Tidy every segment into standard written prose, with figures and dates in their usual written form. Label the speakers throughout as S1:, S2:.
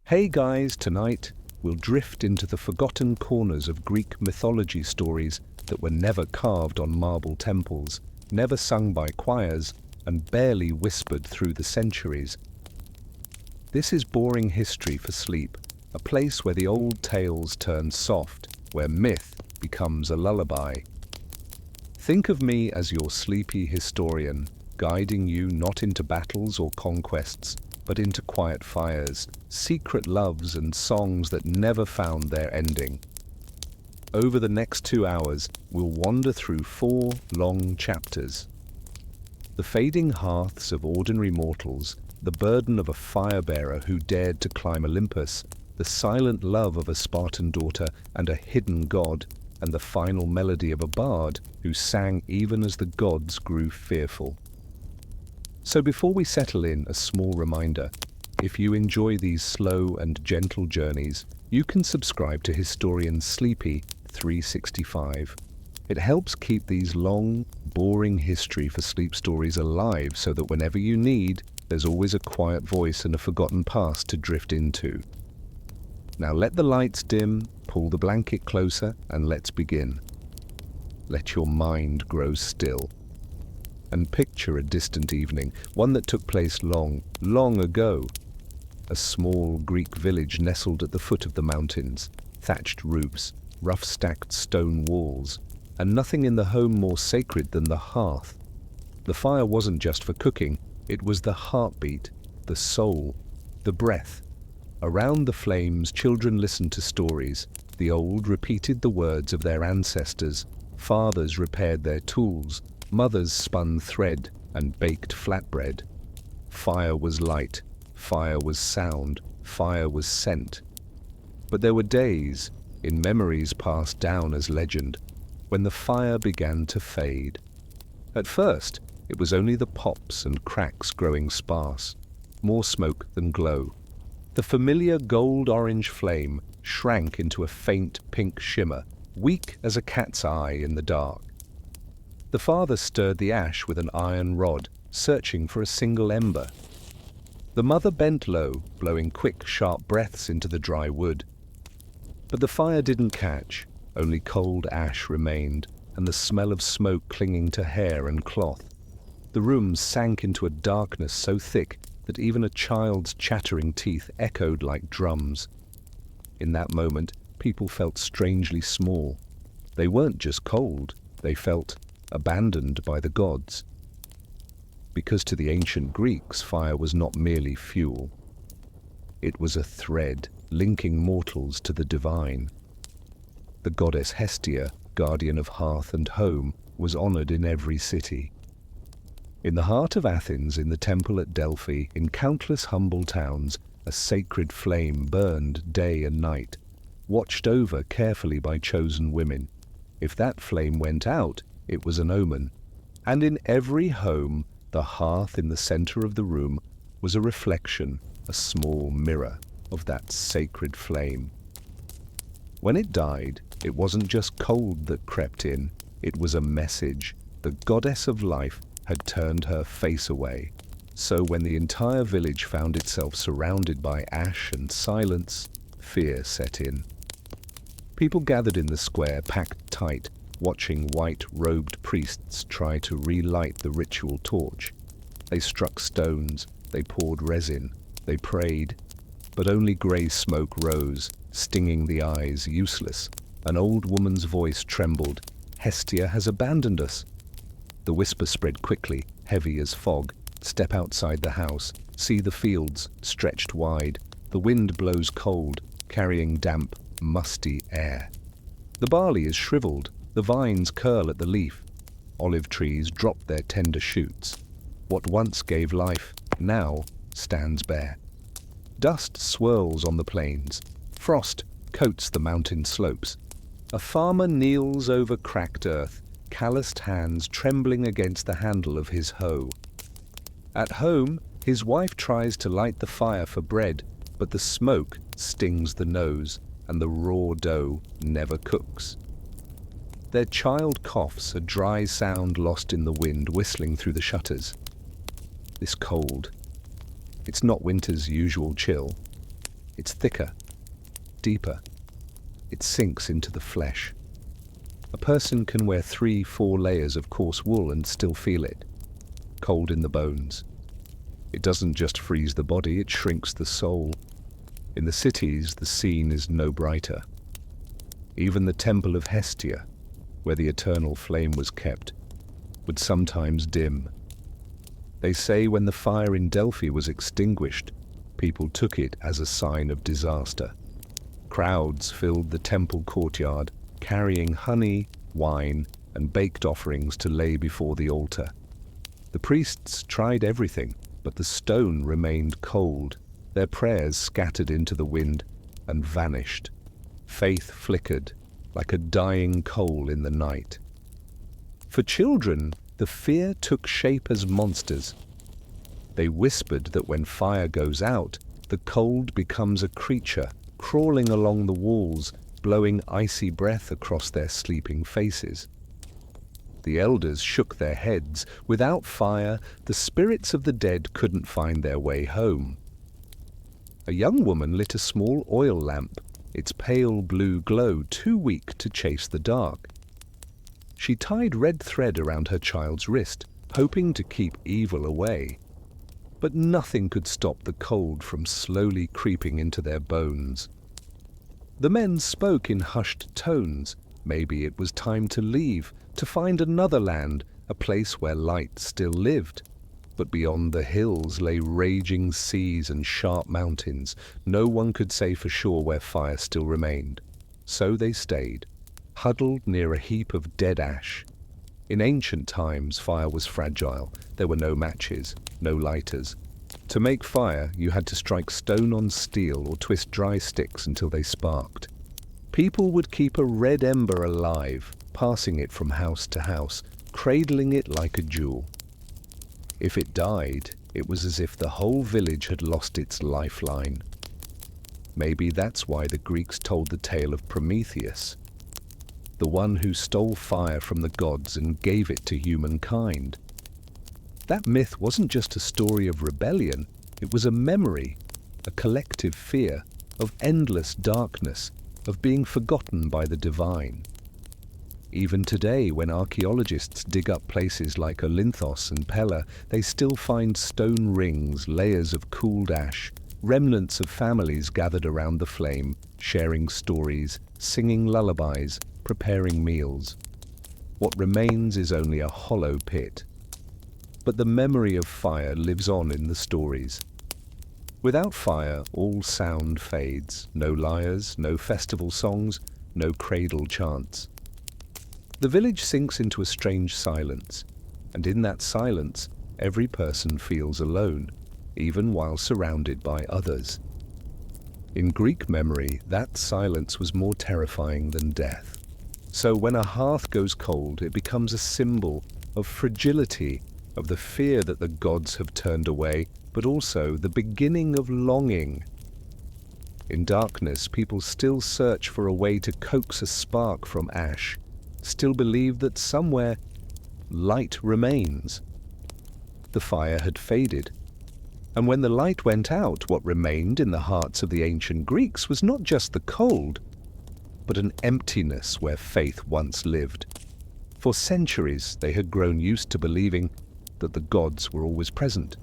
S1: Hey guys, tonight we'll drift into the forgotten corners of Greek mythology stories that were never carved on marble temples, never sung by choirs, and barely whispered through the centuries. This is boring history for sleep, a place where the old tales turn soft, where myth becomes a lullaby. Think of me as your sleepy historian, guiding you not into battles or conquests, but into quiet fires, secret loves and songs that never found their ending. Over the next 2 hours, we'll wander through 4 long chapters. The fading hearths of ordinary mortals, the burden of a fire-bearer who dared to climb Olympus, the silent love of a Spartan daughter and a hidden god, and the final melody of a bard who sang even as the gods grew fearful. So before we settle in, a small reminder: if you enjoy these slow and gentle journeys, you can subscribe to Historian Sleepy 365. It helps keep these long, boring history for sleep stories alive so that whenever you need, there's always a quiet voice and a forgotten past to drift into. Now let the lights dim, pull the blanket closer, and let's begin. Let your mind grow still. And picture a distant evening, one that took place long, long ago. A small Greek village nestled at the foot of the mountains, thatched roofs, rough stacked stone walls, and nothing in the home more sacred than the hearth. The fire wasn't just for cooking, it was the heartbeat, the soul, the breath. Around the flames, children listened to stories. The old repeated the words of their ancestors. Fathers repaired their tools. Mothers spun thread and baked flatbread. Fire was light, fire was sound, fire was scent. But there were days, in memories passed down as legend, when the fire began to fade. At first, it was only the pops and cracks growing sparse, more smoke than glow. The familiar gold-orange flame shrank into a faint pink shimmer, weak as a cat's eye in the dark. The father stirred the ash with an iron rod, searching for a single ember. The mother bent low, blowing quick, sharp breaths into the dry wood. But the fire didn't catch, only cold ash remained, and the smell of smoke clinging to hair and cloth. The room sank into a darkness so thick that even a child's chattering teeth echoed like drums. In that moment, people felt strangely small. They weren't just cold, they felt abandoned by the gods. Because to the ancient Greeks, fire was not merely fuel. It was a thread linking mortals to the divine. The goddess Hestia, guardian of hearth and home, was honored in every city. In the heart of Athens, in the temple at Delphi, in countless humble towns, a sacred flame burned day and night, watched over carefully by chosen women. If that flame went out, it was an omen. And in every home, the hearth in the center of the room was a reflection, a small mirror of that sacred flame. When it died, it wasn't just cold that crept in, it was a message. The goddess of life had turned her face away. So when the entire village found itself surrounded by ash and silence, fear set in. People gathered in the square, packed tight, watching white-robed priests try to relight the ritual torch. They struck stones, they poured resin, they prayed, but only grey smoke rose, stinging the eyes, useless. An old woman's voice trembled. "Hestia has abandoned us." The whisper spread quickly, heavy as fog. Step outside the house, see the fields stretched wide. The wind blows cold, carrying damp, musty air. The barley is shriveled, the vines curl at the leaf. Olive trees drop their tender shoots. What once gave life, now stands bare. Dust swirls on the plains. Frost coats the mountain slopes. A farmer kneels over cracked earth, calloused hands trembling against the handle of his hoe. At home, his wife tries to light the fire for bread, but the smoke stings the nose, and the raw dough never cooks. Their child coughs, a dry sound lost in the wind whistling through the shutters. This cold, it's not winter's usual chill. It's thicker, deeper. It sinks into the flesh. A person can wear 3-4 layers of coarse wool and still feel it, cold in the bones. It doesn't just freeze the body, it shrinks the soul. In the cities, the scene is no brighter. Even the temple of Hestia, where the eternal flame was kept, would sometimes dim. They say when the fire in Delphi was extinguished, people took it as a sign of disaster. Crowds filled the temple courtyard, carrying honey, wine, and baked offerings to lay before the altar. The priests tried everything, but the stone remained cold. Their prayers scattered into the wind and vanished. Faith flickered like a dying coal in the night. For children, the fear took shape as monsters. They whispered that when fire goes out, the cold becomes a creature, crawling along the walls, blowing icy breath across their sleeping faces. The elders shook their heads. Without fire, the spirits of the dead couldn't find their way home. A young woman lit a small oil lamp, its pale blue glow too weak to chase the dark. She tied red thread around her child's wrist, hoping to keep evil away. But nothing could stop the cold from slowly creeping into their bones. The men spoke in hushed tones. Maybe it was time to leave, to find another land, a place where light still lived. But beyond the hills lay raging seas and sharp mountains. No one could say for sure where fire still remained. So they stayed, huddled near a heap of dead ash. In ancient times, fire was fragile. There were no matches, no lighters. To make fire, you had to strike stone on steel or twist dry sticks until they sparked. People would keep a red ember alive, passing it from house to house, cradling it like a jewel. If it died, it was as if the whole village had lost its lifeline. Maybe that's why the Greeks told the tale of Prometheus, the one who stole fire from the gods and gave it to humankind. That myth wasn't just a story of rebellion, it was a memory, a collective fear of endless darkness, of being forgotten by the divine. Even today, when archaeologists dig up places like Olympus and Pella, they still find stone rings, layers of cooled ash, remnants of families gathered around the flame, sharing stories, singing lullabies, preparing meals. What remains is only a hollow pit. But the memory of fire lives on in the stories. Without fire, all sound fades. No lyres, no festival songs, no cradle chants. The village sinks into a strange silence, and in that silence, every person feels alone, even while surrounded by others. In Greek memory, that silence was more terrifying than death. So when a hearth goes cold, it becomes a symbol of fragility, of the fear that the gods have turned away, but also the beginning of longing. In darkness, people still search for a way to coax a spark from ash, still believe that somewhere light remains. The fire had faded, and when the light went out, what remained in the hearts of the ancient Greeks was not just the cold, but an emptiness where faith once lived. For centuries they had grown used to believing that the gods were always present.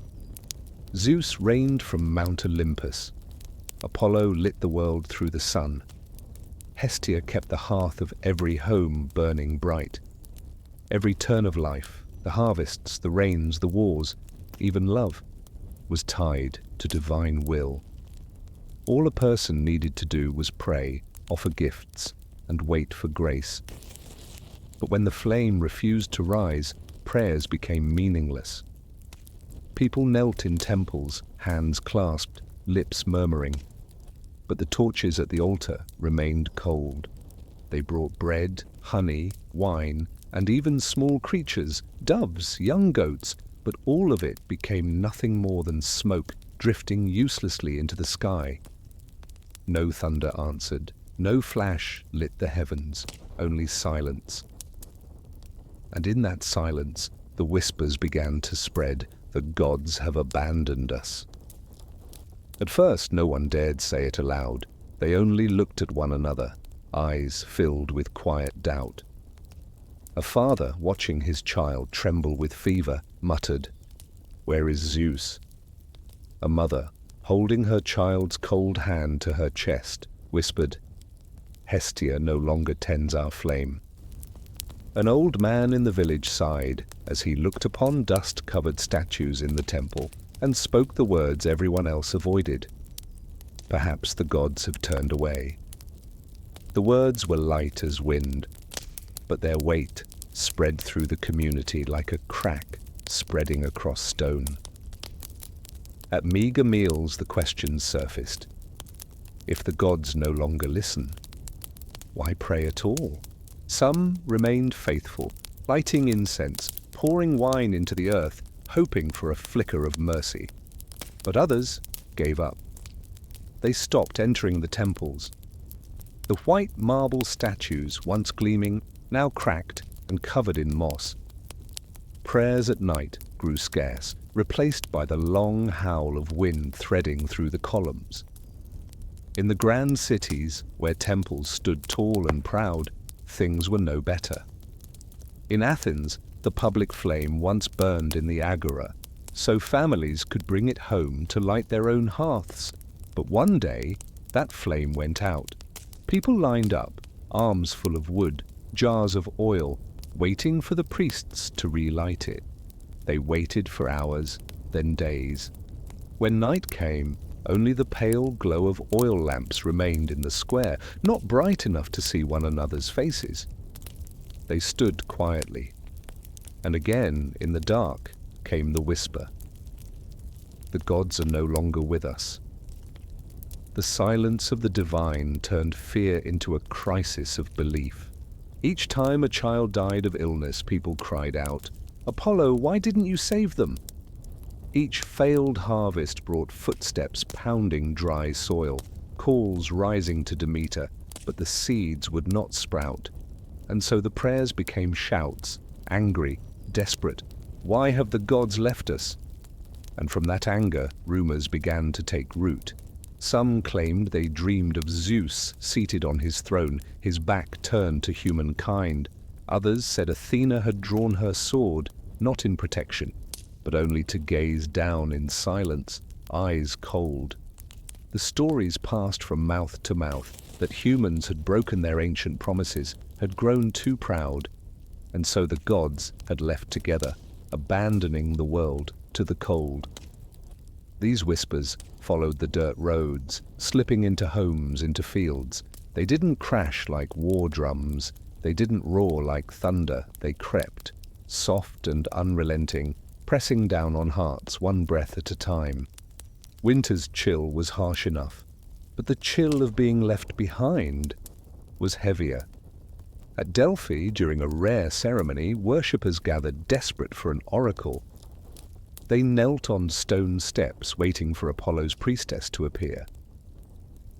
S1: Zeus reigned from Mount Olympus. Apollo lit the world through the sun. Hestia kept the hearth of every home burning bright. Every turn of life, the harvests, the rains, the wars, even love, was tied to divine will. All a person needed to do was pray, offer gifts, and wait for grace. But when the flame refused to rise, prayers became meaningless. People knelt in temples, hands clasped, lips murmuring. But the torches at the altar remained cold. They brought bread, honey, wine, and even small creatures, doves, young goats, but all of it became nothing more than smoke drifting uselessly into the sky. No thunder answered, no flash lit the heavens, only silence. And in that silence, the whispers began to spread, the gods have abandoned us. At first, no one dared say it aloud. They only looked at one another, eyes filled with quiet doubt. A father, watching his child tremble with fever, muttered, "Where is Zeus?" A mother, holding her child's cold hand to her chest, whispered, "Hestia no longer tends our flame." An old man in the village sighed as he looked upon dust-covered statues in the temple and spoke the words everyone else avoided. "Perhaps the gods have turned away." The words were light as wind, but their weight spread through the community like a crack spreading across stone. At meager meals the questions surfaced. If the gods no longer listen, why pray at all? Some remained faithful, lighting incense, pouring wine into the earth, hoping for a flicker of mercy. But others gave up. They stopped entering the temples. The white marble statues, once gleaming, now cracked and covered in moss. Prayers at night grew scarce, replaced by the long howl of wind threading through the columns. In the grand cities, where temples stood tall and proud, things were no better. In Athens, the public flame once burned in the agora, so families could bring it home to light their own hearths. But one day, that flame went out. People lined up, arms full of wood, jars of oil, waiting for the priests to relight it. They waited for hours, then days. When night came, only the pale glow of oil lamps remained in the square, not bright enough to see one another's faces. They stood quietly, and again, in the dark, came the whisper. The gods are no longer with us. The silence of the divine turned fear into a crisis of belief. Each time a child died of illness, people cried out, "Apollo, why didn't you save them?" Each failed harvest brought footsteps pounding dry soil, calls rising to Demeter, but the seeds would not sprout. And so the prayers became shouts, angry, desperate. "Why have the gods left us?" And from that anger, rumors began to take root. Some claimed they dreamed of Zeus seated on his throne, his back turned to humankind. Others said Athena had drawn her sword, not in protection, but only to gaze down in silence, eyes cold. The stories passed from mouth to mouth that humans had broken their ancient promises, had grown too proud, and so the gods had left together, abandoning the world to the cold. These whispers followed the dirt roads, slipping into homes, into fields. They didn't crash like war drums. They didn't roar like thunder. They crept, soft and unrelenting, pressing down on hearts one breath at a time. Winter's chill was harsh enough, but the chill of being left behind was heavier. At Delphi, during a rare ceremony, worshippers gathered desperate for an oracle. They knelt on stone steps, waiting for Apollo's priestess to appear.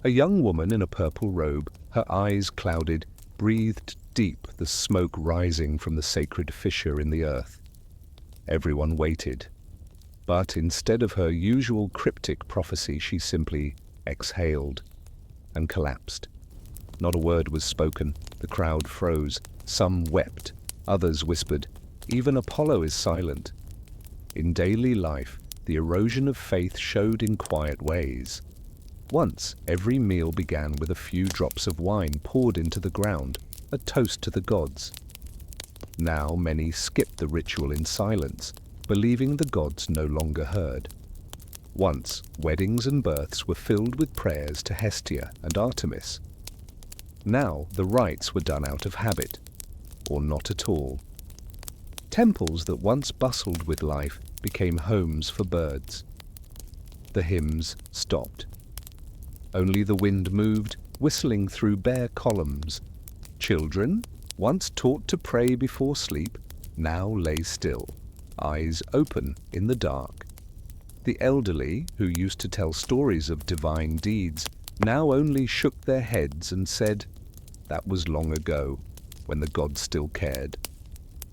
S1: A young woman in a purple robe, her eyes clouded, breathed deep the smoke rising from the sacred fissure in the earth. Everyone waited, but instead of her usual cryptic prophecy, she simply exhaled and collapsed. Not a word was spoken. The crowd froze. Some wept, others whispered. Even Apollo is silent. In daily life, the erosion of faith showed in quiet ways. Once, every meal began with a few drops of wine poured into the ground, a toast to the gods. Now many skipped the ritual in silence, believing the gods no longer heard. Once, weddings and births were filled with prayers to Hestia and Artemis. Now the rites were done out of habit, or not at all. Temples that once bustled with life became homes for birds. The hymns stopped. Only the wind moved, whistling through bare columns. Children, once taught to pray before sleep, now lay still, eyes open in the dark. The elderly, who used to tell stories of divine deeds, now only shook their heads and said, "That was long ago, when the gods still cared."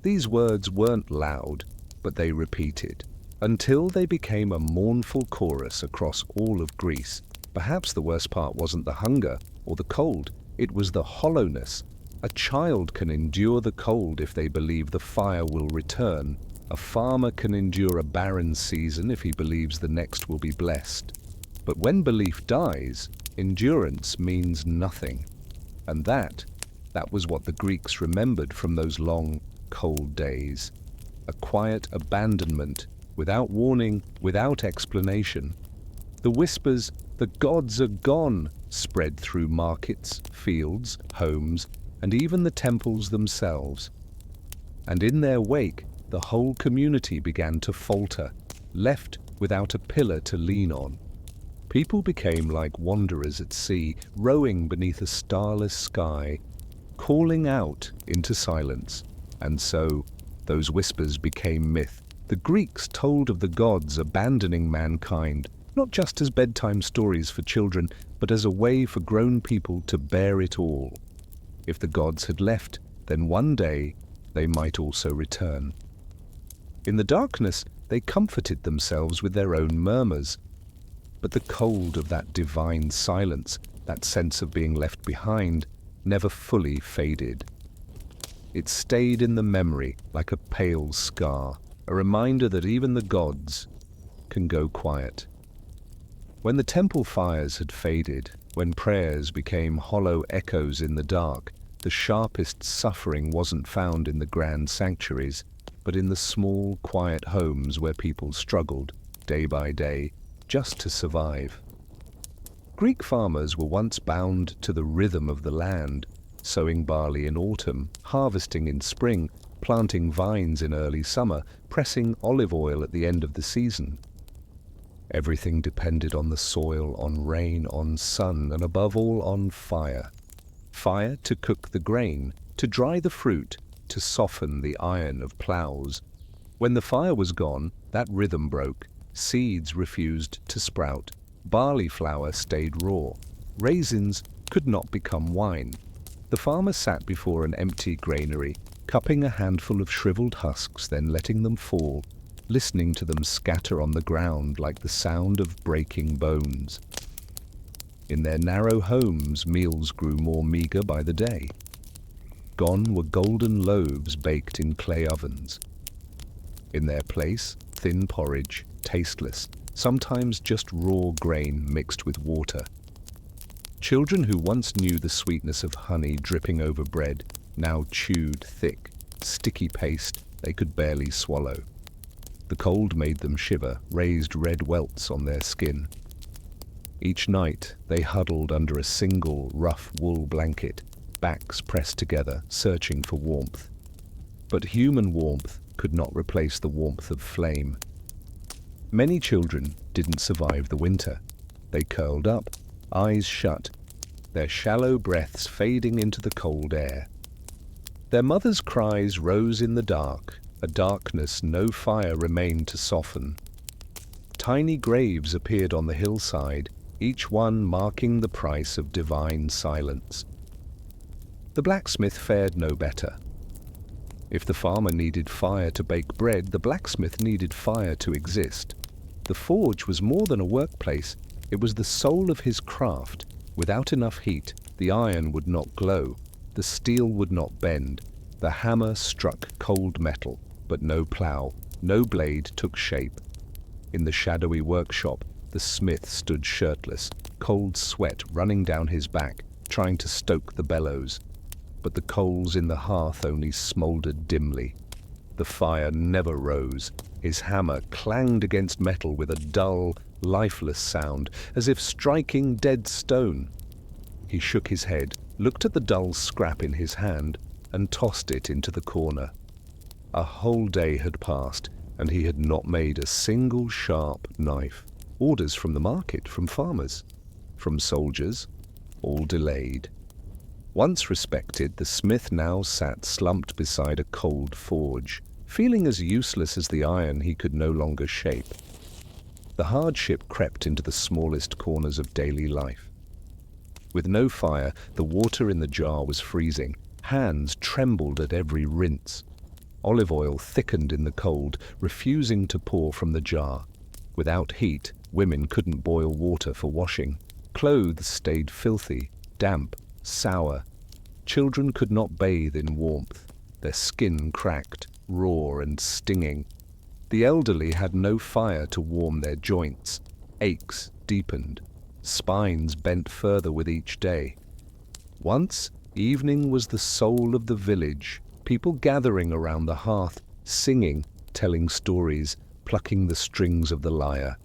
S1: These words weren't loud, but they repeated, until they became a mournful chorus across all of Greece. Perhaps the worst part wasn't the hunger or the cold, it was the hollowness. A child can endure the cold if they believe the fire will return. A farmer can endure a barren season if he believes the next will be blessed. But when belief dies, endurance means nothing. And that was what the Greeks remembered from those long, cold days. A quiet abandonment, without warning, without explanation. The whispers, "The gods are gone," spread through markets, fields, homes, and even the temples themselves. And in their wake, the whole community began to falter, left without a pillar to lean on. People became like wanderers at sea, rowing beneath a starless sky, calling out into silence. And so, those whispers became myth. The Greeks told of the gods abandoning mankind, not just as bedtime stories for children, but as a way for grown people to bear it all. If the gods had left, then one day they might also return. In the darkness, they comforted themselves with their own murmurs. But the cold of that divine silence, that sense of being left behind, never fully faded. It stayed in the memory like a pale scar, a reminder that even the gods can go quiet. When the temple fires had faded, when prayers became hollow echoes in the dark, the sharpest suffering wasn't found in the grand sanctuaries, but in the small, quiet homes where people struggled, day by day, just to survive. Greek farmers were once bound to the rhythm of the land, sowing barley in autumn, harvesting in spring, planting vines in early summer, pressing olive oil at the end of the season. Everything depended on the soil, on rain, on sun, and above all on fire. Fire to cook the grain, to dry the fruit, to soften the iron of plows. When the fire was gone, that rhythm broke. Seeds refused to sprout. Barley flour stayed raw. Raisins could not become wine. The farmer sat before an empty granary, cupping a handful of shriveled husks, then letting them fall, listening to them scatter on the ground like the sound of breaking bones. In their narrow homes, meals grew more meager by the day. Gone were golden loaves baked in clay ovens. In their place, thin porridge, tasteless, sometimes just raw grain mixed with water. Children who once knew the sweetness of honey dripping over bread now chewed thick, sticky paste they could barely swallow. The cold made them shiver, raised red welts on their skin. Each night they huddled under a single rough wool blanket, backs pressed together, searching for warmth. But human warmth could not replace the warmth of flame. Many children didn't survive the winter. They curled up, eyes shut, their shallow breaths fading into the cold air. Their mothers' cries rose in the dark, a darkness no fire remained to soften. Tiny graves appeared on the hillside, each one marking the price of divine silence. The blacksmith fared no better. If the farmer needed fire to bake bread, the blacksmith needed fire to exist. The forge was more than a workplace, it was the soul of his craft. Without enough heat, the iron would not glow, the steel would not bend. The hammer struck cold metal, but no plough, no blade took shape. In the shadowy workshop, the smith stood shirtless, cold sweat running down his back, trying to stoke the bellows. But the coals in the hearth only smouldered dimly. The fire never rose. His hammer clanged against metal with a dull, lifeless sound, as if striking dead stone. He shook his head, looked at the dull scrap in his hand, and tossed it into the corner. A whole day had passed, and he had not made a single sharp knife. Orders from the market, from farmers, from soldiers, all delayed. Once respected, the smith now sat slumped beside a cold forge, feeling as useless as the iron he could no longer shape. The hardship crept into the smallest corners of daily life. With no fire, the water in the jar was freezing. Hands trembled at every rinse. Olive oil thickened in the cold, refusing to pour from the jar. Without heat, women couldn't boil water for washing. Clothes stayed filthy, damp, sour. Children could not bathe in warmth. Their skin cracked, raw and stinging. The elderly had no fire to warm their joints. Aches deepened. Spines bent further with each day. Once, evening was the soul of the village, people gathering around the hearth, singing, telling stories, plucking the strings of the lyre.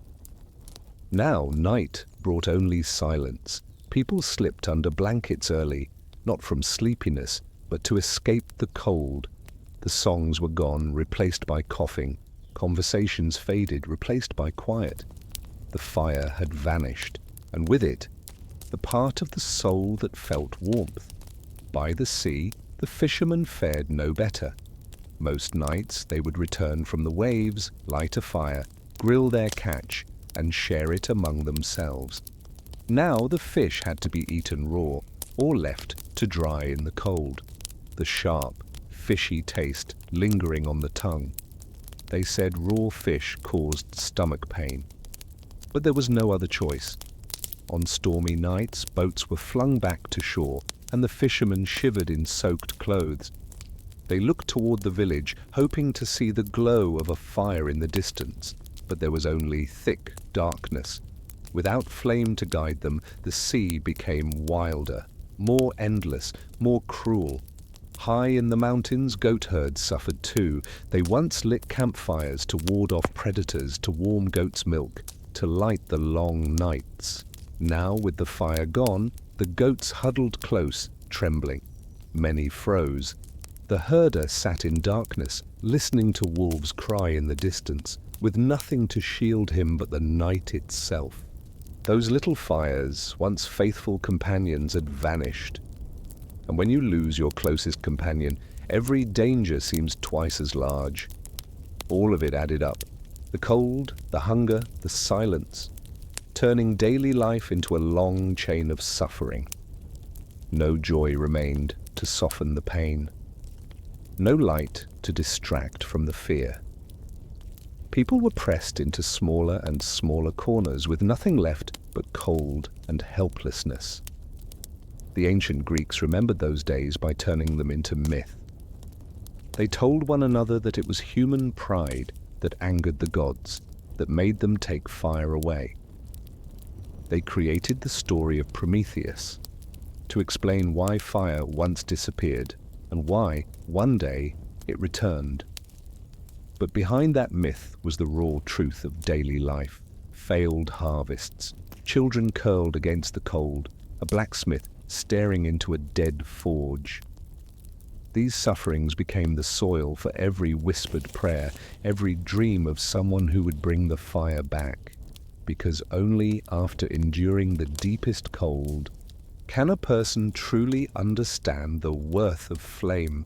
S1: Now night brought only silence. People slipped under blankets early, not from sleepiness, but to escape the cold. The songs were gone, replaced by coughing. Conversations faded, replaced by quiet. The fire had vanished, and with it, the part of the soul that felt warmth. By the sea, the fishermen fared no better. Most nights they would return from the waves, light a fire, grill their catch, and share it among themselves. Now the fish had to be eaten raw, or left to dry in the cold. The sharp, fishy taste lingering on the tongue. They said raw fish caused stomach pain. But there was no other choice. On stormy nights, boats were flung back to shore, and the fishermen shivered in soaked clothes. They looked toward the village, hoping to see the glow of a fire in the distance, but there was only thick darkness. Without flame to guide them, the sea became wilder, more endless, more cruel. High in the mountains, goat herds suffered too. They once lit campfires to ward off predators, to warm goat's milk, to light the long nights. Now, with the fire gone, the goats huddled close, trembling. Many froze. The herder sat in darkness, listening to wolves cry in the distance, with nothing to shield him but the night itself. Those little fires, once faithful companions, had vanished. And when you lose your closest companion, every danger seems twice as large. All of it added up. The cold, the hunger, the silence, turning daily life into a long chain of suffering. No joy remained to soften the pain. No light to distract from the fear. People were pressed into smaller and smaller corners with nothing left but cold and helplessness. The ancient Greeks remembered those days by turning them into myth. They told one another that it was human pride that angered the gods, that made them take fire away. They created the story of Prometheus to explain why fire once disappeared and why, one day, it returned. But behind that myth was the raw truth of daily life, failed harvests, children curled against the cold, a blacksmith staring into a dead forge. These sufferings became the soil for every whispered prayer, every dream of someone who would bring the fire back. Because only after enduring the deepest cold can a person truly understand the worth of flame.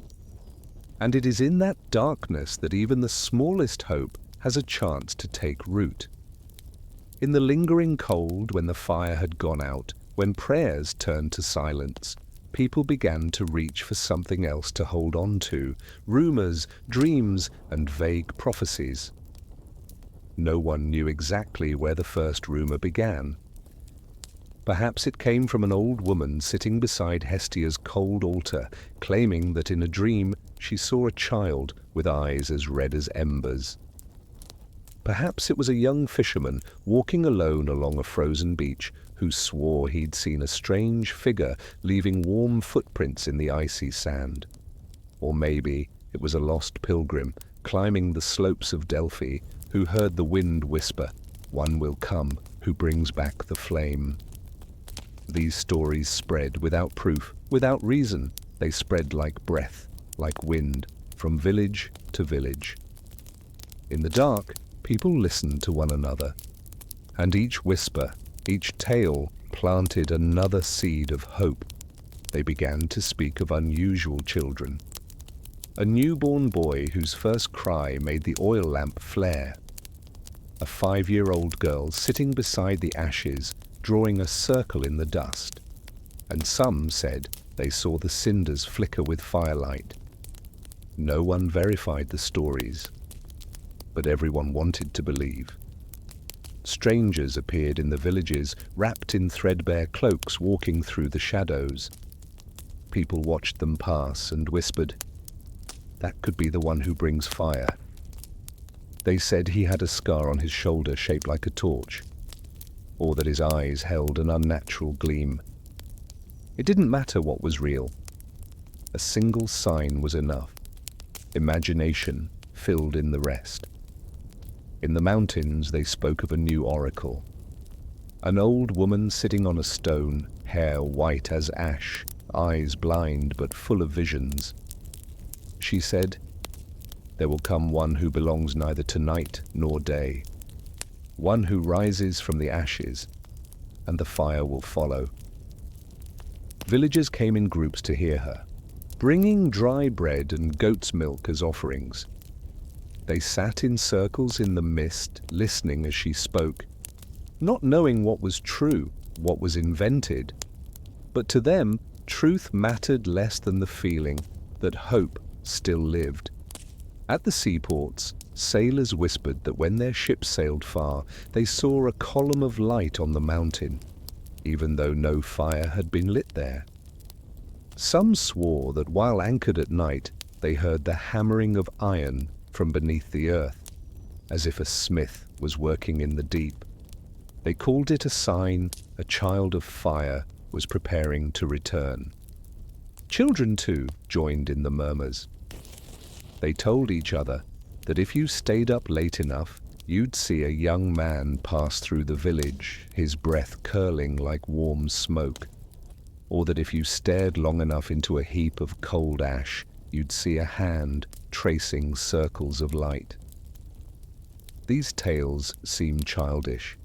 S1: And it is in that darkness that even the smallest hope has a chance to take root. In the lingering cold, when the fire had gone out, when prayers turned to silence, people began to reach for something else to hold on to, rumors, dreams, and vague prophecies. No one knew exactly where the first rumor began. Perhaps it came from an old woman sitting beside Hestia's cold altar, claiming that in a dream she saw a child with eyes as red as embers. Perhaps it was a young fisherman walking alone along a frozen beach who swore he'd seen a strange figure leaving warm footprints in the icy sand. Or maybe it was a lost pilgrim climbing the slopes of Delphi who heard the wind whisper, "One will come who brings back the flame." These stories spread without proof, without reason. They spread like breath, like wind, from village to village. In the dark, people listened to one another, and each whisper, each tale planted another seed of hope. They began to speak of unusual children. A newborn boy whose first cry made the oil lamp flare. A 5-year-old girl sitting beside the ashes, drawing a circle in the dust. And some said they saw the cinders flicker with firelight. No one verified the stories, but everyone wanted to believe. Strangers appeared in the villages, wrapped in threadbare cloaks, walking through the shadows. People watched them pass and whispered, "That could be the one who brings fire." They said he had a scar on his shoulder shaped like a torch, or that his eyes held an unnatural gleam. It didn't matter what was real. A single sign was enough. Imagination filled in the rest. In the mountains they spoke of a new oracle. An old woman sitting on a stone, hair white as ash, eyes blind but full of visions. She said, "There will come one who belongs neither to night nor day, one who rises from the ashes, and the fire will follow." Villagers came in groups to hear her, bringing dry bread and goat's milk as offerings. They sat in circles in the mist, listening as she spoke, not knowing what was true, what was invented. But to them, truth mattered less than the feeling that hope still lived. At the seaports, sailors whispered that when their ships sailed far, they saw a column of light on the mountain, even though no fire had been lit there. Some swore that while anchored at night, they heard the hammering of iron from beneath the earth, as if a smith was working in the deep. They called it a sign a child of fire was preparing to return. Children, too, joined in the murmurs. They told each other that if you stayed up late enough, you'd see a young man pass through the village, his breath curling like warm smoke, or that if you stared long enough into a heap of cold ash, you'd see a hand tracing circles of light. These tales seemed childish,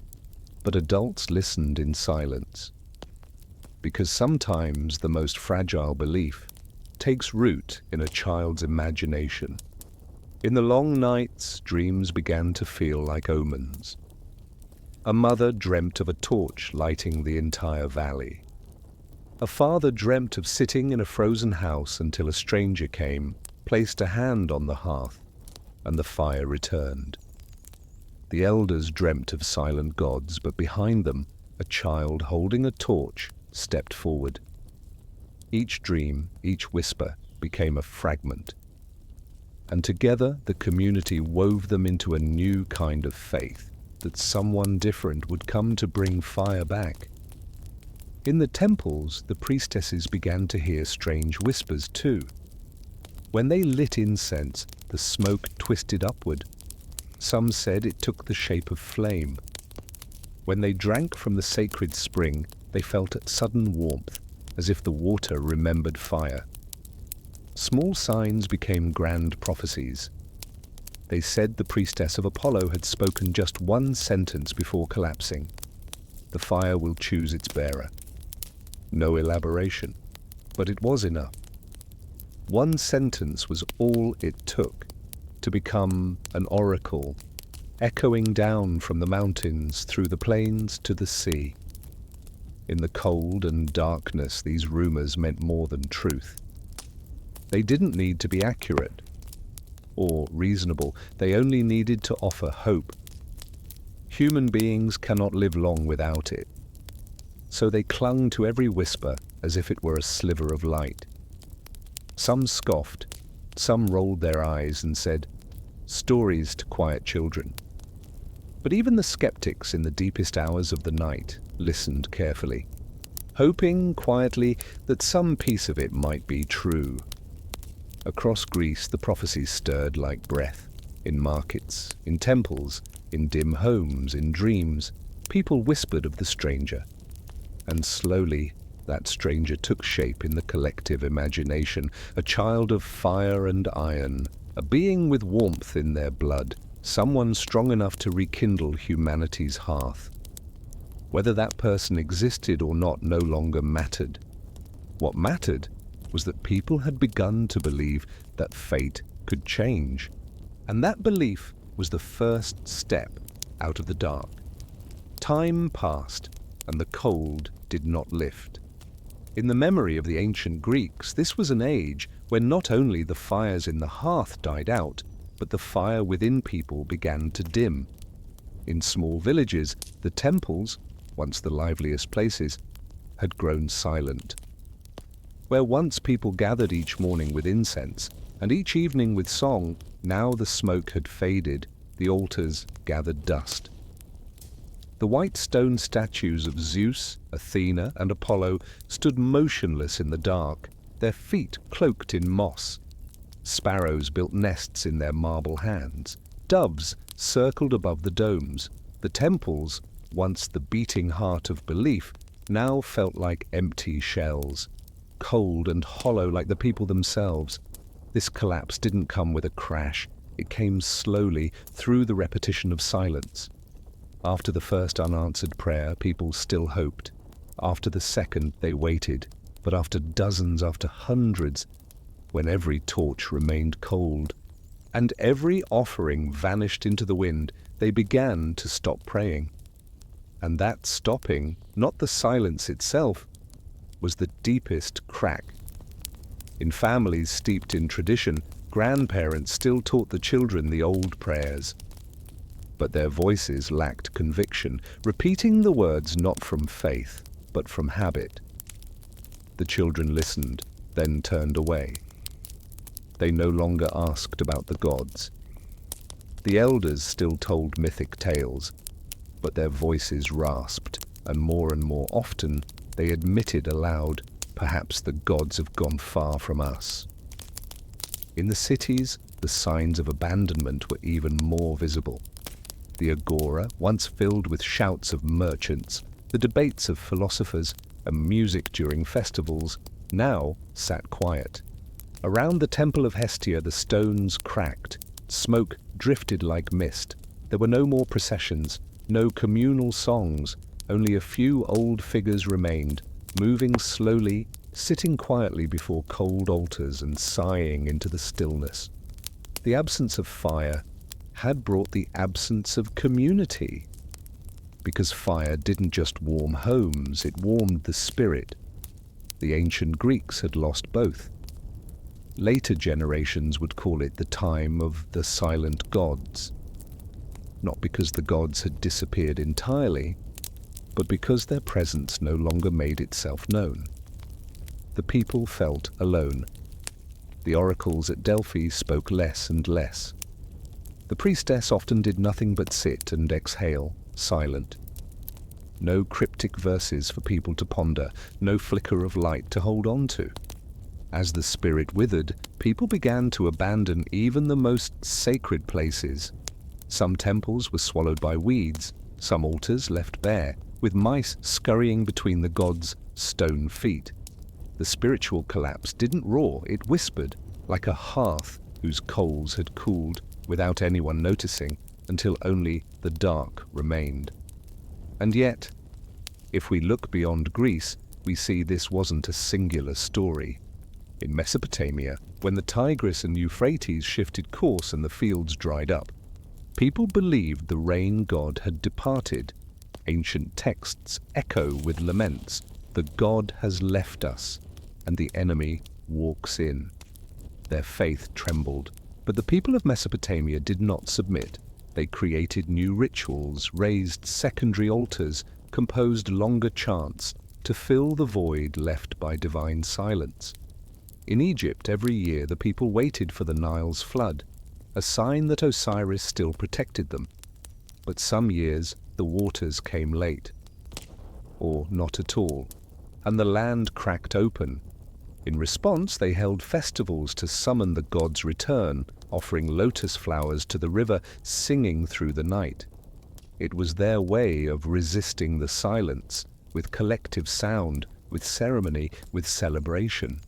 S1: but adults listened in silence, because sometimes the most fragile belief takes root in a child's imagination. In the long nights, dreams began to feel like omens. A mother dreamt of a torch lighting the entire valley. A father dreamt of sitting in a frozen house until a stranger came, placed a hand on the hearth, and the fire returned. The elders dreamt of silent gods, but behind them, a child holding a torch stepped forward. Each dream, each whisper, became a fragment, and together the community wove them into a new kind of faith, that someone different would come to bring fire back. In the temples, the priestesses began to hear strange whispers too. When they lit incense, the smoke twisted upward. Some said it took the shape of flame. When they drank from the sacred spring, they felt a sudden warmth, as if the water remembered fire. Small signs became grand prophecies. They said the priestess of Apollo had spoken just one sentence before collapsing. The fire will choose its bearer. No elaboration, but it was enough. One sentence was all it took to become an oracle, echoing down from the mountains through the plains to the sea. In the cold and darkness, these rumors meant more than truth. They didn't need to be accurate or reasonable. They only needed to offer hope. Human beings cannot live long without it. So they clung to every whisper as if it were a sliver of light. Some scoffed, some rolled their eyes and said, "Stories to quiet children." But even the skeptics in the deepest hours of the night listened carefully, hoping quietly that some piece of it might be true. Across Greece, the prophecies stirred like breath. In markets, in temples, in dim homes, in dreams, people whispered of the stranger. And slowly, that stranger took shape in the collective imagination, a child of fire and iron, a being with warmth in their blood, someone strong enough to rekindle humanity's hearth. Whether that person existed or not no longer mattered. What mattered was that people had begun to believe that fate could change, and that belief was the first step out of the dark. Time passed, and the cold did not lift. In the memory of the ancient Greeks, this was an age when not only the fires in the hearth died out, but the fire within people began to dim. In small villages, the temples, once the liveliest places, had grown silent. Where once people gathered each morning with incense, and each evening with song, now the smoke had faded, the altars gathered dust. The white stone statues of Zeus, Athena, and Apollo stood motionless in the dark, their feet cloaked in moss. Sparrows built nests in their marble hands. Doves circled above the domes. The temples, once the beating heart of belief, now felt like empty shells, cold and hollow like the people themselves. This collapse didn't come with a crash. It came slowly through the repetition of silence. After the first unanswered prayer, people still hoped. After the second, they waited. But after dozens, after hundreds, when every torch remained cold, and every offering vanished into the wind, they began to stop praying. And that stopping, not the silence itself, was the deepest crack. In families steeped in tradition, grandparents still taught the children the old prayers. But their voices lacked conviction, repeating the words not from faith, but from habit. The children listened, then turned away. They no longer asked about the gods. The elders still told mythic tales, but their voices rasped, and more often they admitted aloud, perhaps the gods have gone far from us. In the cities, the signs of abandonment were even more visible. The agora, once filled with shouts of merchants, the debates of philosophers, and music during festivals, now sat quiet. Around the temple of Hestia the stones cracked, smoke drifted like mist. There were no more processions, no communal songs, only a few old figures remained, moving slowly, sitting quietly before cold altars and sighing into the stillness. The absence of fire had brought the absence of community, because fire didn't just warm homes, it warmed the spirit. The ancient Greeks had lost both. Later generations would call it the time of the silent gods, not because the gods had disappeared entirely, but because their presence no longer made itself known. The people felt alone. The oracles at Delphi spoke less and less. The priestess often did nothing but sit and exhale, silent. No cryptic verses for people to ponder, no flicker of light to hold on to. As the spirit withered, people began to abandon even the most sacred places. Some temples were swallowed by weeds, some altars left bare, with mice scurrying between the gods' stone feet. The spiritual collapse didn't roar, it whispered, like a hearth whose coals had cooled without anyone noticing until only the dark remained. And yet, if we look beyond Greece, we see this wasn't a singular story. In Mesopotamia, when the Tigris and Euphrates shifted course and the fields dried up, people believed the rain god had departed. Ancient texts echo with laments, "The god has left us, and the enemy walks in." Their faith trembled, but the people of Mesopotamia did not submit. They created new rituals, raised secondary altars, composed longer chants to fill the void left by divine silence. In Egypt, every year the people waited for the Nile's flood, a sign that Osiris still protected them. But some years the waters came late, or not at all, and the land cracked open. In response, they held festivals to summon the god's return, offering lotus flowers to the river, singing through the night. It was their way of resisting the silence, with collective sound, with ceremony, with celebration.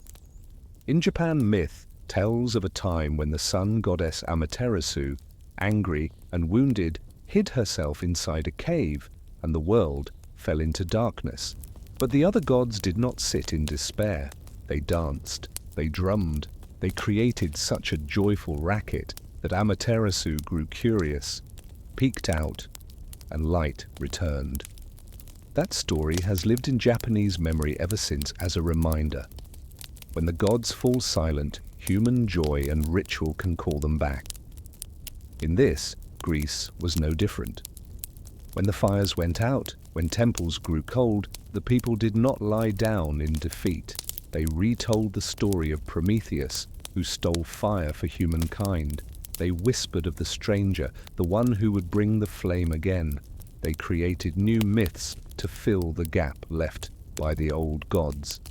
S1: In Japan, myth tells of a time when the sun goddess Amaterasu, angry and wounded, hid herself inside a cave, and the world fell into darkness. But the other gods did not sit in despair. They danced, they drummed, they created such a joyful racket that Amaterasu grew curious, peeked out, and light returned. That story has lived in Japanese memory ever since as a reminder. When the gods fall silent, human joy and ritual can call them back. In this, Greece was no different. When the fires went out, when temples grew cold, the people did not lie down in defeat. They retold the story of Prometheus, who stole fire for humankind. They whispered of the stranger, the one who would bring the flame again. They created new myths to fill the gap left by the old gods.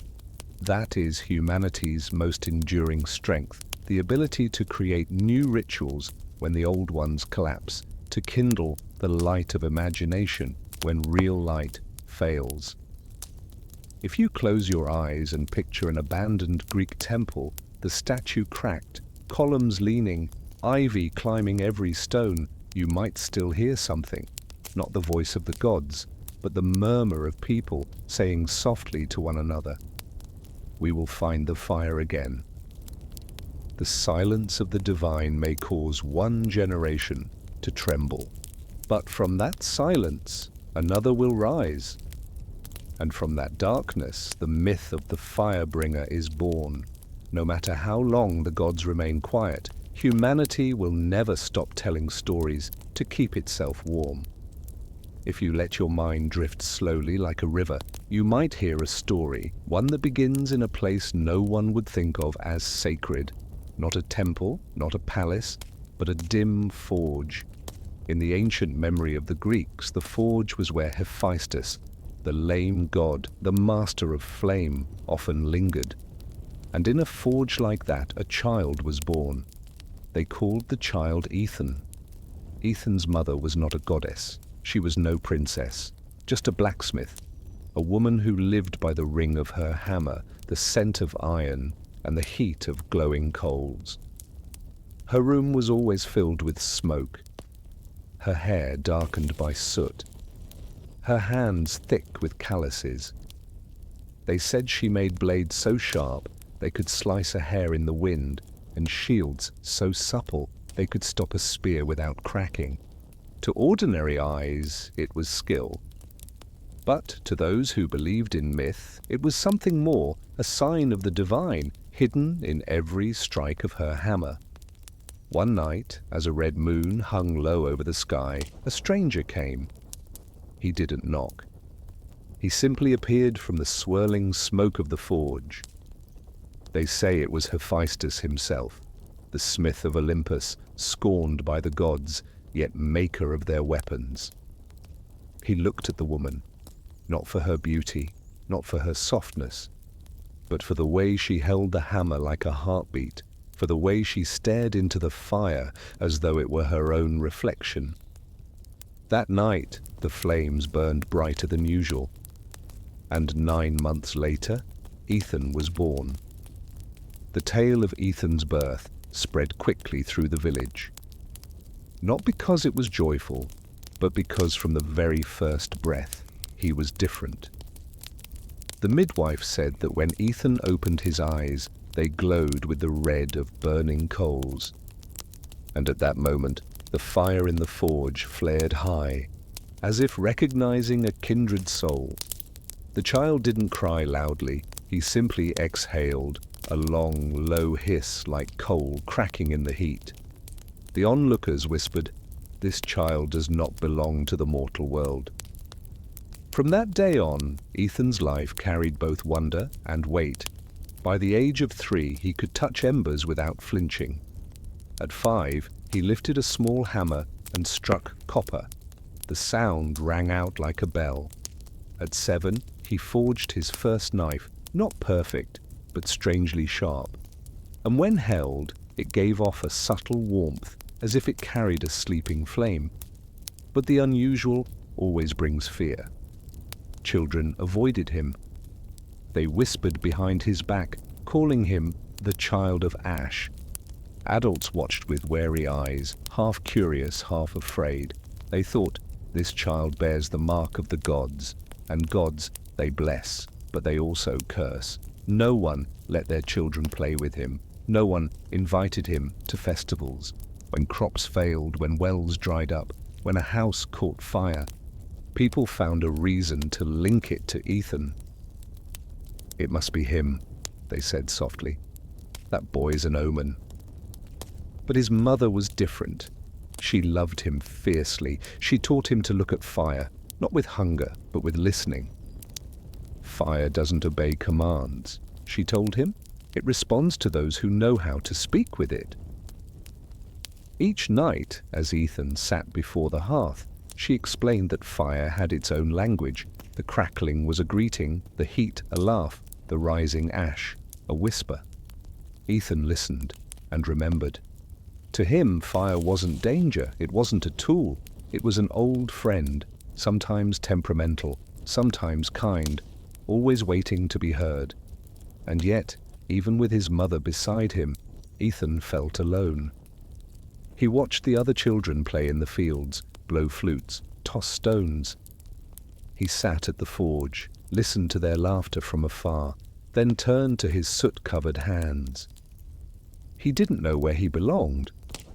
S1: That is humanity's most enduring strength, the ability to create new rituals when the old ones collapse, to kindle the light of imagination when real light fails. If you close your eyes and picture an abandoned Greek temple, the statue cracked, columns leaning, ivy climbing every stone, you might still hear something. Not the voice of the gods, but the murmur of people saying softly to one another, "We will find the fire again." The silence of the divine may cause one generation to tremble, but from that silence another will rise. And from that darkness the myth of the fire-bringer is born. No matter how long the gods remain quiet, humanity will never stop telling stories to keep itself warm. If you let your mind drift slowly like a river, you might hear a story, one that begins in a place no one would think of as sacred. Not a temple, not a palace, but a dim forge. In the ancient memory of the Greeks, the forge was where Hephaestus, the lame god, the master of flame, often lingered. And in a forge like that, a child was born. They called the child Aethon. Aethon's mother was not a goddess. She was no princess, just a blacksmith, a woman who lived by the ring of her hammer, the scent of iron, and the heat of glowing coals. Her room was always filled with smoke, her hair darkened by soot, her hands thick with calluses. They said she made blades so sharp they could slice a hair in the wind, and shields so supple they could stop a spear without cracking. To ordinary eyes, it was skill. But to those who believed in myth, it was something more, a sign of the divine, hidden in every strike of her hammer. One night, as a red moon hung low over the sky, a stranger came. He didn't knock. He simply appeared from the swirling smoke of the forge. They say it was Hephaestus himself, the smith of Olympus, scorned by the gods, yet maker of their weapons. He looked at the woman, not for her beauty, not for her softness, but for the way she held the hammer like a heartbeat, for the way she stared into the fire as though it were her own reflection. That night, the flames burned brighter than usual, and 9 months later, Aethon was born. The tale of Aethon's birth spread quickly through the village. Not because it was joyful, but because from the very first breath, he was different. The midwife said that when Aethon opened his eyes, they glowed with the red of burning coals. And at that moment, the fire in the forge flared high, as if recognizing a kindred soul. The child didn't cry loudly, he simply exhaled, a long, low hiss like coal cracking in the heat. The onlookers whispered, "This child does not belong to the mortal world." From that day on, Aethon's life carried both wonder and weight. By the age of 3, he could touch embers without flinching. At 5, he lifted a small hammer and struck copper. The sound rang out like a bell. At 7, he forged his first knife, not perfect, but strangely sharp. And when held, it gave off a subtle warmth, as if it carried a sleeping flame. But the unusual always brings fear. Children avoided him. They whispered behind his back, calling him the child of ash. Adults watched with wary eyes, half curious, half afraid. They thought, this child bears the mark of the gods, and gods they bless, but they also curse. No one let their children play with him. No one invited him to festivals. When crops failed, when wells dried up, when a house caught fire, People found a reason to link it to Aethon. "It must be him," they said softly. "That boy's an omen." But his mother was different. She loved him fiercely. She taught him to look at fire, not with hunger, but with listening. "Fire doesn't obey commands," she told him. "It responds to those who know how to speak with it." Each night, as Aethon sat before the hearth, she explained that fire had its own language. The crackling was a greeting, the heat a laugh, the rising ash a whisper. Aethon listened and remembered. To him, fire wasn't danger, it wasn't a tool. It was an old friend, sometimes temperamental, sometimes kind, always waiting to be heard. And yet, even with his mother beside him, Aethon felt alone. He watched the other children play in the fields, blow flutes, toss stones. He sat at the forge, listened to their laughter from afar, then turned to his soot-covered hands. He didn't know where he belonged,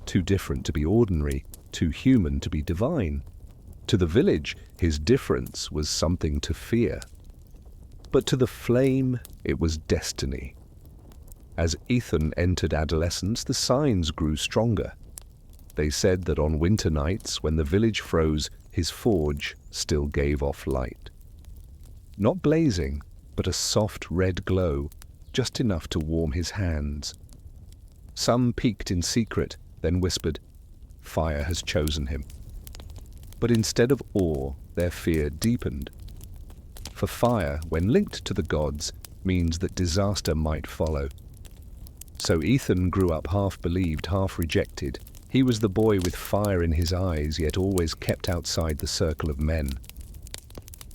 S1: too different to be ordinary, too human to be divine. To the village, his difference was something to fear. But to the flame, it was destiny. As Aethon entered adolescence, the signs grew stronger. They said that on winter nights, when the village froze, his forge still gave off light. Not blazing, but a soft red glow, just enough to warm his hands. Some peeked in secret, then whispered, "Fire has chosen him." But instead of awe, their fear deepened. For fire, when linked to the gods, means that disaster might follow. So Aethon grew up half-believed, half-rejected. He was the boy with fire in his eyes, yet always kept outside the circle of men.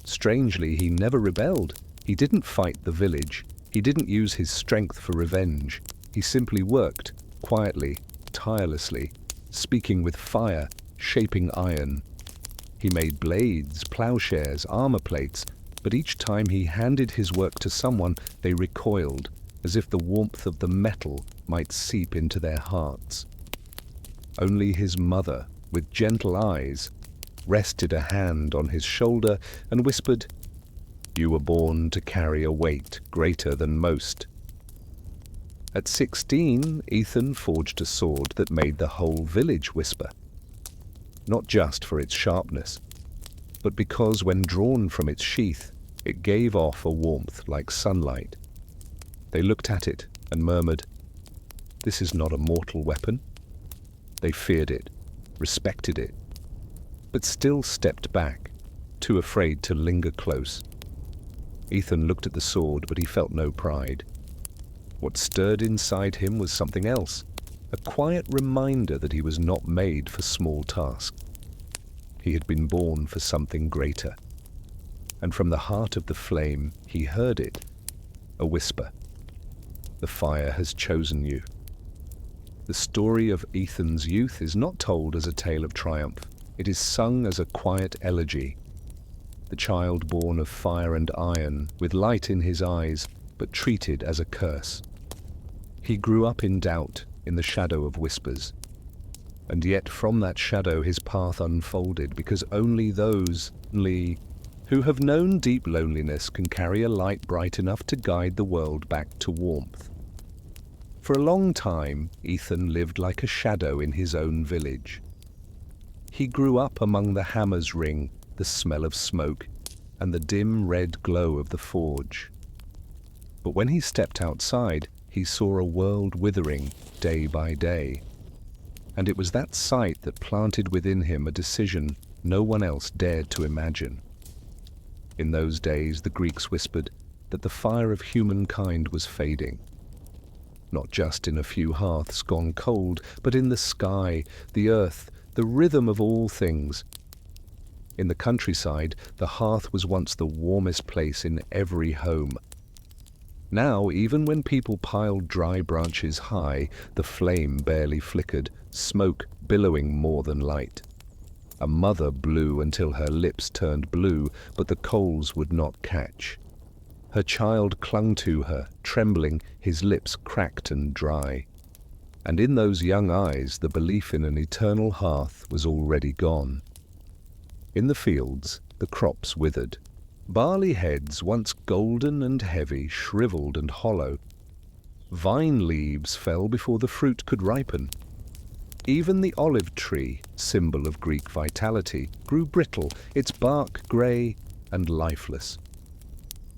S1: Strangely, he never rebelled. He didn't fight the village. He didn't use his strength for revenge. He simply worked, quietly, tirelessly, speaking with fire, shaping iron. He made blades, plowshares, armor plates, but each time he handed his work to someone, they recoiled, as if the warmth of the metal might seep into their hearts. Only his mother, with gentle eyes, rested a hand on his shoulder and whispered, "You were born to carry a weight greater than most." At 16, Aethon forged a sword that made the whole village whisper. Not just for its sharpness, but because when drawn from its sheath, it gave off a warmth like sunlight. They looked at it and murmured, "This is not a mortal weapon." They feared it, respected it, but still stepped back, too afraid to linger close. Aethon looked at the sword, but he felt no pride. What stirred inside him was something else, a quiet reminder that he was not made for small tasks. He had been born for something greater. And from the heart of the flame, he heard it, a whisper. "The fire has chosen you." The story of Aethon's youth is not told as a tale of triumph. It is sung as a quiet elegy. The child born of fire and iron, with light in his eyes, but treated as a curse. He grew up in doubt, in the shadow of whispers. And yet from that shadow his path unfolded, because only those who have known deep loneliness can carry a light bright enough to guide the world back to warmth. For a long time, Aethon lived like a shadow in his own village. He grew up among the hammer's ring, the smell of smoke, and the dim red glow of the forge. But when he stepped outside, he saw a world withering day by day. And it was that sight that planted within him a decision no one else dared to imagine. In those days, the Greeks whispered that the fire of humankind was fading. Not just in a few hearths gone cold, but in the sky, the earth, the rhythm of all things. In the countryside, the hearth was once the warmest place in every home. Now, even when people piled dry branches high, the flame barely flickered, smoke billowing more than light. A mother blew until her lips turned blue, but the coals would not catch. Her child clung to her, trembling, his lips cracked and dry. And in those young eyes, the belief in an eternal hearth was already gone. In the fields, the crops withered. Barley heads, once golden and heavy, shriveled and hollow. Vine leaves fell before the fruit could ripen. Even the olive tree, symbol of Greek vitality, grew brittle, its bark grey and lifeless.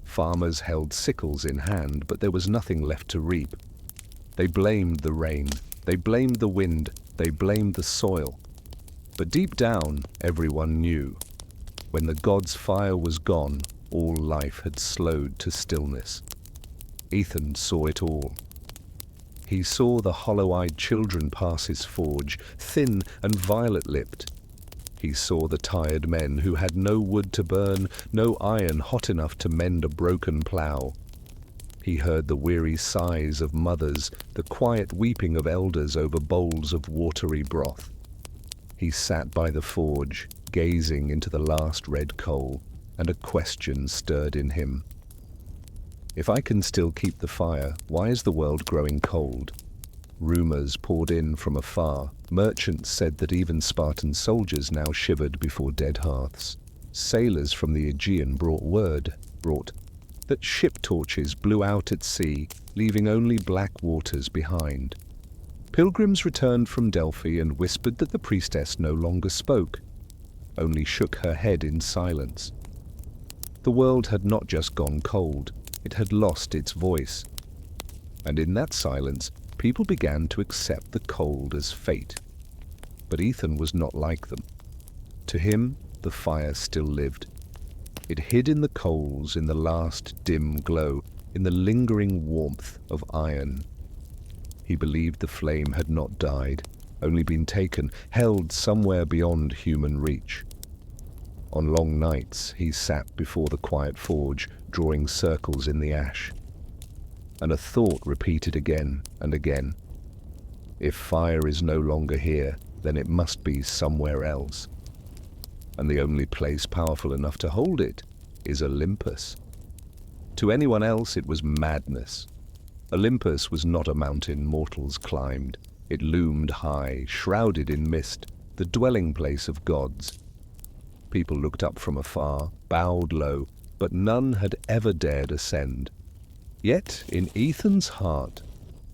S1: Farmers held sickles in hand, but there was nothing left to reap. They blamed the rain, they blamed the wind, they blamed the soil. But deep down, everyone knew. When the god's fire was gone, all life had slowed to stillness. Aethon saw it all. He saw the hollow-eyed children pass his forge, thin and violet-lipped. He saw the tired men who had no wood to burn, no iron hot enough to mend a broken plough. He heard the weary sighs of mothers, the quiet weeping of elders over bowls of watery broth. He sat by the forge, gazing into the last red coal, and a question stirred in him. If I can still keep the fire, why is the world growing cold? Rumors poured in from afar. Merchants said that even Spartan soldiers now shivered before dead hearths. Sailors from the Aegean brought that ship torches blew out at sea, leaving only black waters behind. Pilgrims returned from Delphi and whispered that the priestess no longer spoke, only shook her head in silence. The world had not just gone cold, it had lost its voice. And in that silence, people began to accept the cold as fate. But Aethon was not like them. To him, the fire still lived. It hid in the coals, in the last dim glow, in the lingering warmth of iron. He believed the flame had not died, only been taken, held somewhere beyond human reach. On long nights, he sat before the quiet forge, drawing circles in the ash. And a thought repeated again and again. If fire is no longer here, then it must be somewhere else. And the only place powerful enough to hold it is Olympus. To anyone else, it was madness. Olympus was not a mountain mortals climbed. It loomed high, shrouded in mist, the dwelling place of gods. People looked up from afar, bowed low, but none had ever dared ascend. Yet, in Aethon's heart,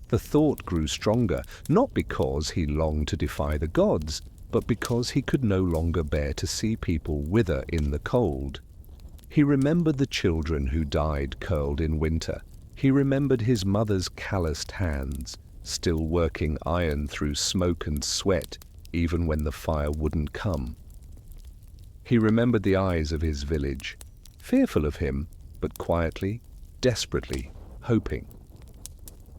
S1: the thought grew stronger, not because he longed to defy the gods, but because he could no longer bear to see people wither in the cold. He remembered the children who died curled in winter. He remembered his mother's calloused hands, still working iron through smoke and sweat, even when the fire wouldn't come. He remembered the eyes of his village, fearful of him, but quietly, desperately, hoping.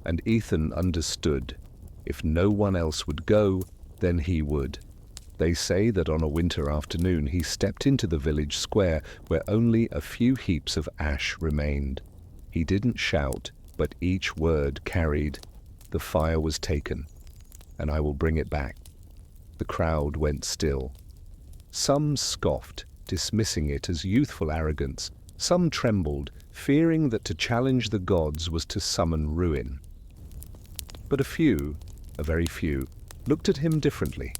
S1: And Aethon understood. If no one else would go, then he would. They say that on a winter afternoon he stepped into the village square where only a few heaps of ash remained. He didn't shout, but each word carried, "The fire was taken, and I will bring it back." The crowd went still. Some scoffed, dismissing it as youthful arrogance. Some trembled, fearing that to challenge the gods was to summon ruin. But a very few, looked at him differently,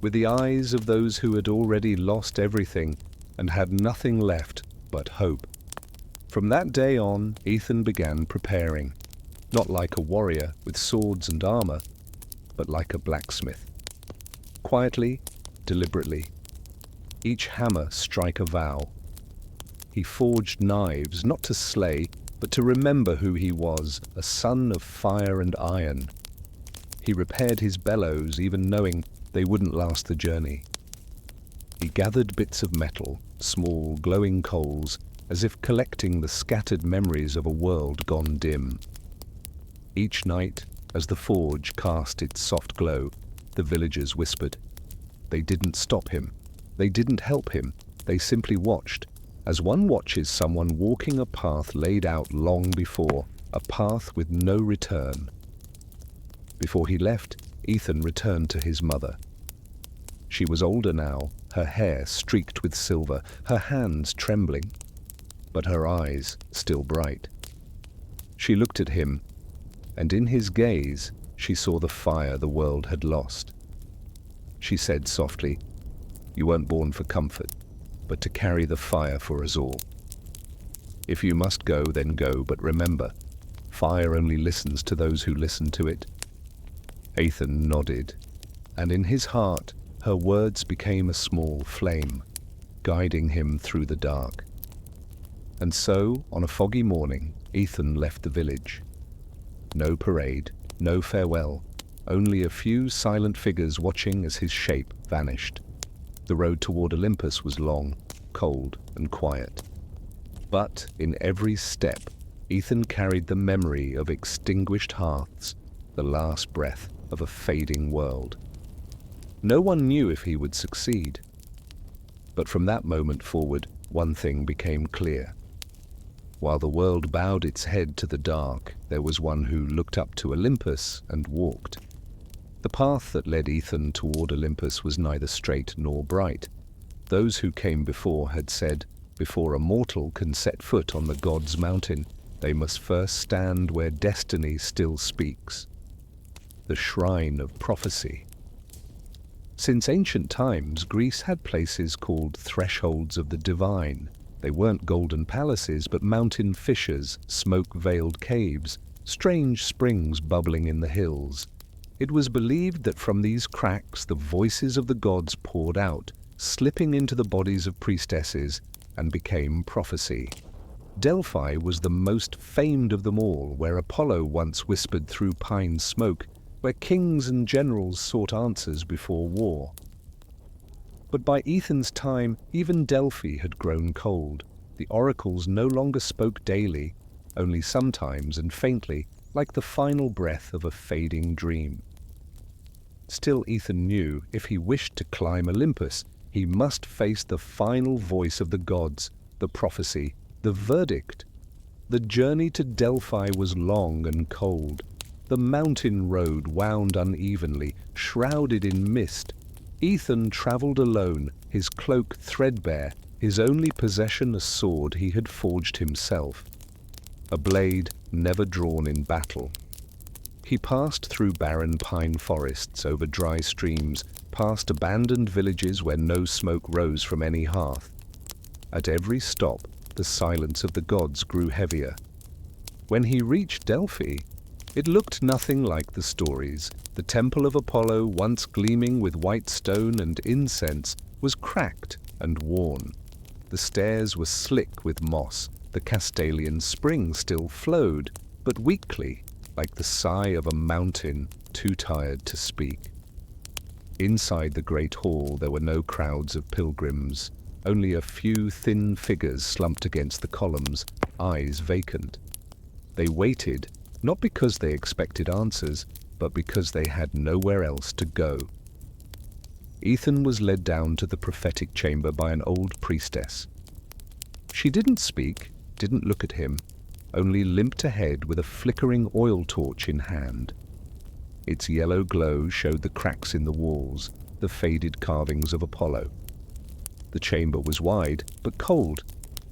S1: with the eyes of those who had already lost everything and had nothing left but hope. From that day on, Aethon began preparing, not like a warrior with swords and armor, but like a blacksmith. Quietly, deliberately, each hammer strike a vow. He forged knives, not to slay, but to remember who he was, a son of fire and iron. He repaired his bellows, even knowing they wouldn't last the journey. He gathered bits of metal, small, glowing coals, as if collecting the scattered memories of a world gone dim. Each night, as the forge cast its soft glow, the villagers whispered. They didn't stop him. They didn't help him. They simply watched, as one watches someone walking a path laid out long before, a path with no return. Before he left, Aethon returned to his mother. She was older now, her hair streaked with silver, her hands trembling, but her eyes still bright. She looked at him, and in his gaze she saw the fire the world had lost. She said softly, "You weren't born for comfort. but to carry the fire for us all. If you must go, then go, but remember, fire only listens to those who listen to it." Aethon nodded, and in his heart her words became a small flame, guiding him through the dark. And so, on a foggy morning, Aethon left the village. No parade, no farewell, only a few silent figures watching as his shape vanished. The road toward Olympus was long, cold, and quiet. But in every step, Aethon carried the memory of extinguished hearths, the last breath of a fading world. No one knew if he would succeed. But from that moment forward, one thing became clear. While the world bowed its head to the dark, there was one who looked up to Olympus and walked. The path that led Aethon toward Olympus was neither straight nor bright. Those who came before had said, before a mortal can set foot on the god's mountain, they must first stand where destiny still speaks. The shrine of prophecy. Since ancient times, Greece had places called thresholds of the divine. They weren't golden palaces, but mountain fissures, smoke-veiled caves, strange springs bubbling in the hills. It was believed that from these cracks the voices of the gods poured out, slipping into the bodies of priestesses, and became prophecy. Delphi was the most famed of them all, where Apollo once whispered through pine smoke, where kings and generals sought answers before war. But by Aethon's time, even Delphi had grown cold. The oracles no longer spoke daily, only sometimes and faintly, like the final breath of a fading dream. Still, Aethon knew if he wished to climb Olympus, he must face the final voice of the gods, the prophecy, the verdict. The journey to Delphi was long and cold. The mountain road wound unevenly, shrouded in mist. Aethon travelled alone, his cloak threadbare, his only possession a sword he had forged himself, a blade never drawn in battle. He passed through barren pine forests, over dry streams, past abandoned villages where no smoke rose from any hearth. At every stop, the silence of the gods grew heavier. When he reached Delphi, it looked nothing like the stories. The temple of Apollo, once gleaming with white stone and incense, was cracked and worn. The stairs were slick with moss. The Castalian spring still flowed, but weakly, like the sigh of a mountain too tired to speak. Inside the great hall there were no crowds of pilgrims, only a few thin figures slumped against the columns, eyes vacant. They waited, not because they expected answers, but because they had nowhere else to go. Aethon was led down to the prophetic chamber by an old priestess. She didn't speak, didn't look at him, only limped ahead with a flickering oil torch in hand. Its yellow glow showed the cracks in the walls, the faded carvings of Apollo. The chamber was wide, but cold.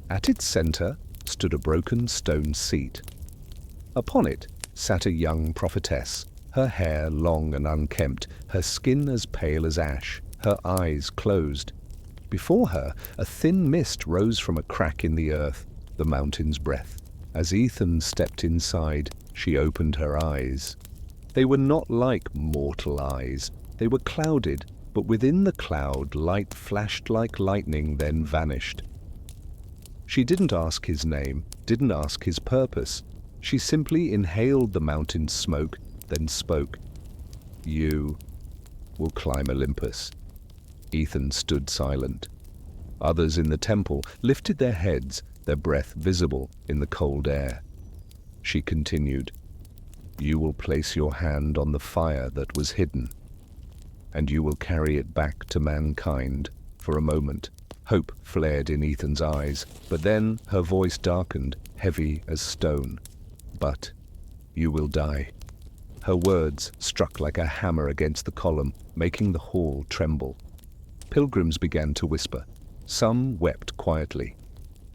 S1: At its center stood a broken stone seat. Upon it sat a young prophetess, her hair long and unkempt, her skin as pale as ash, her eyes closed. Before her, a thin mist rose from a crack in the earth, the mountain's breath. As Aethon stepped inside, she opened her eyes. They were not like mortal eyes. They were clouded, but within the cloud light flashed like lightning, then vanished. She didn't ask his name, didn't ask his purpose. She simply inhaled the mountain's smoke, then spoke. "You will climb Olympus." Aethon stood silent. Others in the temple lifted their heads, their breath visible in the cold air. She continued, "You will place your hand on the fire that was hidden, and you will carry it back to mankind." For a moment, hope flared in Aethon's eyes, but then her voice darkened, heavy as stone. "But you will die." Her words struck like a hammer against the column, making the hall tremble. Pilgrims began to whisper. Some wept quietly.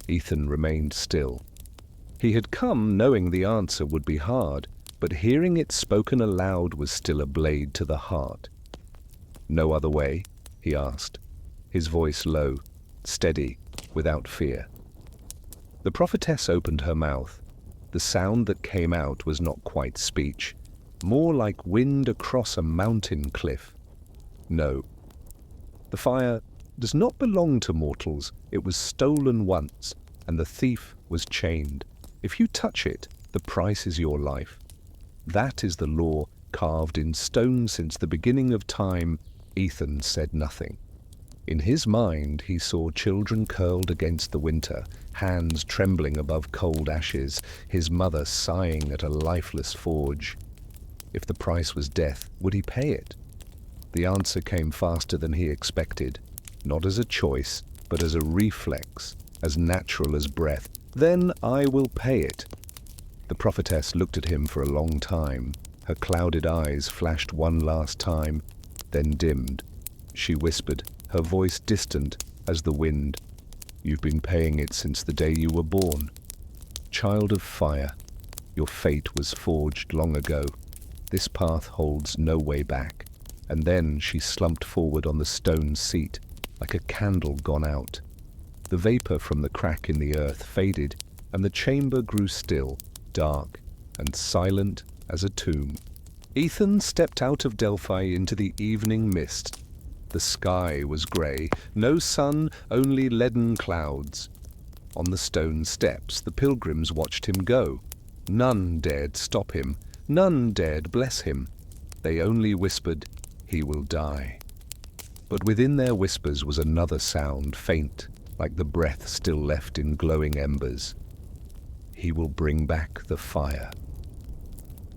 S1: Aethon remained still. He had come knowing the answer would be hard, but hearing it spoken aloud was still a blade to the heart. "No other way?" he asked, his voice low. steady, without fear. The prophetess opened her mouth. The sound that came out was not quite speech, more like wind across a mountain cliff. No. The fire does not belong to mortals. It was stolen once, and the thief was chained. If you touch it, the price is your life. That is the law carved in stone since the beginning of time. Aethon said nothing. In his mind, he saw children curled against the winter, hands trembling above cold ashes, his mother sighing at a lifeless forge. If the price was death, would he pay it? The answer came faster than he expected, not as a choice, but as a reflex, as natural as breath. Then I will pay it. The prophetess looked at him for a long time. Her clouded eyes flashed one last time, then dimmed. She whispered, her voice distant as the wind. You've been paying it since the day you were born. Child of fire, your fate was forged long ago. This path holds no way back. And then she slumped forward on the stone seat, like a candle gone out. The vapor from the crack in the earth faded, and the chamber grew still, dark, and silent as a tomb. Aethon stepped out of Delphi into the evening mist. The sky was grey, no sun, only leaden clouds. On the stone steps, the pilgrims watched him go. None dared stop him, none dared bless him. They only whispered, "He will die." But within their whispers was another sound, faint, like the breath still left in glowing embers. He will bring back the fire.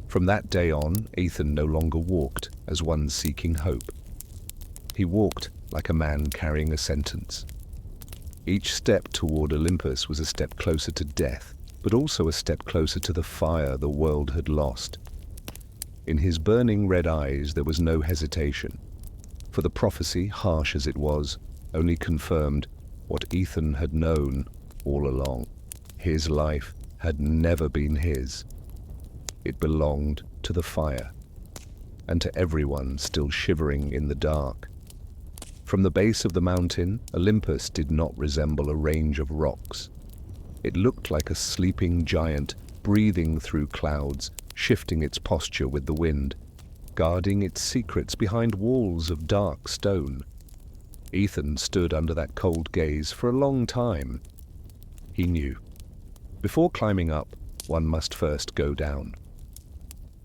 S1: From that day on, Aethon no longer walked as one seeking hope. He walked like a man carrying a sentence. Each step toward Olympus was a step closer to death, but also a step closer to the fire the world had lost. In his burning red eyes there was no hesitation, for the prophecy, harsh as it was, only confirmed what Aethon had known all along. His life had never been his. It belonged to the fire, and to everyone still shivering in the dark. From the base of the mountain, Olympus did not resemble a range of rocks. It looked like a sleeping giant, breathing through clouds, shifting its posture with the wind, guarding its secrets behind walls of dark stone. Aethon stood under that cold gaze for a long time. He knew. Before climbing up, one must first go down.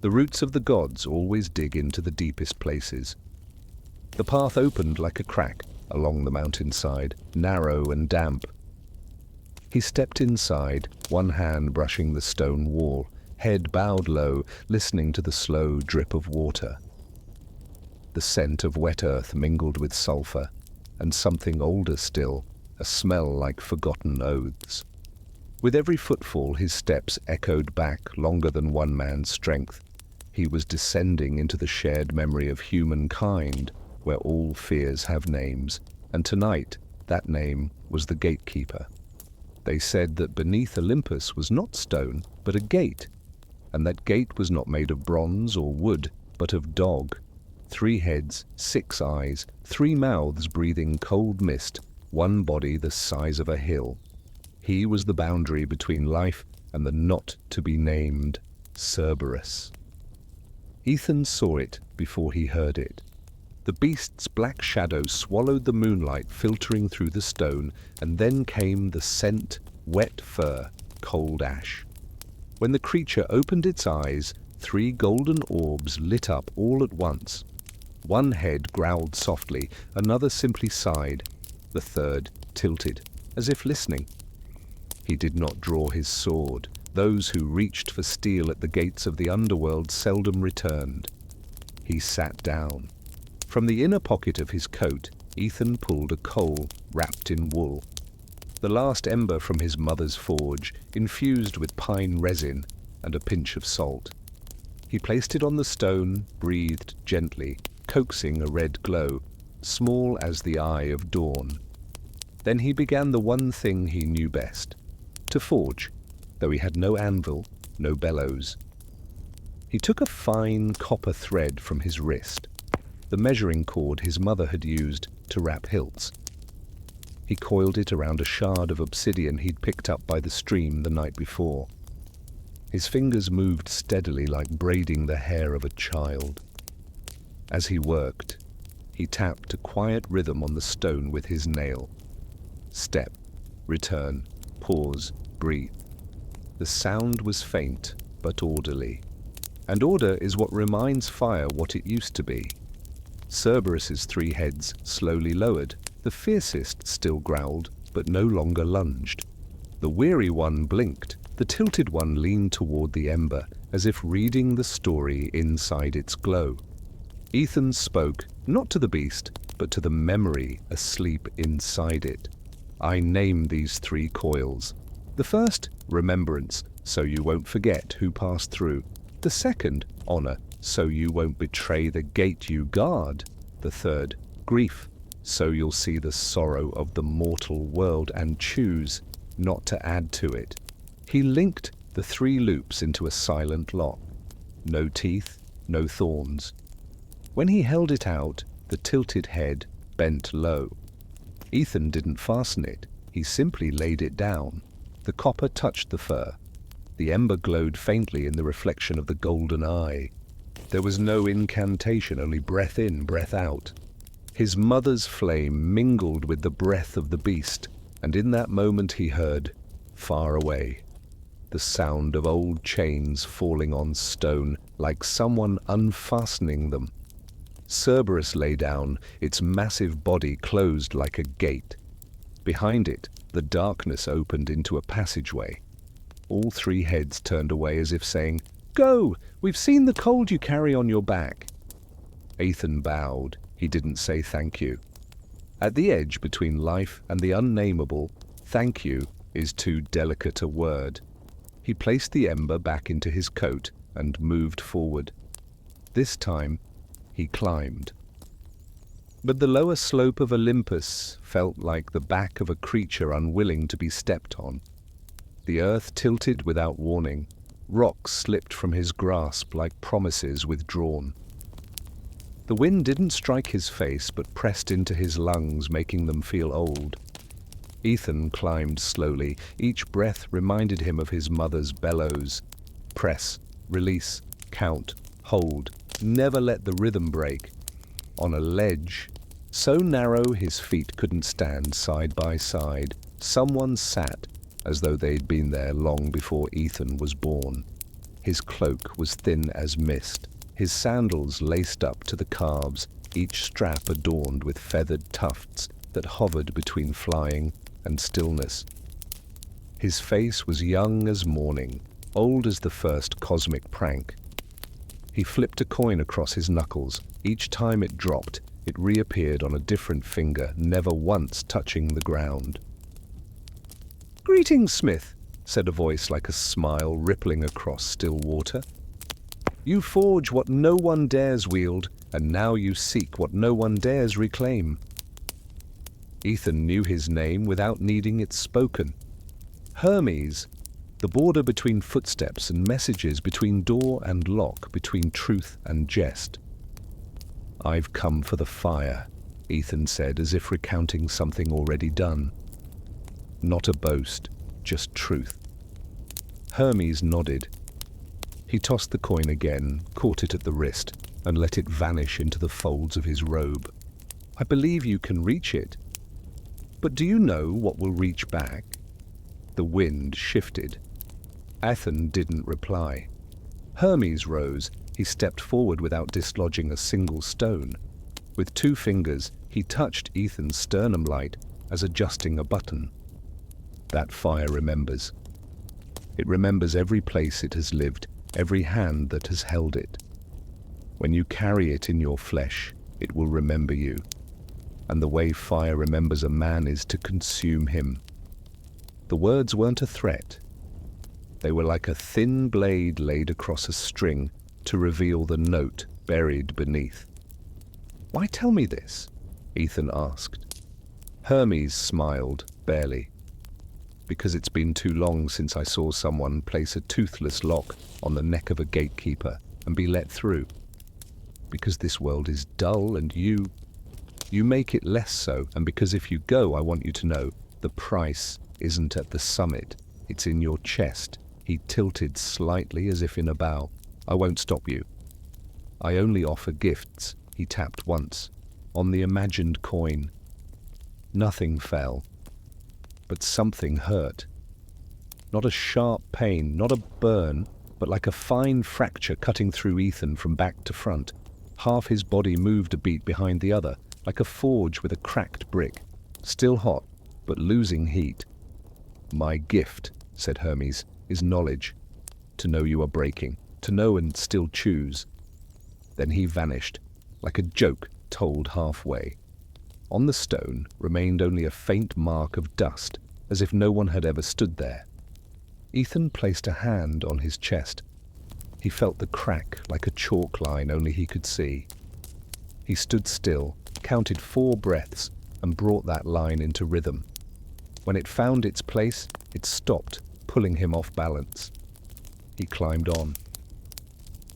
S1: The roots of the gods always dig into the deepest places. The path opened like a crack along the mountainside, narrow and damp. He stepped inside, one hand brushing the stone wall, head bowed low, listening to the slow drip of water. The scent of wet earth mingled with sulfur, and something older still, a smell like forgotten oaths. With every footfall his steps echoed back longer than one man's strength. He was descending into the shared memory of humankind, where all fears have names, and tonight that name was the gatekeeper. They said that beneath Olympus was not stone, but a gate, and that gate was not made of bronze or wood, but of dog. 3 heads, 6 eyes, 3 mouths breathing cold mist, one body the size of a hill. He was the boundary between life and the not-to-be-named Cerberus. Aethon saw it before he heard it. The beast's black shadow swallowed the moonlight filtering through the stone, and then came the scent, wet fur, cold ash. When the creature opened its eyes, 3 golden orbs lit up all at once. One head growled softly, another simply sighed, the third tilted, as if listening. He did not draw his sword. Those who reached for steel at the gates of the underworld seldom returned. He sat down. From the inner pocket of his coat, Aethon pulled a coal wrapped in wool. The last ember from his mother's forge, infused with pine resin and a pinch of salt. He placed it on the stone, breathed gently, coaxing a red glow, small as the eye of dawn. Then he began the one thing he knew best, to forge, though he had no anvil, no bellows. He took a fine copper thread from his wrist, the measuring cord his mother had used to wrap hilts. He coiled it around a shard of obsidian he'd picked up by the stream the night before. His fingers moved steadily like braiding the hair of a child. As he worked, he tapped a quiet rhythm on the stone with his nail. Step, return, pause, breathe. The sound was faint, but orderly. And order is what reminds fire what it used to be. Cerberus's 3 heads slowly lowered. The fiercest still growled, but no longer lunged. The weary one blinked. The tilted one leaned toward the ember, as if reading the story inside its glow. Aethon spoke, not to the beast, but to the memory asleep inside it. I name these 3 coils. The first, remembrance, so you won't forget who passed through. The second, honor, so you won't betray the gate you guard. The third, grief, so you'll see the sorrow of the mortal world and choose not to add to it. He linked the 3 loops into a silent lock. No teeth, no thorns. When he held it out, the tilted head bent low. Aethon didn't fasten it. He simply laid it down. The copper touched the fur. The ember glowed faintly in the reflection of the golden eye. There was no incantation, only breath in, breath out. His mother's flame mingled with the breath of the beast, and in that moment he heard, far away, the sound of old chains falling on stone, like someone unfastening them. Cerberus lay down, its massive body closed like a gate. Behind it, the darkness opened into a passageway. All 3 heads turned away as if saying, "Go! We've seen the cold you carry on your back." Aethon bowed. He didn't say thank you. At the edge between life and the unnameable, thank you is too delicate a word. He placed the ember back into his coat and moved forward. This time, he climbed. But the lower slope of Olympus felt like the back of a creature unwilling to be stepped on. The earth tilted without warning. Rocks slipped from his grasp like promises withdrawn. The wind didn't strike his face, but pressed into his lungs, making them feel old. Aethon climbed slowly. Each breath reminded him of his mother's bellows. Press, release, count, hold. Never let the rhythm break. On a ledge, so narrow his feet couldn't stand side by side, someone sat as though they'd been there long before Aethon was born. His cloak was thin as mist. His sandals laced up to the calves, each strap adorned with feathered tufts that hovered between flying and stillness. His face was young as morning, old as the first cosmic prank. He flipped a coin across his knuckles. Each time it dropped, it reappeared on a different finger, never once touching the ground. "Greetings, Smith," said a voice like a smile rippling across still water. "You forge what no one dares wield, and now you seek what no one dares reclaim." Aethon knew his name without needing it spoken. Hermes, the border between footsteps and messages, between door and lock, between truth and jest. "I've come for the fire," Aethon said, as if recounting something already done. Not a boast, just truth. Hermes nodded. He tossed the coin again, caught it at the wrist, and let it vanish into the folds of his robe. "I believe you can reach it. But do you know what will reach back?" The wind shifted. Aethon didn't reply. Hermes rose. He stepped forward without dislodging a single stone. With 2 fingers, he touched Aethon's sternum light as adjusting a button. That fire remembers. It remembers every place it has lived, every hand that has held it. When you carry it in your flesh, it will remember you. And the way fire remembers a man is to consume him. The words weren't a threat. They were like a thin blade laid across a string to reveal the note buried beneath. "Why tell me this?" Aethon asked. Hermes smiled, barely. "Because it's been too long since I saw someone place a toothless lock on the neck of a gatekeeper and be let through. Because this world is dull and you..." You make it less so, and because if you go, I want you to know, the price isn't at the summit, it's in your chest. He tilted slightly as if in a bow. I won't stop you. I only offer gifts. He tapped once, on the imagined coin. Nothing fell, but something hurt. Not a sharp pain, not a burn, but like a fine fracture cutting through Aethon from back to front. Half his body moved a beat behind the other, like a forge with a cracked brick. Still hot, but losing heat. My gift, said Hermes, is knowledge. To know you are breaking, to know and still choose. Then he vanished, like a joke told halfway. On the stone remained only a faint mark of dust, as if no one had ever stood there. Aethon placed a hand on his chest. He felt the crack like a chalk line only he could see. He stood still, counted 4 breaths, and brought that line into rhythm. When it found its place, it stopped, pulling him off balance. He climbed on.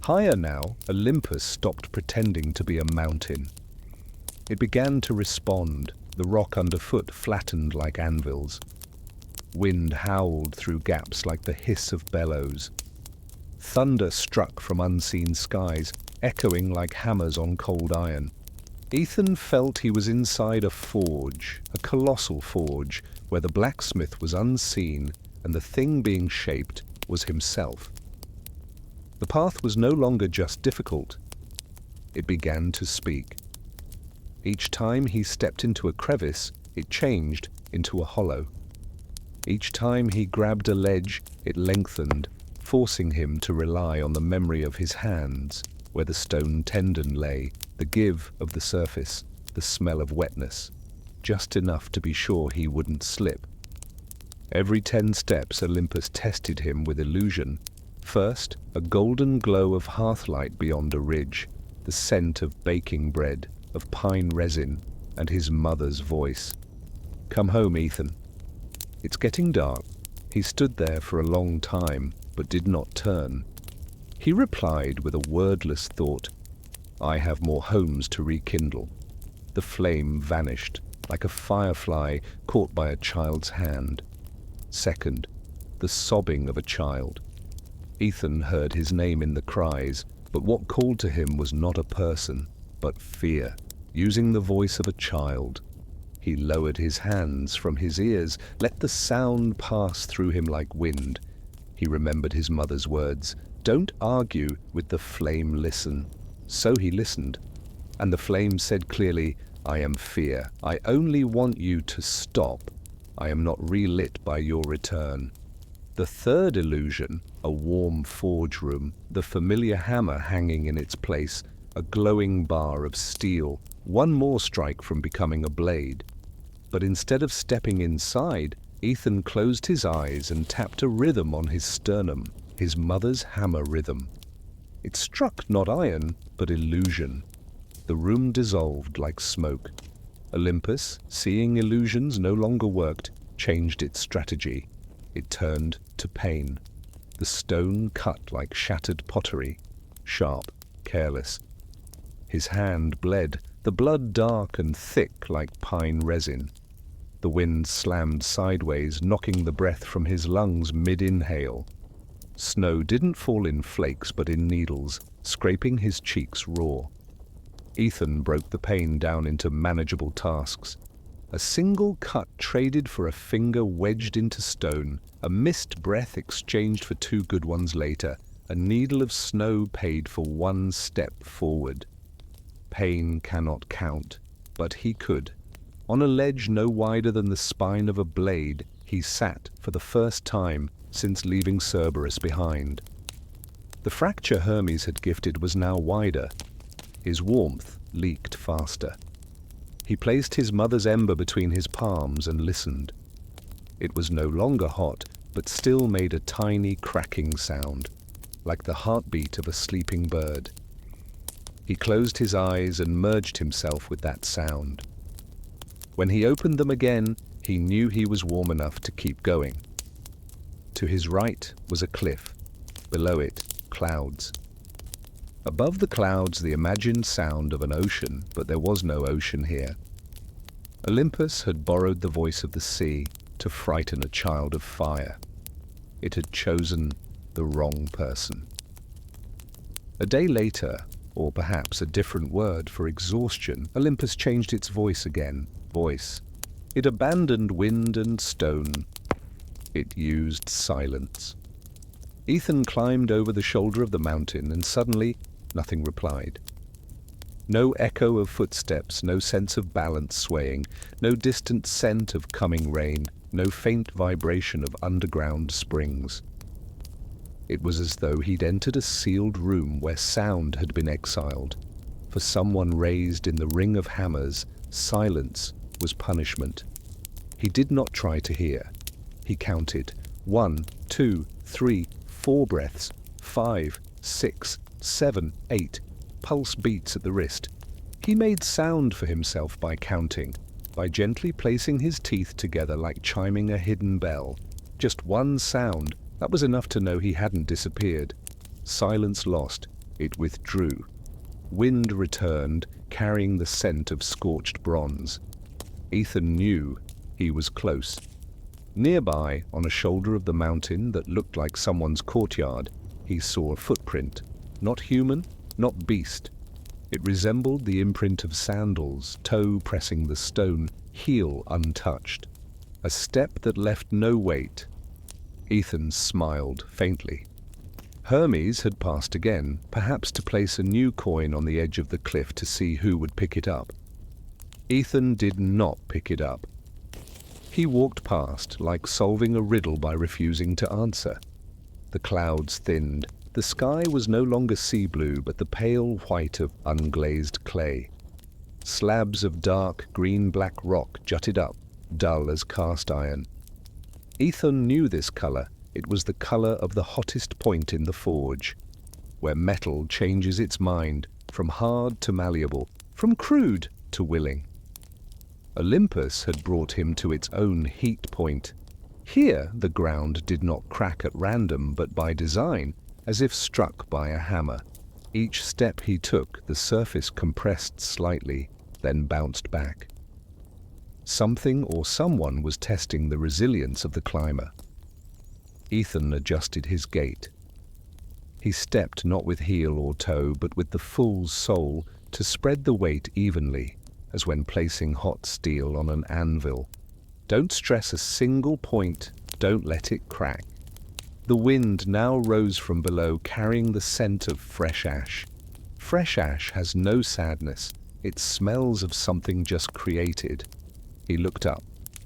S1: Higher now, Olympus stopped pretending to be a mountain. It began to respond, the rock underfoot flattened like anvils. Wind howled through gaps like the hiss of bellows. Thunder struck from unseen skies, echoing like hammers on cold iron. Aethon felt he was inside a forge, a colossal forge, where the blacksmith was unseen and the thing being shaped was himself. The path was no longer just difficult. It began to speak. Each time he stepped into a crevice, it changed into a hollow. Each time he grabbed a ledge, it lengthened, forcing him to rely on the memory of his hands, where the stone tendon lay, the give of the surface, the smell of wetness, just enough to be sure he wouldn't slip. Every 10 steps Olympus tested him with illusion. First, a golden glow of hearthlight beyond a ridge, the scent of baking bread, of pine resin, and his mother's voice. Come home, Aethon. It's getting dark. He stood there for a long time, but did not turn. He replied with a wordless thought, I have more homes to rekindle. The flame vanished, like a firefly caught by a child's hand. Second, the sobbing of a child. Aethon heard his name in the cries, but what called to him was not a person, but fear, using the voice of a child. He lowered his hands from his ears, let the sound pass through him like wind. He remembered his mother's words, don't argue with the flame, listen. So he listened, and the flame said clearly, I am fear. I only want you to stop. I am not relit by your return. The third illusion, a warm forge room, the familiar hammer hanging in its place, a glowing bar of steel, one more strike from becoming a blade. But instead of stepping inside, Aethon closed his eyes and tapped a rhythm on his sternum, his mother's hammer rhythm. It struck not iron, but illusion. The room dissolved like smoke. Olympus, seeing illusions no longer worked, changed its strategy. It turned to pain. The stone cut like shattered pottery, sharp, careless. His hand bled, the blood dark and thick like pine resin. The wind slammed sideways, knocking the breath from his lungs mid-inhale. Snow didn't fall in flakes but in needles, scraping his cheeks raw. Aethon broke the pain down into manageable tasks. A single cut traded for a finger wedged into stone, a missed breath exchanged for 2 good ones later, a needle of snow paid for 1 step forward. Pain cannot count, but he could. On a ledge no wider than the spine of a blade, he sat for the first time since leaving Cerberus behind. The fracture Hermes had gifted was now wider. His warmth leaked faster. He placed his mother's ember between his palms and listened. It was no longer hot, but still made a tiny cracking sound, like the heartbeat of a sleeping bird. He closed his eyes and merged himself with that sound. When he opened them again, he knew he was warm enough to keep going. To his right was a cliff. Below it, clouds. Above the clouds, the imagined sound of an ocean, but there was no ocean here. Olympus had borrowed the voice of the sea to frighten a child of fire. It had chosen the wrong person. A day later, or perhaps a different word for exhaustion, Olympus changed its voice again. Voice. It abandoned wind and stone. It used silence. Aethon climbed over the shoulder of the mountain, and suddenly nothing replied. No echo of footsteps, no sense of balance swaying, no distant scent of coming rain, no faint vibration of underground springs. It was as though he'd entered a sealed room where sound had been exiled. For someone raised in the ring of hammers, silence was punishment. He did not try to hear. He counted 1, 2, 3, 4 breaths, 5, 6, 7, 8, pulse beats at the wrist. He made sound for himself by counting, by gently placing his teeth together like chiming a hidden bell. Just one sound, that was enough to know he hadn't disappeared. Silence lost, it withdrew. Wind returned, carrying the scent of scorched bronze. Aethon knew he was close. Nearby, on a shoulder of the mountain that looked like someone's courtyard, he saw a footprint. Not human, not beast. It resembled the imprint of sandals, toe pressing the stone, heel untouched. A step that left no weight. Aethon smiled faintly. Hermes had passed again, perhaps to place a new coin on the edge of the cliff to see who would pick it up. Aethon did not pick it up. He walked past, like solving a riddle by refusing to answer. The clouds thinned. The sky was no longer sea blue, but the pale white of unglazed clay. Slabs of dark green-black rock jutted up, dull as cast iron. Aethon knew this color. It was the color of the hottest point in the forge, where metal changes its mind, from hard to malleable, from crude to willing. Olympus had brought him to its own heat point. Here the ground did not crack at random, but by design, as if struck by a hammer. Each step he took, the surface compressed slightly, then bounced back. Something or someone was testing the resilience of the climber. Aethon adjusted his gait. He stepped not with heel or toe, but with the full sole to spread the weight evenly, as when placing hot steel on an anvil. Don't stress a single point, don't let it crack. The wind now rose from below, carrying the scent of fresh ash. Fresh ash has no sadness, it smells of something just created. He looked up.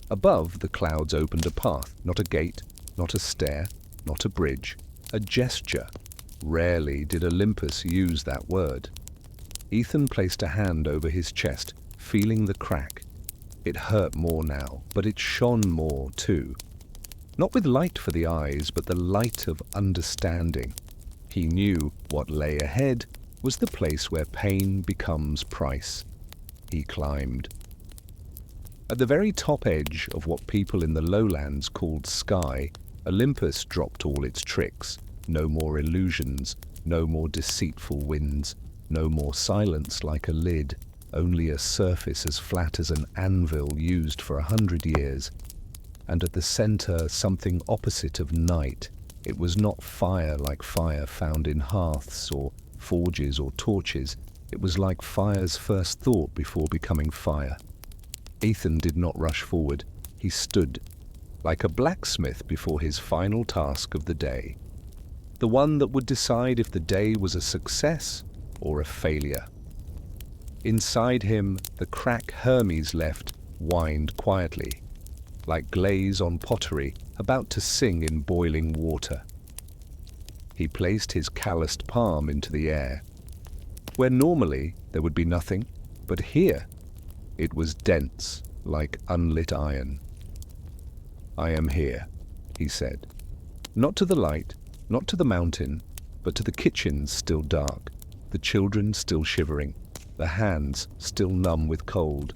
S1: Above, the clouds opened a path, not a gate, not a stair, not a bridge, a gesture. Rarely did Olympus use that word. Aethon placed a hand over his chest, feeling the crack. It hurt more now, but it shone more too. Not with light for the eyes, but the light of understanding. He knew what lay ahead was the place where pain becomes price. He climbed. At the very top edge of what people in the lowlands called sky, Olympus dropped all its tricks. No more illusions, no more deceitful winds, no more silence like a lid, only a surface as flat as an anvil used for 100 years. And at the center, something opposite of night. It was not fire like fire found in hearths or forges or torches. It was like fire's first thought before becoming fire. Aethon did not rush forward. He stood, like a blacksmith before his final task of the day. The one that would decide if the day was a success or a failure. Inside him, the crack Hermes left whined quietly, like glaze on pottery about to sing in boiling water. He placed his calloused palm into the air, where normally there would be nothing, but here it was dense, like unlit iron. "I am here," he said. Not to the light, not to the mountain, but to the kitchens still dark, the children still shivering, the hands still numb with cold.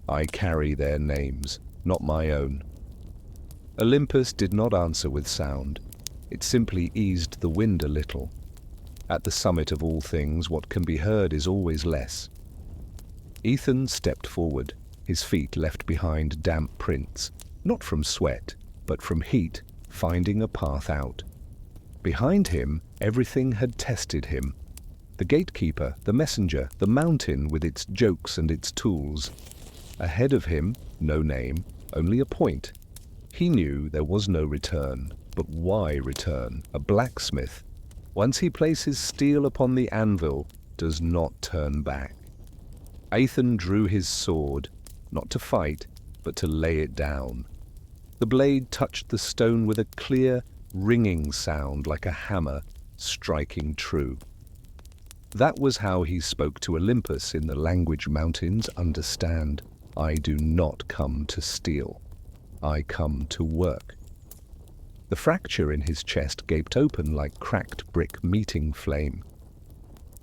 S1: "I carry their names, not my own." Olympus did not answer with sound. It simply eased the wind a little. At the summit of all things, what can be heard is always less. Aethon stepped forward. his feet left behind damp prints, not from sweat, but from heat, finding a path out. Behind him, everything had tested him. The gatekeeper, the messenger, the mountain with its jokes and its tools. Ahead of him, no name, only a point. He knew there was no return, but why return? A blacksmith, once he places steel upon the anvil, does not turn back. Aethon drew his sword, not to fight, but to lay it down. The blade touched the stone with a clear, ringing sound like a hammer striking true. That was how he spoke to Olympus in the language mountains understand. I do not come to steal. I come to work. The fracture in his chest gaped open like cracked brick meeting flame.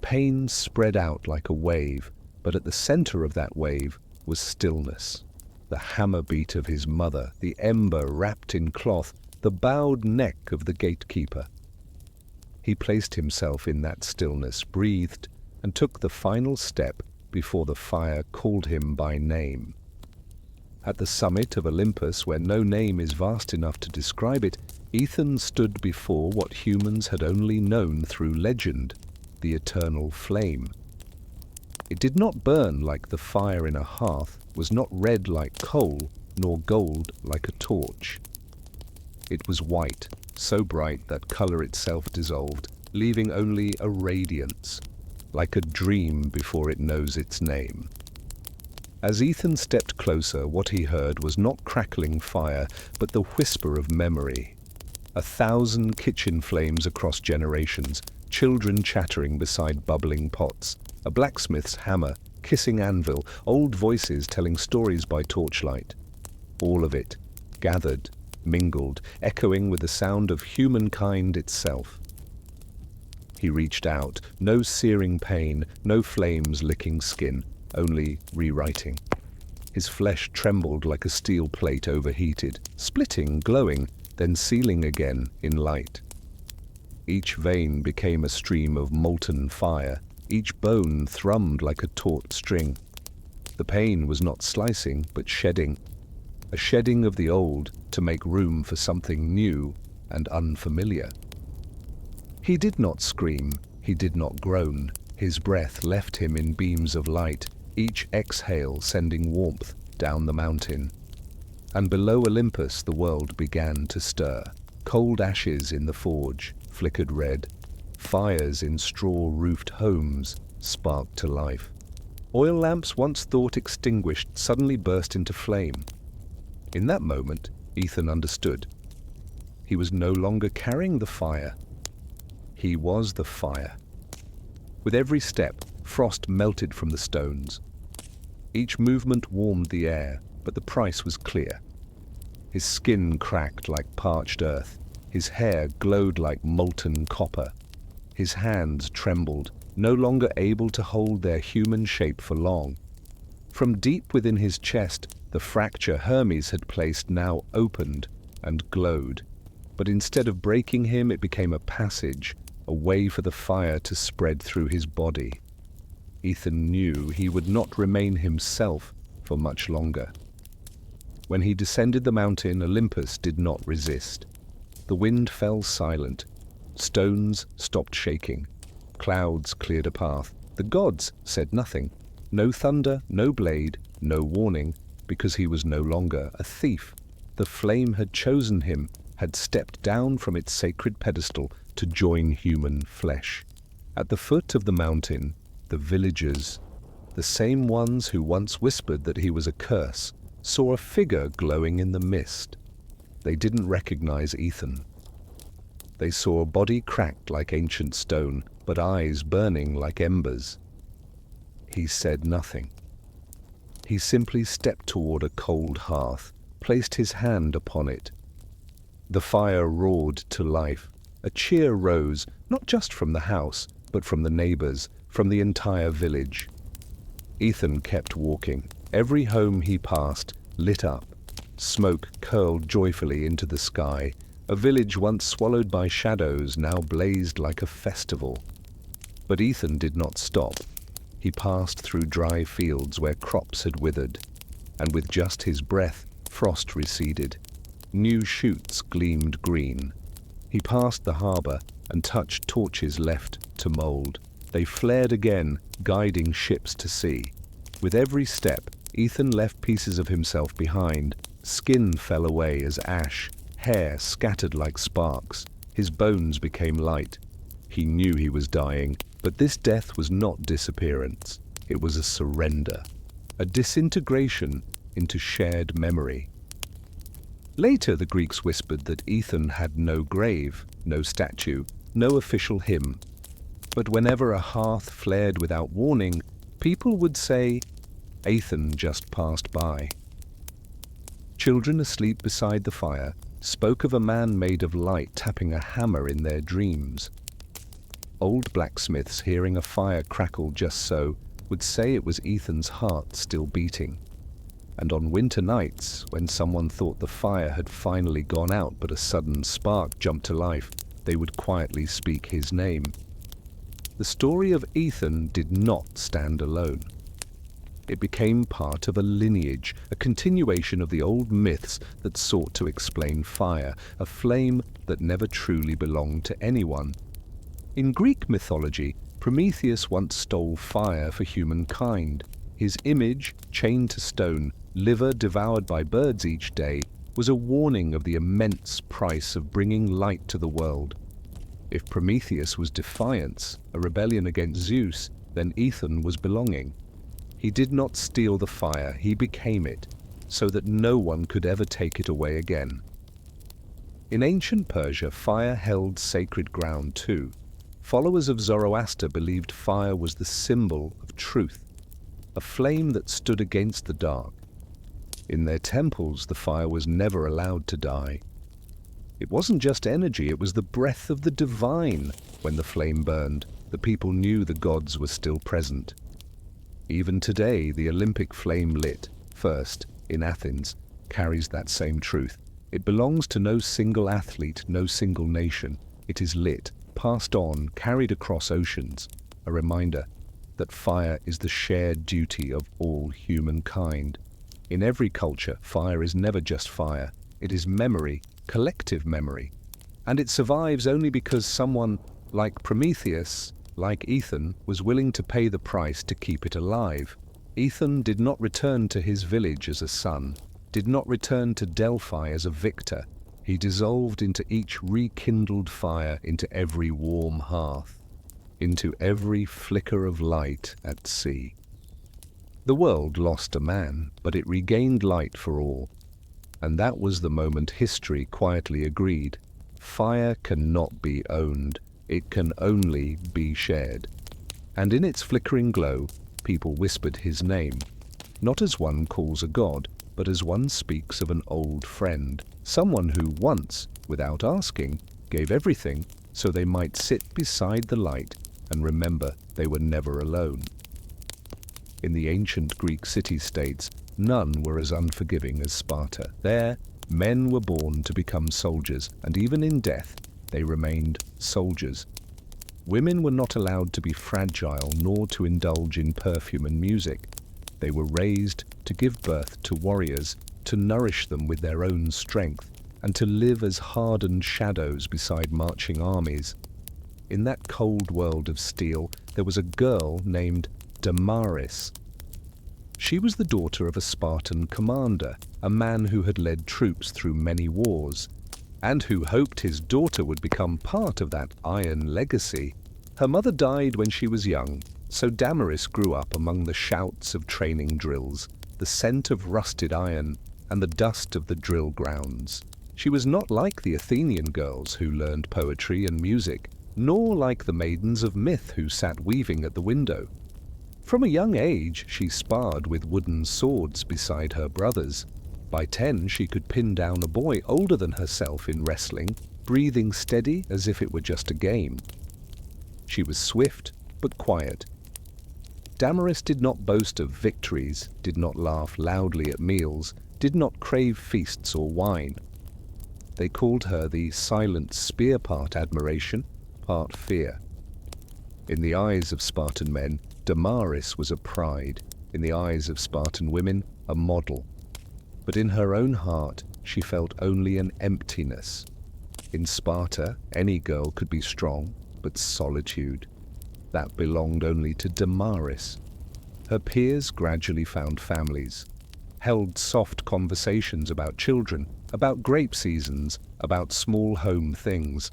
S1: Pain spread out like a wave, but at the center of that wave was stillness. The hammer beat of his mother, the ember wrapped in cloth, the bowed neck of the gatekeeper. He placed himself in that stillness, breathed, and took the final step before the fire called him by name. At the summit of Olympus, where no name is vast enough to describe it, Aethon stood before what humans had only known through legend, the eternal flame. It did not burn like the fire in a hearth, was not red like coal, nor gold like a torch. It was white, so bright that color itself dissolved, leaving only a radiance, like a dream before it knows its name. As Aethon stepped closer, what he heard was not crackling fire, but the whisper of memory. 1,000 kitchen flames across generations, children chattering beside bubbling pots, a blacksmith's hammer, kissing anvil, old voices telling stories by torchlight. All of it, gathered, mingled, echoing with the sound of humankind itself. He reached out, no searing pain, no flames licking skin, only rewriting. His flesh trembled like a steel plate overheated, splitting, glowing, then sealing again in light. Each vein became a stream of molten fire, each bone thrummed like a taut string. The pain was not slicing, but shedding, a shedding of the old to make room for something new and unfamiliar. He did not scream, he did not groan. His breath left him in beams of light, each exhale sending warmth down the mountain. And below Olympus the world began to stir. Cold ashes in the forge flickered red. Fires in straw-roofed homes sparked to life. Oil lamps once thought extinguished suddenly burst into flame. In that moment, Aethon understood. He was no longer carrying the fire. He was the fire. With every step, frost melted from the stones. Each movement warmed the air, but the price was clear. His skin cracked like parched earth. His hair glowed like molten copper. His hands trembled, no longer able to hold their human shape for long. From deep within his chest, the fracture Hermes had placed now opened and glowed. But instead of breaking him, it became a passage, a way for the fire to spread through his body. Aethon knew he would not remain himself for much longer. When he descended the mountain, Olympus did not resist. The wind fell silent. Stones stopped shaking. Clouds cleared a path. The gods said nothing. No thunder, no blade, no warning, because he was no longer a thief. The flame had chosen him, had stepped down from its sacred pedestal to join human flesh. At the foot of the mountain, the villagers, the same ones who once whispered that he was a curse, saw a figure glowing in the mist. They didn't recognize Aethon. They saw a body cracked like ancient stone, but eyes burning like embers. He said nothing. He simply stepped toward a cold hearth, placed his hand upon it. The fire roared to life. A cheer rose, not just from the house, but from the neighbors, from the entire village. Aethon kept walking. Every home he passed lit up. Smoke curled joyfully into the sky. A village once swallowed by shadows now blazed like a festival. But Aethon did not stop. He passed through dry fields where crops had withered. and with just his breath, frost receded. New shoots gleamed green. He passed the harbor and touched torches left to mold. They flared again, guiding ships to sea. With every step, Aethon left pieces of himself behind. Skin fell away as ash, hair scattered like sparks. His bones became light. He knew he was dying, but this death was not disappearance. It was a surrender, a disintegration into shared memory. Later, the Greeks whispered that Aethon had no grave, no statue, no official hymn. But whenever a hearth flared without warning, people would say, "Aethon just passed by." Children asleep beside the fire spoke of a man made of light tapping a hammer in their dreams. Old blacksmiths, hearing a fire crackle just so, would say it was Aethon's heart still beating. And on winter nights, when someone thought the fire had finally gone out but a sudden spark jumped to life, they would quietly speak his name. The story of Aethon did not stand alone. It became part of a lineage, a continuation of the old myths that sought to explain fire, a flame that never truly belonged to anyone. In Greek mythology, Prometheus once stole fire for humankind. His image, chained to stone, liver devoured by birds each day, was a warning of the immense price of bringing light to the world. If Prometheus was defiance, a rebellion against Zeus, then Aethon was belonging. He did not steal the fire, he became it, so that no one could ever take it away again. In ancient Persia, fire held sacred ground too. Followers of Zoroaster believed fire was the symbol of truth, a flame that stood against the dark. In their temples, the fire was never allowed to die. It wasn't just energy, it was the breath of the divine. When the flame burned, the people knew the gods were still present. Even today, the Olympic flame lit, first, in Athens, carries that same truth. It belongs to no single athlete, no single nation. It is lit, passed on, carried across oceans, a reminder that fire is the shared duty of all humankind. In every culture, fire is never just fire. It is memory, collective memory. And it survives only because someone, like Prometheus, like Aethon, was willing to pay the price to keep it alive. Aethon did not return to his village as a son, did not return to Delphi as a victor. He dissolved into each rekindled fire, into every warm hearth, into every flicker of light at sea. The world lost a man, but it regained light for all. And that was the moment history quietly agreed. Fire cannot be owned. It can only be shared. And in its flickering glow, people whispered his name, not as one calls a god, but as one speaks of an old friend, someone who once, without asking, gave everything so they might sit beside the light and remember they were never alone. In the ancient Greek city-states, none were as unforgiving as Sparta. There, men were born to become soldiers, and even in death, they remained soldiers. Women were not allowed to be fragile nor to indulge in perfume and music. They were raised to give birth to warriors, to nourish them with their own strength, and to live as hardened shadows beside marching armies. In that cold world of steel, there was a girl named Damaris. She was the daughter of a Spartan commander, a man who had led troops through many wars, and who hoped his daughter would become part of that iron legacy. Her mother died when she was young, so Damaris grew up among the shouts of training drills, the scent of rusted iron, and the dust of the drill grounds. She was not like the Athenian girls who learned poetry and music, nor like the maidens of myth who sat weaving at the window. From a young age, she sparred with wooden swords beside her brothers. By 10, she could pin down a boy older than herself in wrestling, breathing steady as if it were just a game. She was swift, but quiet. Damaris did not boast of victories, did not laugh loudly at meals, did not crave feasts or wine. They called her the silent spear, part admiration, part fear. In the eyes of Spartan men, Damaris was a pride. In the eyes of Spartan women, a model. But in her own heart, she felt only an emptiness. In Sparta, any girl could be strong, but solitude, that belonged only to Damaris. Her peers gradually found families, held soft conversations about children, about grape seasons, about small home things.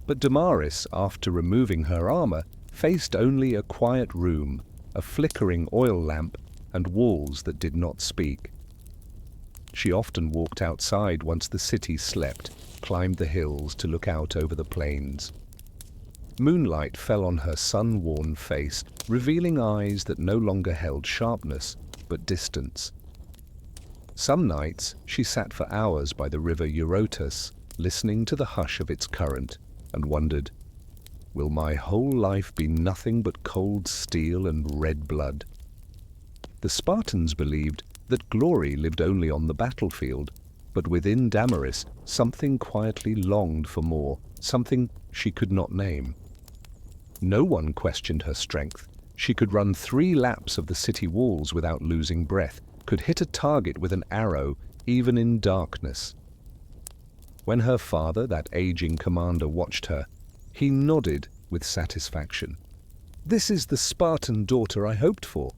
S1: But Damaris, after removing her armor, faced only a quiet room, a flickering oil lamp, and walls that did not speak. She often walked outside once the city slept, climbed the hills to look out over the plains. Moonlight fell on her sun-worn face, revealing eyes that no longer held sharpness, but distance. Some nights she sat for hours by the river Eurotas, listening to the hush of its current, and wondered, will my whole life be nothing but cold steel and red blood? The Spartans believed that glory lived only on the battlefield, but within Damaris something quietly longed for more, something she could not name. No one questioned her strength. She could run 3 laps of the city walls without losing breath, could hit a target with an arrow, even in darkness. When her father, that aging commander, watched her, he nodded with satisfaction. "This is the Spartan daughter I hoped for."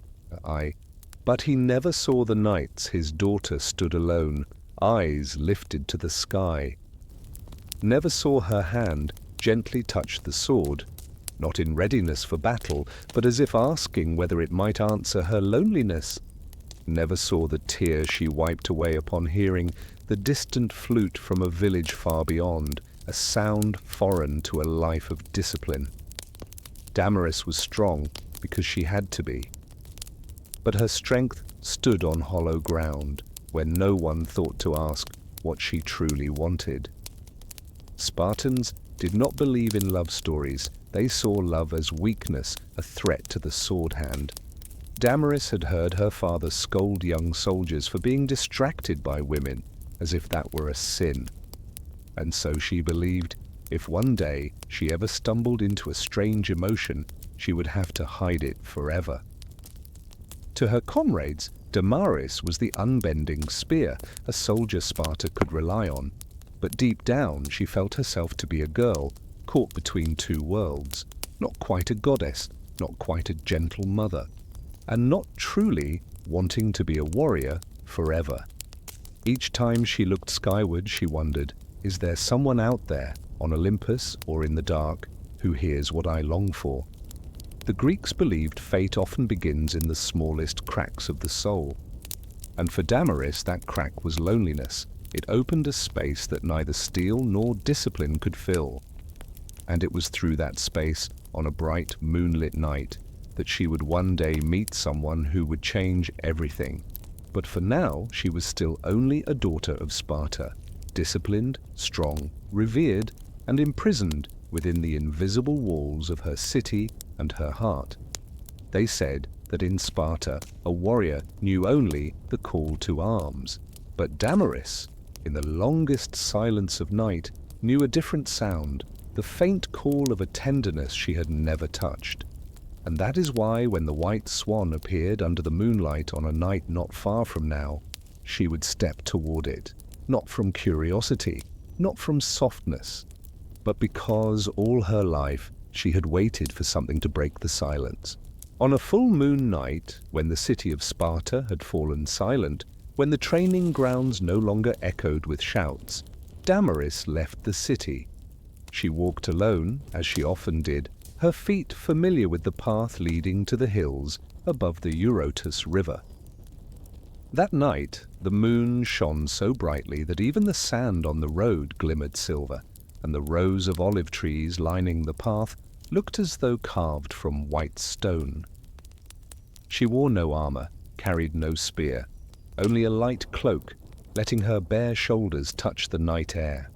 S1: But he never saw the nights his daughter stood alone, eyes lifted to the sky. Never saw her hand gently touch the sword, not in readiness for battle, but as if asking whether it might answer her loneliness. Never saw the tear she wiped away upon hearing the distant flute from a village far beyond, a sound foreign to a life of discipline. Damaris was strong because she had to be. But her strength stood on hollow ground, where no one thought to ask what she truly wanted. Spartans did not believe in love stories. They saw love as weakness, a threat to the sword hand. Damaris had heard her father scold young soldiers for being distracted by women, as if that were a sin. And so she believed, if one day she ever stumbled into a strange emotion, she would have to hide it forever. To her comrades, Damaris was the unbending spear, a soldier Sparta could rely on. But deep down she felt herself to be a girl, caught between 2 worlds, not quite a goddess, not quite a gentle mother, and not truly wanting to be a warrior forever. Each time she looked skyward, she wondered, is there someone out there, on Olympus or in the dark, who hears what I long for? The Greeks believed fate often begins in the smallest cracks of the soul. And for Damaris, that crack was loneliness. It opened a space that neither steel nor discipline could fill. And it was through that space, on a bright, moonlit night, that she would one day meet someone who would change everything. But for now, she was still only a daughter of Sparta, disciplined, strong, revered, and imprisoned within the invisible walls of her city and her heart. They said that in Sparta, a warrior knew only the call to arms. But Damaris, in the longest silence of night, knew a different sound, the faint call of a tenderness she had never touched. And that is why when the white swan appeared under the moonlight on a night not far from now, she would step toward it, not from curiosity, not from softness, but because all her life she had waited for something to break the silence. On a full moon night, when the city of Sparta had fallen silent, when the training grounds no longer echoed with shouts, Damaris left the city. She walked alone, as she often did, her feet familiar with the path leading to the hills above the Eurotas River. That night, the moon shone so brightly that even the sand on the road glimmered silver, and the rows of olive trees lining the path looked as though carved from white stone. She wore no armor, carried no spear, only a light cloak, letting her bare shoulders touch the night air.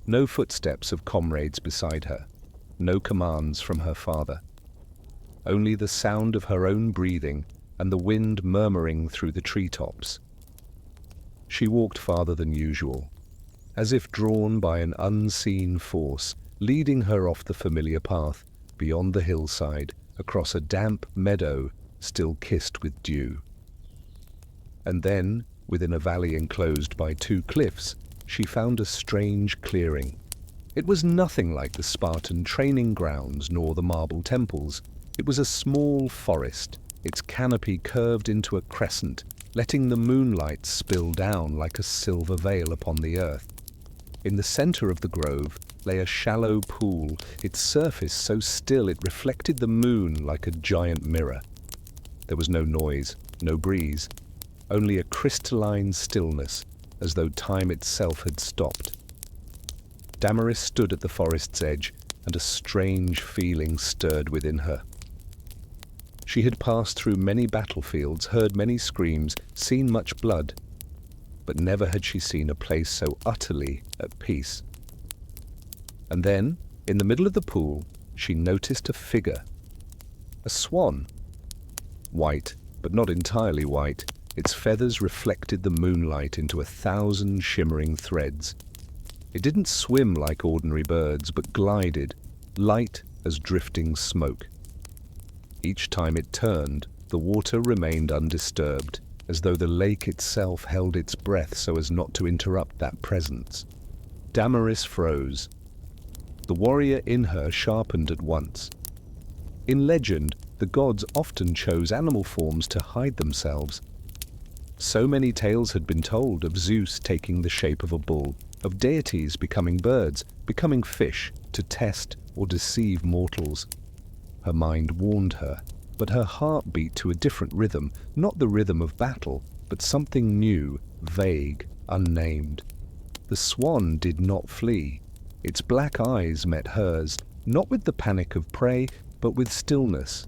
S1: No footsteps of comrades beside her, no commands from her father. Only the sound of her own breathing and the wind murmuring through the treetops. She walked farther than usual, as if drawn by an unseen force, leading her off the familiar path, beyond the hillside, across a damp meadow still kissed with dew. And then, within a valley enclosed by two cliffs, she found a strange clearing. It was nothing like the Spartan training grounds nor the marble temples. It was a small forest, its canopy curved into a crescent, letting the moonlight spill down like a silver veil upon the earth. In the center of the grove lay a shallow pool, its surface so still it reflected the moon like a giant mirror. There was no noise, no breeze, only a crystalline stillness, as though time itself had stopped. Damaris stood at the forest's edge, and a strange feeling stirred within her. She had passed through many battlefields, heard many screams, seen much blood, but never had she seen a place so utterly at peace. And then, in the middle of the pool, she noticed a figure. A swan. White, but not entirely white, its feathers reflected the moonlight into 1,000 shimmering threads. It didn't swim like ordinary birds, but glided, light as drifting smoke. Each time it turned, the water remained undisturbed, as though the lake itself held its breath so as not to interrupt that presence. Damaris froze. The warrior in her sharpened at once. In legend, the gods often chose animal forms to hide themselves. So many tales had been told of Zeus taking the shape of a bull, of deities becoming birds, becoming fish, to test or deceive mortals. Her mind warned her, but her heart beat to a different rhythm, not the rhythm of battle, but something new, vague, unnamed. The swan did not flee. Its black eyes met hers, not with the panic of prey, but with stillness.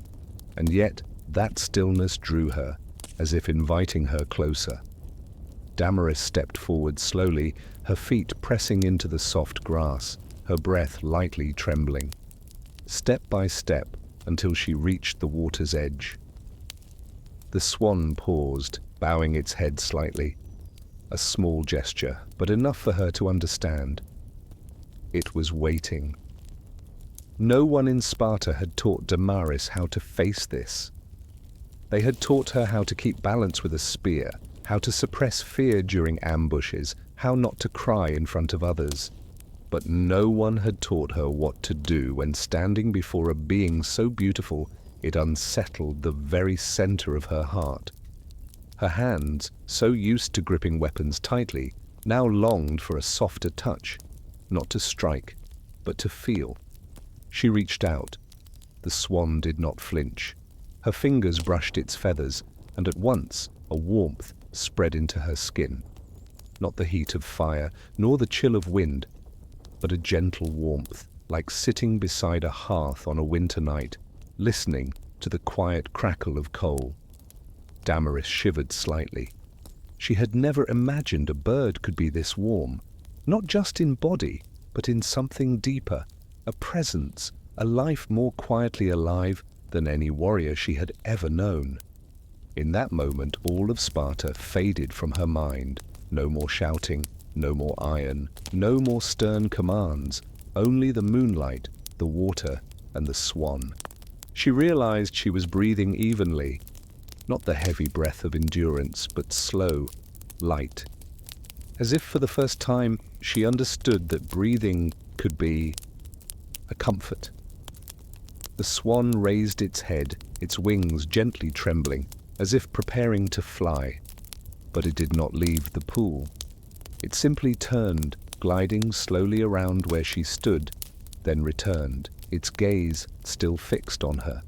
S1: And yet that stillness drew her, as if inviting her closer. Damaris stepped forward slowly, her feet pressing into the soft grass, her breath lightly trembling. Step by step, until she reached the water's edge. The swan paused, bowing its head slightly. A small gesture, but enough for her to understand. It was waiting. No one in Sparta had taught Damaris how to face this. They had taught her how to keep balance with a spear, how to suppress fear during ambushes, how not to cry in front of others. But no one had taught her what to do when standing before a being so beautiful it unsettled the very center of her heart. Her hands, so used to gripping weapons tightly, now longed for a softer touch, not to strike, but to feel. She reached out. The swan did not flinch. Her fingers brushed its feathers, and at once a warmth spread into her skin. Not the heat of fire, nor the chill of wind, but a gentle warmth, like sitting beside a hearth on a winter night, listening to the quiet crackle of coal. Damaris shivered slightly. She had never imagined a bird could be this warm, not just in body, but in something deeper, a presence, a life more quietly alive than any warrior she had ever known. In that moment, all of Sparta faded from her mind. No more shouting, no more iron, no more stern commands, only the moonlight, the water, and the swan. She realized she was breathing evenly, not the heavy breath of endurance, but slow, light. As if for the first time, she understood that breathing could be a comfort. The swan raised its head, its wings gently trembling, as if preparing to fly. But it did not leave the pool. It simply turned, gliding slowly around where she stood, then returned, its gaze still fixed on her.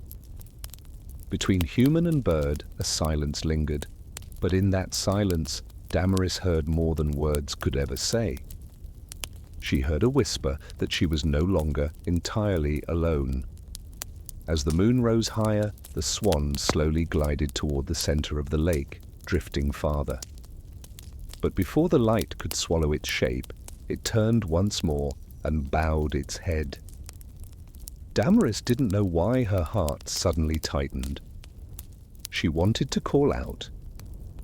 S1: Between human and bird, a silence lingered, but in that silence, Damaris heard more than words could ever say. She heard a whisper that she was no longer entirely alone. As the moon rose higher, the swan slowly glided toward the center of the lake, drifting farther. But before the light could swallow its shape, it turned once more and bowed its head. Damaris didn't know why her heart suddenly tightened. She wanted to call out,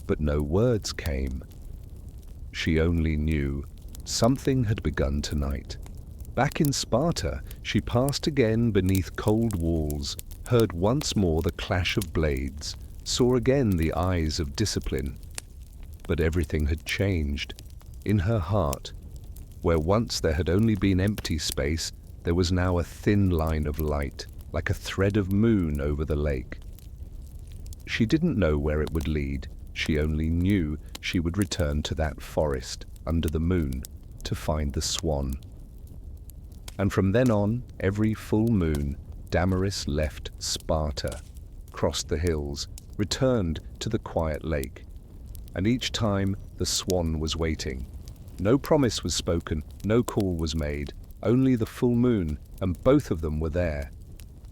S1: but no words came. She only knew something had begun tonight. Back in Sparta, she passed again beneath cold walls, heard once more the clash of blades, saw again the eyes of discipline. But everything had changed. In her heart, where once there had only been empty space, there was now a thin line of light, like a thread of moon over the lake. She didn't know where it would lead. She only knew she would return to that forest under the moon to find the Swan. And from then on, every full moon, Damaris left Sparta, crossed the hills, returned to the quiet lake. And each time, the Swan was waiting. No promise was spoken, no call was made, only the full moon, and both of them were there.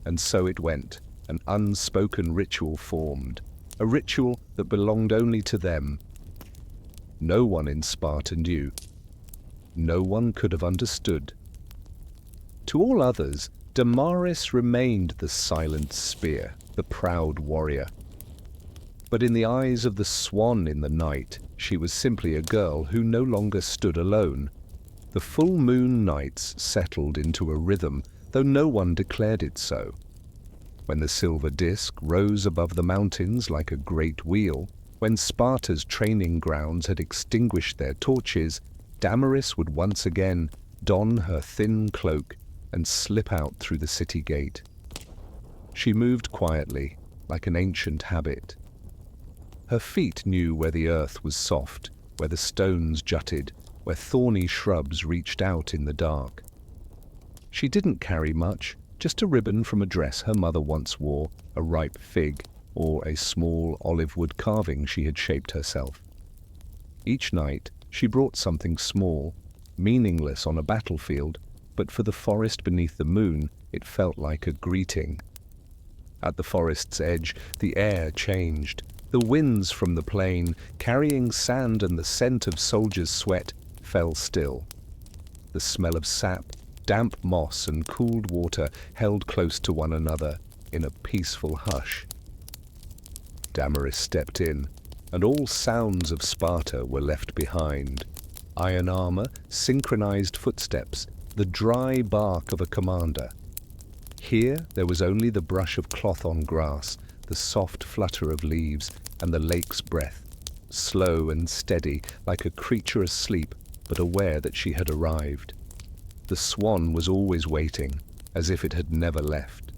S1: And so it went, an unspoken ritual formed, a ritual that belonged only to them. No one in Sparta knew. No one could have understood. To all others, Damaris remained the silent spear, the proud warrior. But in the eyes of the Swan in the night, she was simply a girl who no longer stood alone. The full moon nights settled into a rhythm, though no one declared it so. When the silver disk rose above the mountains like a great wheel, when Sparta's training grounds had extinguished their torches, Damaris would once again don her thin cloak and slip out through the city gate. She moved quietly, like an ancient habit. Her feet knew where the earth was soft, where the stones jutted, where thorny shrubs reached out in the dark. She didn't carry much, just a ribbon from a dress her mother once wore, a ripe fig, or a small olive wood carving she had shaped herself. Each night she brought something small, meaningless on a battlefield, but for the forest beneath the moon it felt like a greeting. At the forest's edge the air changed. The winds from the plain, carrying sand and the scent of soldiers' sweat, fell still. The smell of sap, damp moss and cooled water held close to one another in a peaceful hush. Damaris stepped in, and all sounds of Sparta were left behind. Iron armor, synchronized footsteps, the dry bark of a commander. Here there was only the brush of cloth on grass, the soft flutter of leaves, and the lake's breath, slow and steady, like a creature asleep, but aware that she had arrived. The Swan was always waiting, as if it had never left.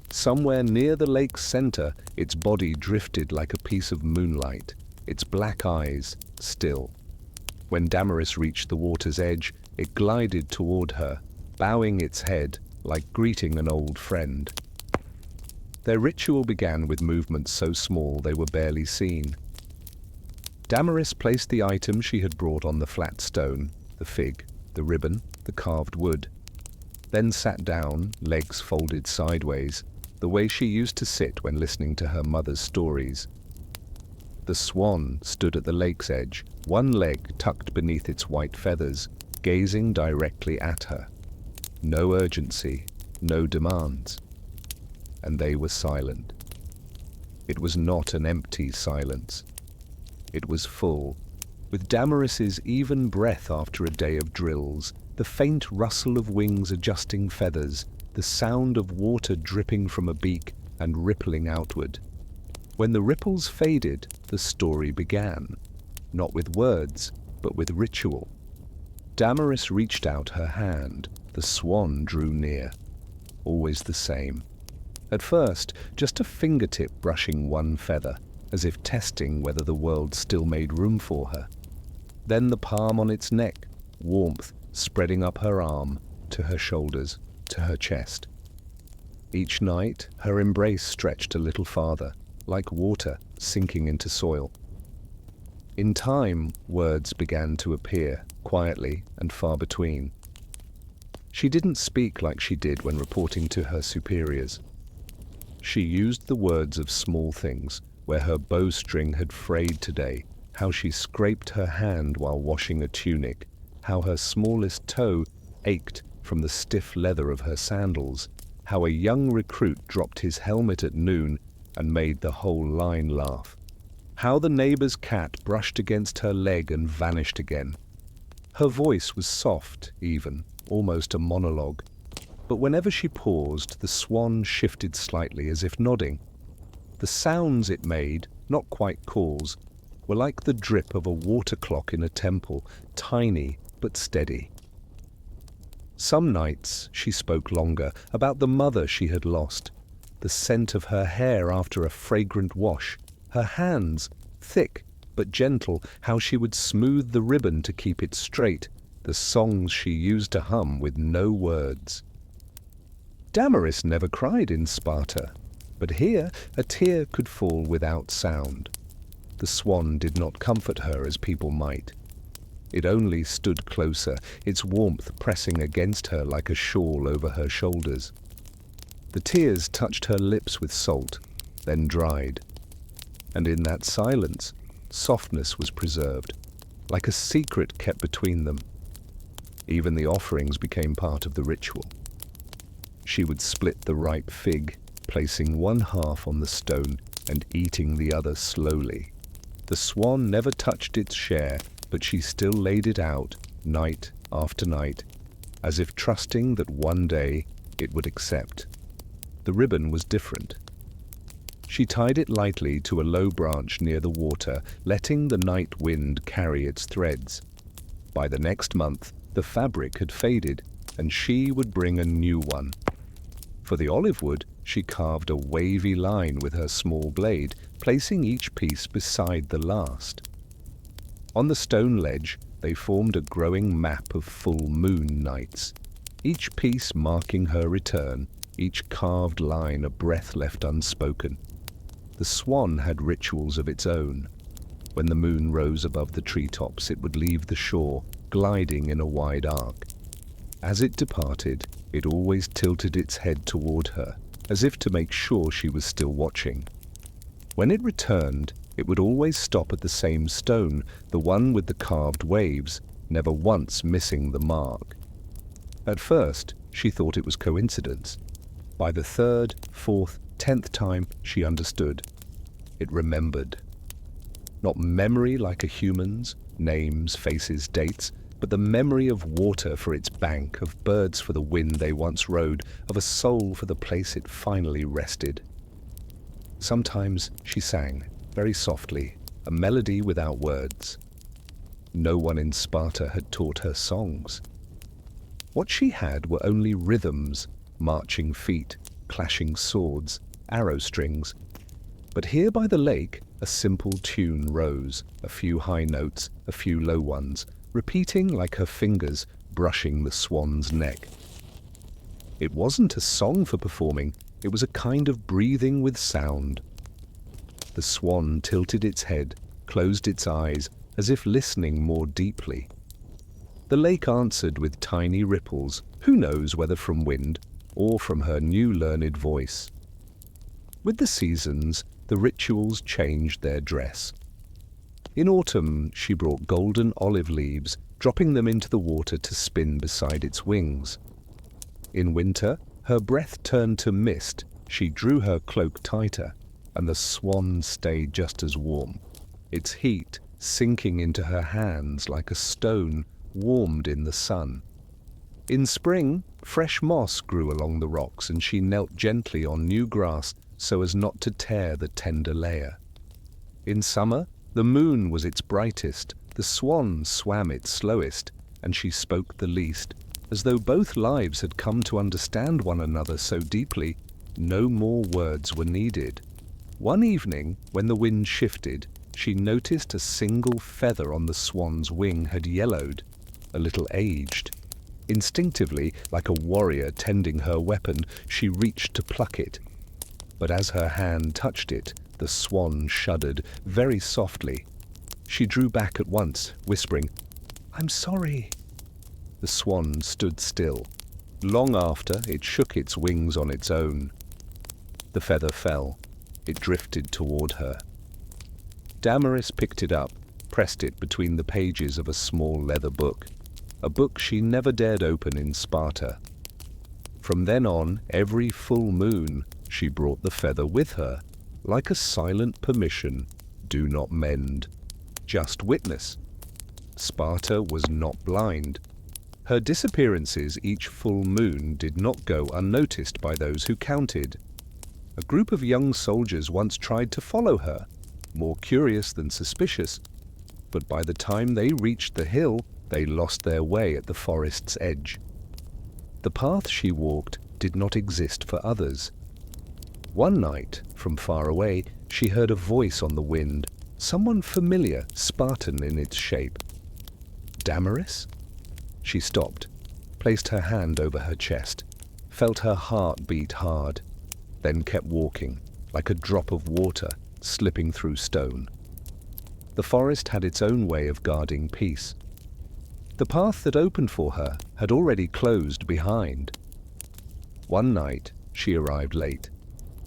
S1: Somewhere near the lake's center, its body drifted like a piece of moonlight, its black eyes still. When Damaris reached the water's edge, it glided toward her, bowing its head like greeting an old friend. Their ritual began with movements so small they were barely seen. Damaris placed the item she had brought on the flat stone, the fig, the ribbon, the carved wood, then sat down, legs folded sideways, the way she used to sit when listening to her mother's stories. The Swan stood at the lake's edge, one leg tucked beneath its white feathers, gazing directly at her. No urgency, no demands. And they were silent. It was not an empty silence. It was full, with Damaris's even breath after a day of drills, the faint rustle of wings adjusting feathers, the sound of water dripping from a beak and rippling outward. When the ripples faded, the story began, not with words, but with ritual. Damaris reached out her hand. The Swan drew near. Always the same. At first, just a fingertip brushing one feather, as if testing whether the world still made room for her. Then the palm on its neck, warmth spreading up her arm, to her shoulders, to her chest. Each night, her embrace stretched a little farther, like water sinking into soil. In time, words began to appear, quietly and far between. She didn't speak like she did when reporting to her superiors. She used the words of small things, where her bowstring had frayed today, how she scraped her hand while washing a tunic, how her smallest toe ached from the stiff leather of her sandals, how a young recruit dropped his helmet at noon and made the whole line laugh, how the neighbor's cat brushed against her leg and vanished again. Her voice was soft, even, almost a monologue. But whenever she paused, the Swan shifted slightly as if nodding. The sounds it made, not quite calls, were like the drip of a water clock in a temple, tiny but steady. Some nights she spoke longer, about the mother she had lost, the scent of her hair after a fragrant wash, her hands, thick but gentle, how she would smooth the ribbon to keep it straight, the songs she used to hum with no words. Damaris never cried in Sparta, but here a tear could fall without sound. The swan did not comfort her as people might. It only stood closer, its warmth pressing against her like a shawl over her shoulders. The tears touched her lips with salt, then dried. And in that silence, softness was preserved, like a secret kept between them. Even the offerings became part of the ritual. She would split the ripe fig, placing one half on the stone and eating the other slowly. The swan never touched its share, but she still laid it out, night after night, as if trusting that one day it would accept. The ribbon was different. She tied it lightly to a low branch near the water, letting the night wind carry its threads. By the next month, the fabric had faded, and she would bring a new one. For the olive wood, she carved a wavy line with her small blade, placing each piece beside the last. On the stone ledge, they formed a growing map of full moon nights, each piece marking her return, each carved line a breath left unspoken. The swan had rituals of its own. When the moon rose above the treetops, it would leave the shore, gliding in a wide arc. As it departed, it always tilted its head toward her, as if to make sure she was still watching. When it returned, it would always stop at the same stone, the one with the carved waves, never once missing the mark. At first, she thought it was coincidence. By the third, fourth, 10th time, she understood. It remembered. Not memory like a human's, names, faces, dates, but the memory of water for its bank, of birds for the wind they once rode, of a soul for the place it finally rested. Sometimes she sang, very softly, a melody without words. No one in Sparta had taught her songs. What she had were only rhythms, marching feet, clashing swords, arrow strings. But here by the lake, a simple tune rose, a few high notes, a few low ones, repeating like her fingers brushing the swan's neck. It wasn't a song for performing, it was a kind of breathing with sound. The swan tilted its head, closed its eyes, as if listening more deeply. The lake answered with tiny ripples, who knows whether from wind or from her new learned voice. With the seasons, the rituals changed their dress. In autumn, she brought golden olive leaves, dropping them into the water to spin beside its wings. In winter, her breath turned to mist, she drew her cloak tighter, and the swan stayed just as warm, its heat sinking into her hands like a stone warmed in the sun. In spring, fresh moss grew along the rocks, and she knelt gently on new grass so as not to tear the tender layer. In summer, the moon was its brightest, the swan swam its slowest, and she spoke the least, as though both lives had come to understand one another so deeply, no more words were needed. One evening, when the wind shifted, she noticed a single feather on the swan's wing had yellowed, a little aged. Instinctively, like a warrior tending her weapon, she reached to pluck it. But as her hand touched it, the swan shuddered, very softly. She drew back at once, whispering, "I'm sorry." The swan stood still. Long after, it shook its wings on its own. The feather fell. It drifted toward her. Damaris picked it up, pressed it between the pages of a small leather book, a book she never dared open in Sparta. From then on, every full moon, she brought the feather with her, like a silent permission, do not mend, just witness. Sparta was not blind. Her disappearances each full moon did not go unnoticed by those who counted. A group of young soldiers once tried to follow her, more curious than suspicious, but by the time they reached the hill, they lost their way at the forest's edge. The path she walked did not exist for others. One night, from far away, she heard a voice on the wind, someone familiar, Spartan in its shape. Damaris? She stopped, placed her hand over her chest, felt her heart beat hard, then kept walking, like a drop of water slipping through stone. The forest had its own way of guarding peace. The path that opened for her had already closed behind. One night, she arrived late.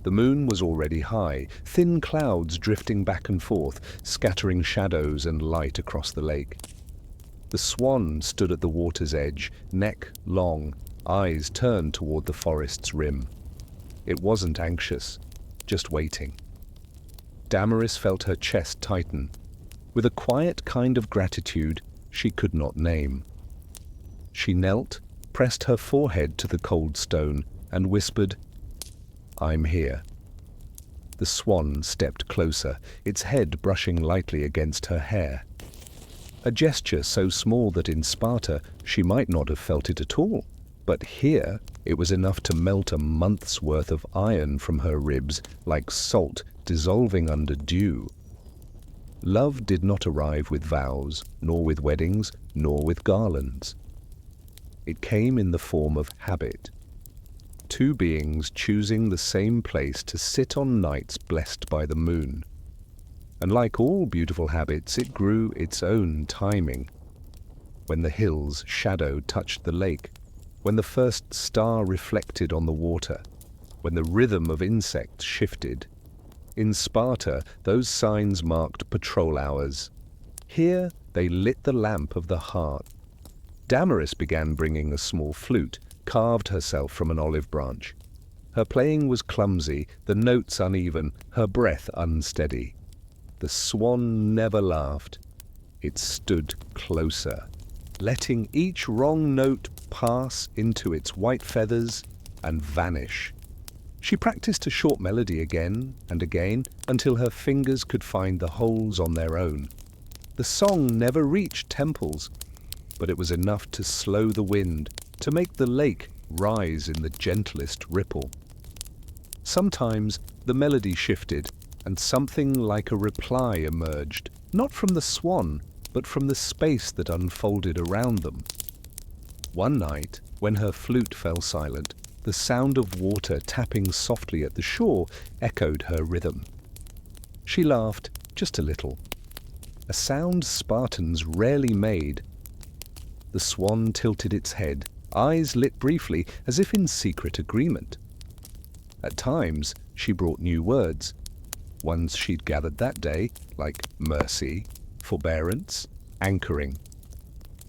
S1: The moon was already high, thin clouds drifting back and forth, scattering shadows and light across the lake. The Swan stood at the water's edge, neck long, eyes turned toward the forest's rim. It wasn't anxious, just waiting. Damaris felt her chest tighten, with a quiet kind of gratitude she could not name. She knelt, pressed her forehead to the cold stone, and whispered, "I'm here." The Swan stepped closer, its head brushing lightly against her hair. A gesture so small that in Sparta she might not have felt it at all, but here it was enough to melt a month's worth of iron from her ribs like salt dissolving under dew. Love did not arrive with vows, nor with weddings, nor with garlands. It came in the form of habit. Two beings choosing the same place to sit on nights blessed by the moon. And like all beautiful habits, it grew its own timing. When the hill's shadow touched the lake, when the first star reflected on the water, when the rhythm of insects shifted. In Sparta, those signs marked patrol hours. Here, they lit the lamp of the heart. Damaris began bringing a small flute, carved herself from an olive branch. Her playing was clumsy, the notes uneven, her breath unsteady. The Swan never laughed. It stood closer, letting each wrong note pass into its white feathers and vanish. She practiced a short melody again and again until her fingers could find the holes on their own. The song never reached temples, but it was enough to slow the wind, to make the lake rise in the gentlest ripple. Sometimes the melody shifted, and something like a reply emerged, not from the Swan, but from the space that unfolded around them. One night, when her flute fell silent, the sound of water tapping softly at the shore echoed her rhythm. She laughed, just a little. A sound Spartans rarely made. The Swan tilted its head, eyes lit briefly, as if in secret agreement. At times, she brought new words, ones she'd gathered that day, like mercy, forbearance, anchoring.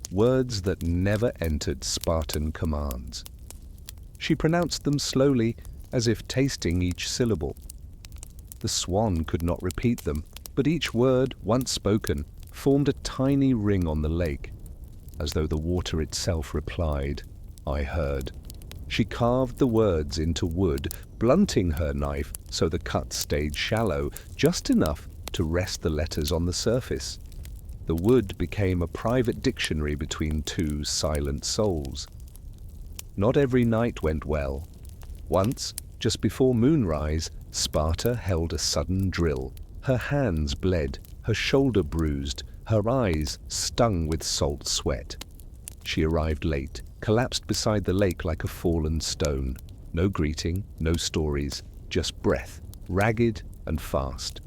S1: Words that never entered Spartan commands. She pronounced them slowly, as if tasting each syllable. The Swan could not repeat them, but each word, once spoken, formed a tiny ring on the lake, as though the water itself replied, "I heard." She carved the words into wood, blunting her knife so the cut stayed shallow, just enough to rest the letters on the surface. The wood became a private dictionary between two silent souls. Not every night went well. Once, just before moonrise, Sparta held a sudden drill. Her hands bled, her shoulder bruised, her eyes stung with salt sweat. She arrived late, collapsed beside the lake like a fallen stone. No greeting, no stories, just breath, ragged and fast.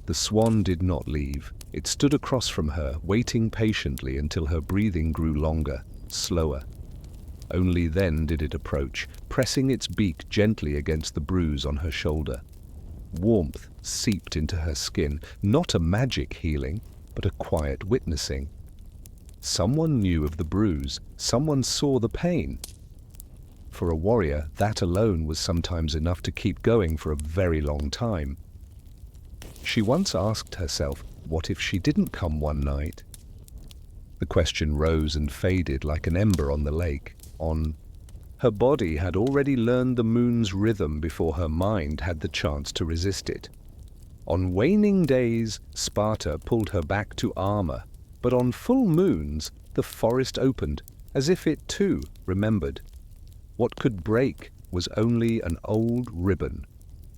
S1: The Swan did not leave. It stood across from her, waiting patiently until her breathing grew longer, slower. Only then did it approach, pressing its beak gently against the bruise on her shoulder. Warmth seeped into her skin, not a magic healing, but a quiet witnessing. Someone knew of the bruise, someone saw the pain. For a warrior, that alone was sometimes enough to keep going for a very long time. She once asked herself, what if she didn't come one night? The question rose and faded like an ember on the lake. Her body had already learned the moon's rhythm before her mind had the chance to resist it. On waning days, Sparta pulled her back to armor, but on full moons, the forest opened, as if it too remembered. What could break was only an old ribbon.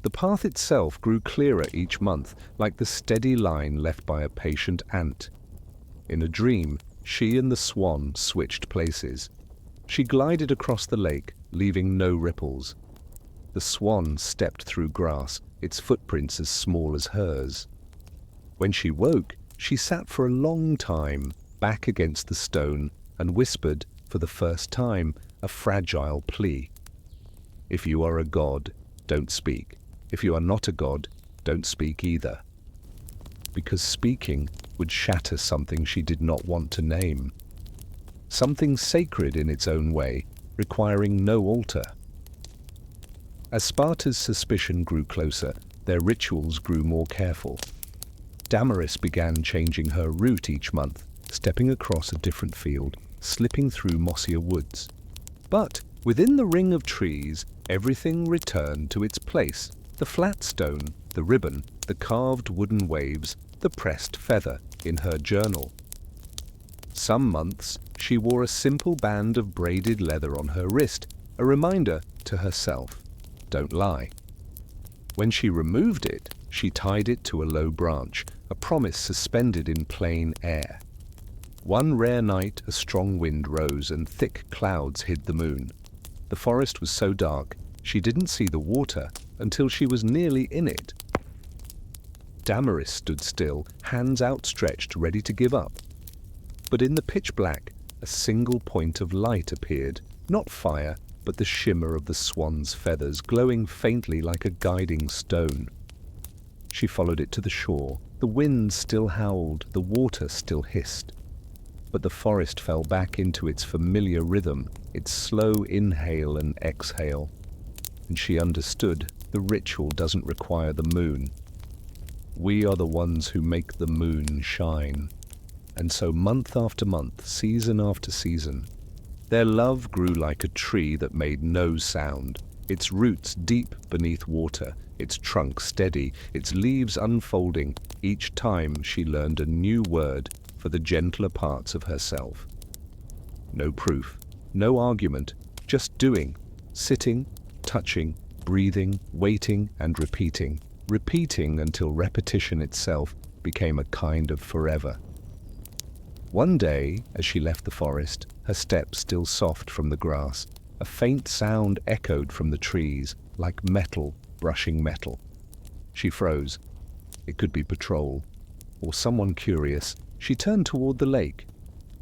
S1: The path itself grew clearer each month, like the steady line left by a patient ant. In a dream, she and the Swan switched places. She glided across the lake, leaving no ripples. The Swan stepped through grass, its footprints as small as hers. When she woke, she sat for a long time, back against the stone, and whispered, for the first time, a fragile plea. If you are a god, don't speak. If you are not a god, don't speak either. Because speaking would shatter something she did not want to name. Something sacred in its own way, requiring no altar. As Sparta's suspicion grew closer, their rituals grew more careful. Damaris began changing her route each month, stepping across a different field, slipping through mossier woods. But within the ring of trees, everything returned to its place. The flat stone, the ribbon, the carved wooden waves, the pressed feather in her journal. Some months, she wore a simple band of braided leather on her wrist, a reminder to herself, don't lie. When she removed it, she tied it to a low branch, a promise suspended in plain air. One rare night, a strong wind rose and thick clouds hid the moon. The forest was so dark, she didn't see the water until she was nearly in it. Damaris stood still, hands outstretched, ready to give up. But in the pitch black, a single point of light appeared, not fire, but the shimmer of the swan's feathers, glowing faintly like a guiding stone. She followed it to the shore. The wind still howled, the water still hissed. But the forest fell back into its familiar rhythm, its slow inhale and exhale. And she understood the ritual doesn't require the moon. We are the ones who make the moon shine. And so month after month, season after season, their love grew like a tree that made no sound, its roots deep beneath water, its trunk steady, its leaves unfolding. Each time she learned a new word for the gentler parts of herself. No proof, no argument, just doing, sitting, touching, breathing, waiting, and repeating until repetition itself became a kind of forever. One day, as she left the forest, her steps still soft from the grass, a faint sound echoed from the trees, like metal brushing metal. She froze. It could be patrol, or someone curious. She turned toward the lake.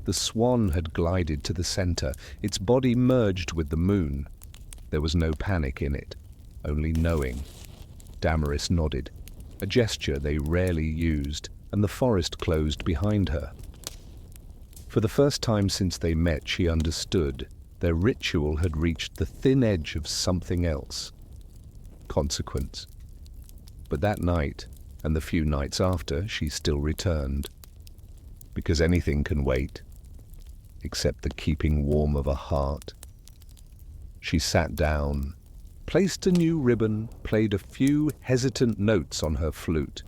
S1: The Swan had glided to the center, its body merged with the moon. There was no panic in it, only knowing. Damaris nodded, a gesture they rarely used, and the forest closed behind her. For the first time since they met, she understood. Their ritual had reached the thin edge of something else. Consequence. But that night, and the few nights after, she still returned. Because anything can wait, except the keeping warm of a heart. She sat down, placed a new ribbon, played a few hesitant notes on her flute.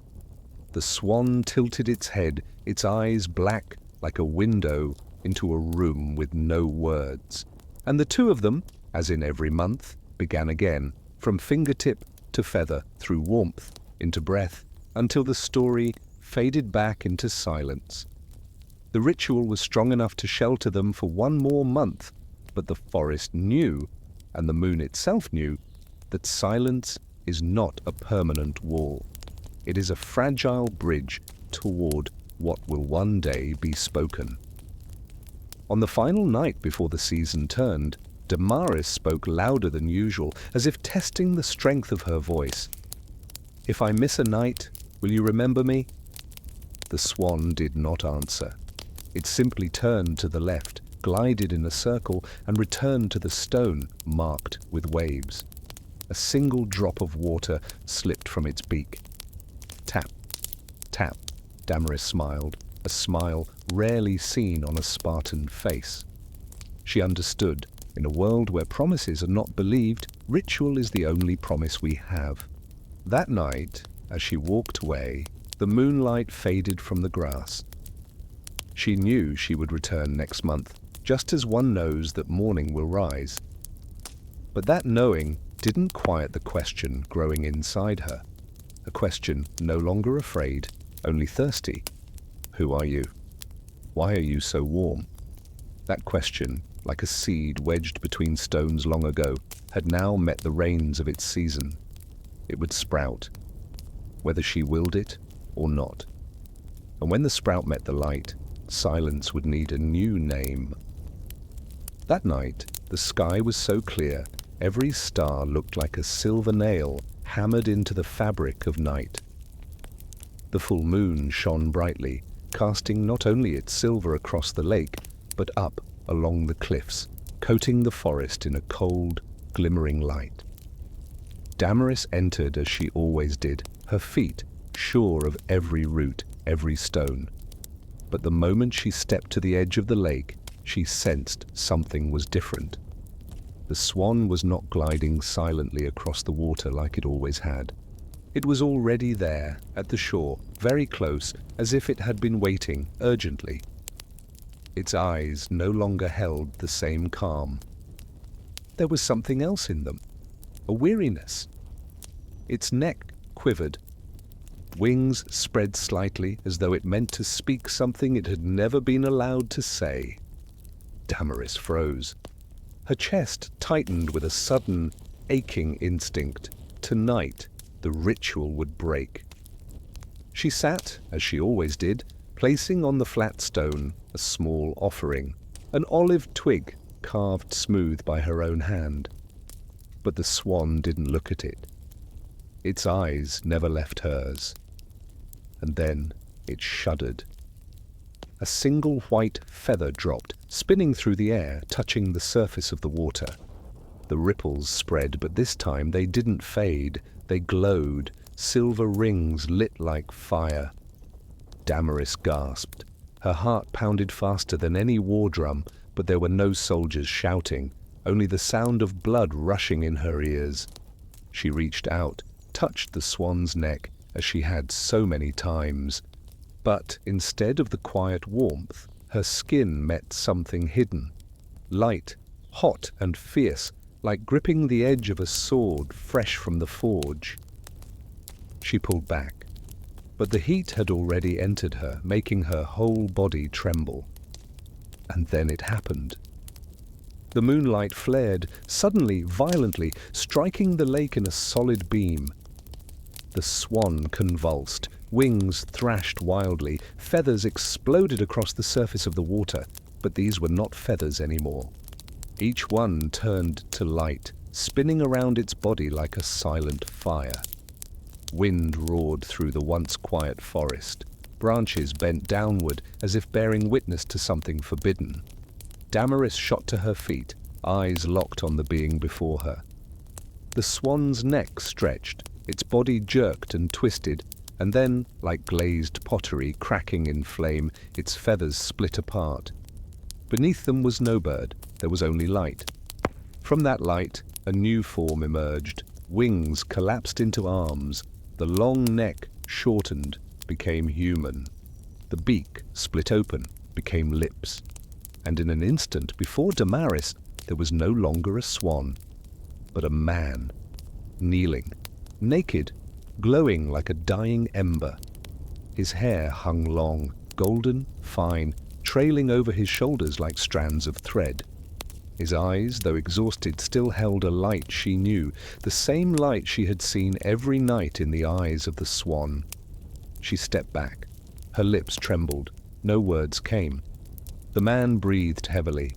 S1: The Swan tilted its head, its eyes black like a window into a room with no words. And the two of them, as in every month, began again, from fingertip to feather, through warmth, into breath, until the story faded back into silence. The ritual was strong enough to shelter them for one more month, but the forest knew, and the moon itself knew, that silence is not a permanent wall. It is a fragile bridge toward what will one day be spoken. On the final night before the season turned, Damaris spoke louder than usual, as if testing the strength of her voice. "If I miss a night, will you remember me?" The Swan did not answer. It simply turned to the left, glided in a circle, and returned to the stone marked with waves. A single drop of water slipped from its beak. Tap, tap. Damaris smiled, a smile rarely seen on a Spartan face. She understood. In a world where promises are not believed, ritual is the only promise we have. That night, as she walked away, the moonlight faded from the grass. She knew she would return next month, just as one knows that morning will rise. But that knowing didn't quiet the question growing inside her. A question no longer afraid, only thirsty. Who are you? Why are you so warm? That question, like a seed wedged between stones long ago, had now met the rains of its season. It would sprout, whether she willed it or not. And when the sprout met the light, silence would need a new name. That night, the sky was so clear, every star looked like a silver nail hammered into the fabric of night. The full moon shone brightly, casting not only its silver across the lake, but up along the cliffs, coating the forest in a cold, glimmering light. Damaris entered as she always did, her feet sure of every root, every stone. But the moment she stepped to the edge of the lake, she sensed something was different. The Swan was not gliding silently across the water like it always had. It was already there, at the shore, very close, as if it had been waiting urgently. Its eyes no longer held the same calm. There was something else in them, a weariness. Its neck quivered. Wings spread slightly as though it meant to speak something it had never been allowed to say. Damaris froze. Her chest tightened with a sudden, aching instinct. Tonight, the ritual would break. She sat, as she always did, placing on the flat stone a small offering, an olive twig carved smooth by her own hand. But the Swan didn't look at it. Its eyes never left hers. And then it shuddered. A single white feather dropped, spinning through the air, touching the surface of the water. The ripples spread, but this time they didn't fade. They glowed, silver rings lit like fire. Damaris gasped. Her heart pounded faster than any war drum, but there were no soldiers shouting, only the sound of blood rushing in her ears. She reached out, touched the Swan's neck, as she had so many times. But instead of the quiet warmth, her skin met something hidden. Light, hot and fierce, like gripping the edge of a sword fresh from the forge. She pulled back, but the heat had already entered her, making her whole body tremble. And then it happened. The moonlight flared, suddenly, violently, striking the lake in a solid beam. The Swan convulsed, wings thrashed wildly, feathers exploded across the surface of the water, but these were not feathers anymore. Each one turned to light, spinning around its body like a silent fire. Wind roared through the once quiet forest. Branches bent downward as if bearing witness to something forbidden. Damaris shot to her feet, eyes locked on the being before her. The Swan's neck stretched, its body jerked and twisted, and then, like glazed pottery cracking in flame, its feathers split apart. Beneath them was no bird, there was only light. From that light, a new form emerged. Wings collapsed into arms. The long neck shortened, became human. The beak split open, became lips. And in an instant, before Damaris, there was no longer a swan, but a man, kneeling, naked, glowing like a dying ember. His hair hung long, golden, fine, trailing over his shoulders like strands of thread. His eyes, though exhausted, still held a light she knew, the same light she had seen every night in the eyes of the Swan. She stepped back. Her lips trembled. No words came. The man breathed heavily,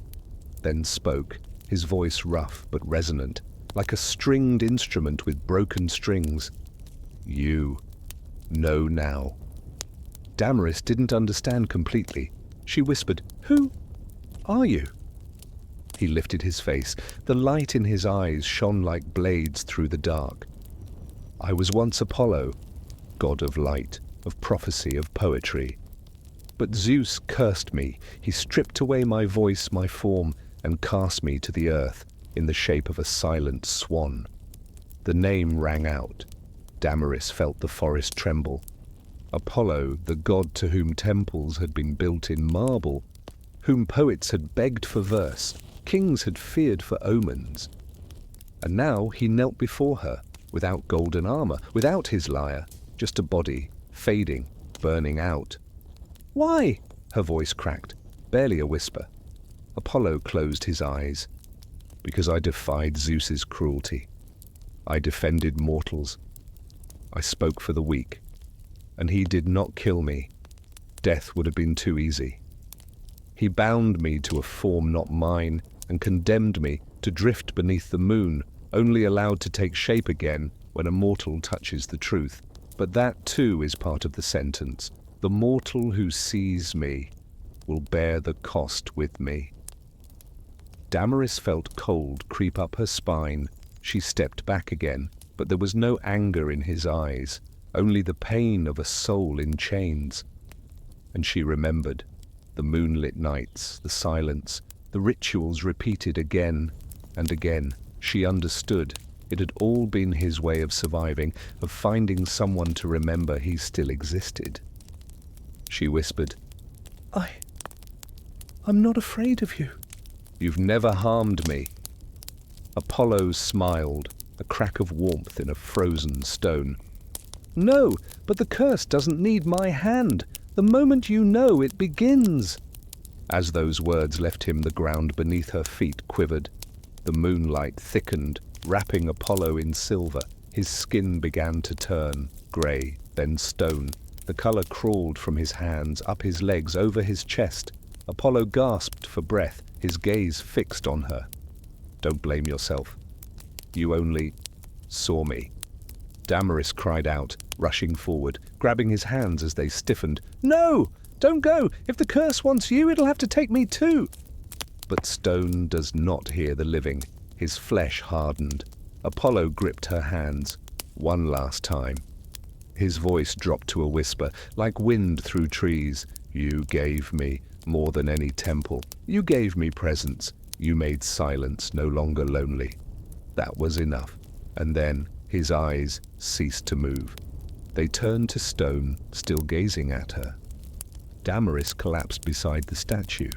S1: then spoke, his voice rough but resonant, like a stringed instrument with broken strings. "You know now." Damaris didn't understand completely. She whispered, "Who are you?" He lifted his face. The light in his eyes shone like blades through the dark. "I was once Apollo, god of light, of prophecy, of poetry. But Zeus cursed me. He stripped away my voice, my form, and cast me to the earth in the shape of a silent swan." The name rang out. Damaris felt the forest tremble. Apollo, the god to whom temples had been built in marble, whom poets had begged for verse, kings had feared for omens. And now he knelt before her, without golden armor, without his lyre, just a body, fading, burning out. "Why?" her voice cracked, barely a whisper. Apollo closed his eyes. "Because I defied Zeus's cruelty. I defended mortals. I spoke for the weak. And he did not kill me. Death would have been too easy. He bound me to a form not mine and condemned me to drift beneath the moon, only allowed to take shape again when a mortal touches the truth. But that too is part of the sentence. The mortal who sees me will bear the cost with me." Damaris felt cold creep up her spine. She stepped back again, but there was no anger in his eyes, only the pain of a soul in chains. And she remembered the moonlit nights, the silence, the rituals repeated again and again. She understood it had all been his way of surviving, of finding someone to remember he still existed. She whispered, I'm not afraid of you." "You've never harmed me." Apollo smiled, a crack of warmth in a frozen stone. "No, but the curse doesn't need my hand. The moment you know, it begins." As those words left him, the ground beneath her feet quivered. The moonlight thickened, wrapping Apollo in silver. His skin began to turn, grey, then stone. The colour crawled from his hands, up his legs, over his chest. Apollo gasped for breath, his gaze fixed on her. "Don't blame yourself. You only saw me." Damaris cried out, rushing forward, grabbing his hands as they stiffened. "No! Don't go! If the curse wants you, it'll have to take me too!" But stone does not hear the living. His flesh hardened. Apollo gripped her hands, one last time. His voice dropped to a whisper, like wind through trees. "You gave me more than any temple. You gave me presence. You made silence no longer lonely. That was enough." And then his eyes ceased to move. They turned to stone, still gazing at her. Damaris collapsed beside the statue.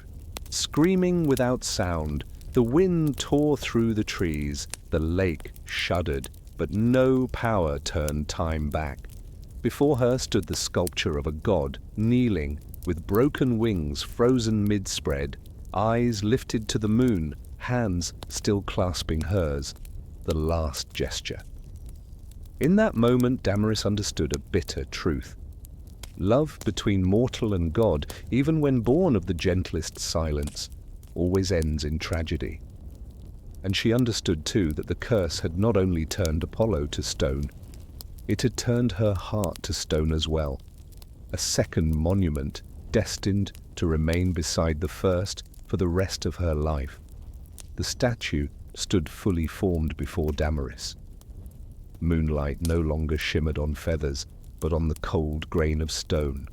S1: Screaming without sound, the wind tore through the trees. The lake shuddered, but no power turned time back. Before her stood the sculpture of a god, kneeling, with broken wings frozen mid-spread, eyes lifted to the moon, hands still clasping hers. The last gesture. In that moment, Damaris understood a bitter truth. Love between mortal and god, even when born of the gentlest silence, always ends in tragedy. And she understood too that the curse had not only turned Apollo to stone, it had turned her heart to stone as well. A second monument, destined to remain beside the first for the rest of her life. The statue stood fully formed before Damaris. Moonlight no longer shimmered on feathers, but on the cold grain of stone.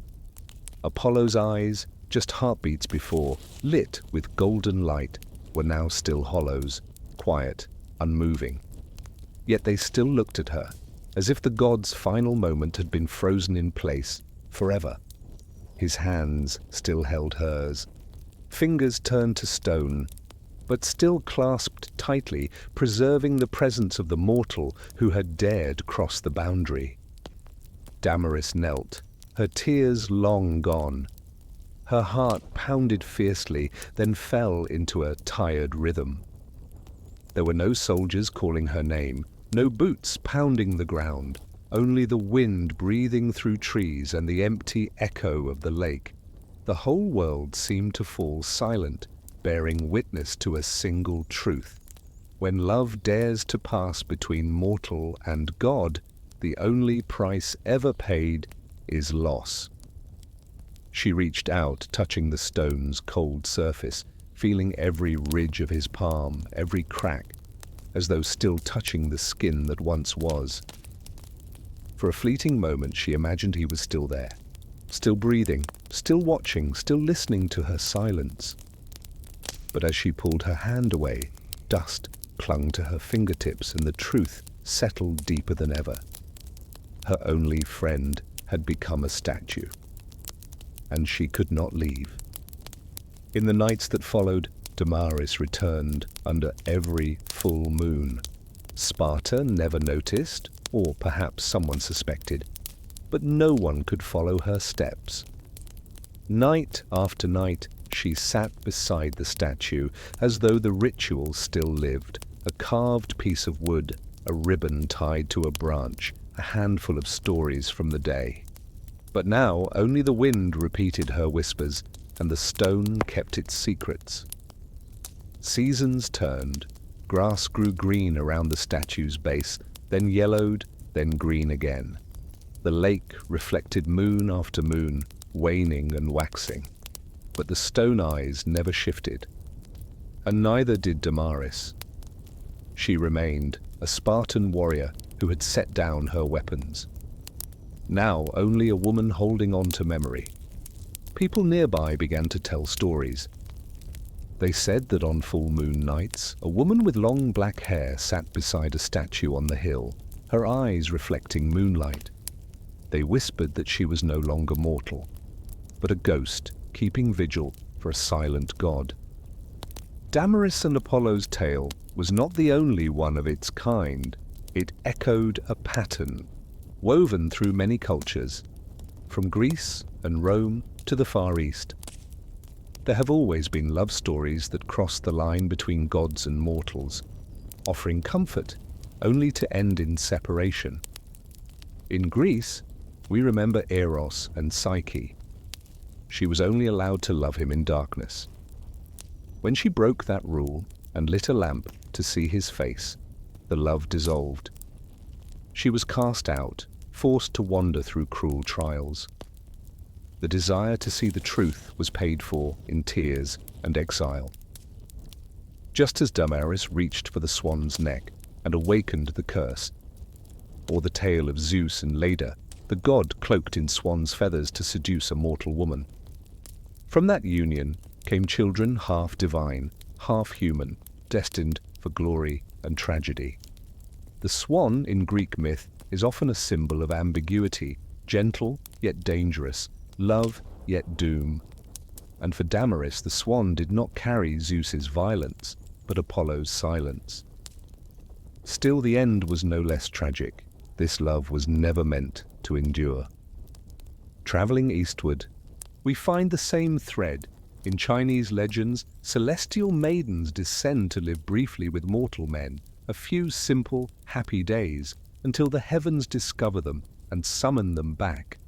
S1: Apollo's eyes, just heartbeats before, lit with golden light, were now still hollows, quiet, unmoving. Yet they still looked at her, as if the god's final moment had been frozen in place, forever. His hands still held hers. Fingers turned to stone, but still clasped tightly, preserving the presence of the mortal who had dared cross the boundary. Damaris knelt, her tears long gone. Her heart pounded fiercely, then fell into a tired rhythm. There were no soldiers calling her name, no boots pounding the ground, only the wind breathing through trees and the empty echo of the lake. The whole world seemed to fall silent, bearing witness to a single truth. When love dares to pass between mortal and God, the only price ever paid is loss. She reached out, touching the stone's cold surface, feeling every ridge of his palm, every crack, as though still touching the skin that once was. For a fleeting moment she imagined he was still there, still breathing, still watching, still listening to her silence. But as she pulled her hand away, dust clung to her fingertips and the truth settled deeper than ever. her only friend, had become a statue, and she could not leave. In the nights that followed, Damaris returned under every full moon. Sparta never noticed, or perhaps someone suspected, but no one could follow her steps. Night after night, she sat beside the statue as though the ritual still lived, a carved piece of wood, a ribbon tied to a branch, a handful of stories from the day. But now only the wind repeated her whispers, and the stone kept its secrets. Seasons turned. Grass grew green around the statue's base, then yellowed, then green again. The lake reflected moon after moon, waning and waxing. But the stone eyes never shifted. And neither did Damaris. She remained, a Spartan warrior who had set down her weapons. Now only a woman holding on to memory. People nearby began to tell stories. They said that on full moon nights, a woman with long black hair sat beside a statue on the hill, her eyes reflecting moonlight. They whispered that she was no longer mortal, but a ghost keeping vigil for a silent god. Damaris and Apollo's tale was not the only one of its kind. It echoed a pattern, woven through many cultures, from Greece and Rome to the Far East. There have always been love stories that cross the line between gods and mortals, offering comfort only to end in separation. In Greece, we remember Eros and Psyche. She was only allowed to love him in darkness. When she broke that rule and lit a lamp to see his face, the love dissolved. She was cast out, forced to wander through cruel trials. The desire to see the truth was paid for in tears and exile. Just as Damaris reached for the swan's neck and awakened the curse, or the tale of Zeus and Leda, the god cloaked in swan's feathers to seduce a mortal woman. From that union came children half divine, half human, destined for glory and tragedy. The swan in Greek myth is often a symbol of ambiguity, gentle yet dangerous, love yet doom. And for Damaris, the swan did not carry Zeus's violence, but Apollo's silence. Still, the end was no less tragic. This love was never meant to endure. Traveling eastward, we find the same thread. In Chinese legends, celestial maidens descend to live briefly with mortal men, a few simple, happy days, until the heavens discover them and summon them back.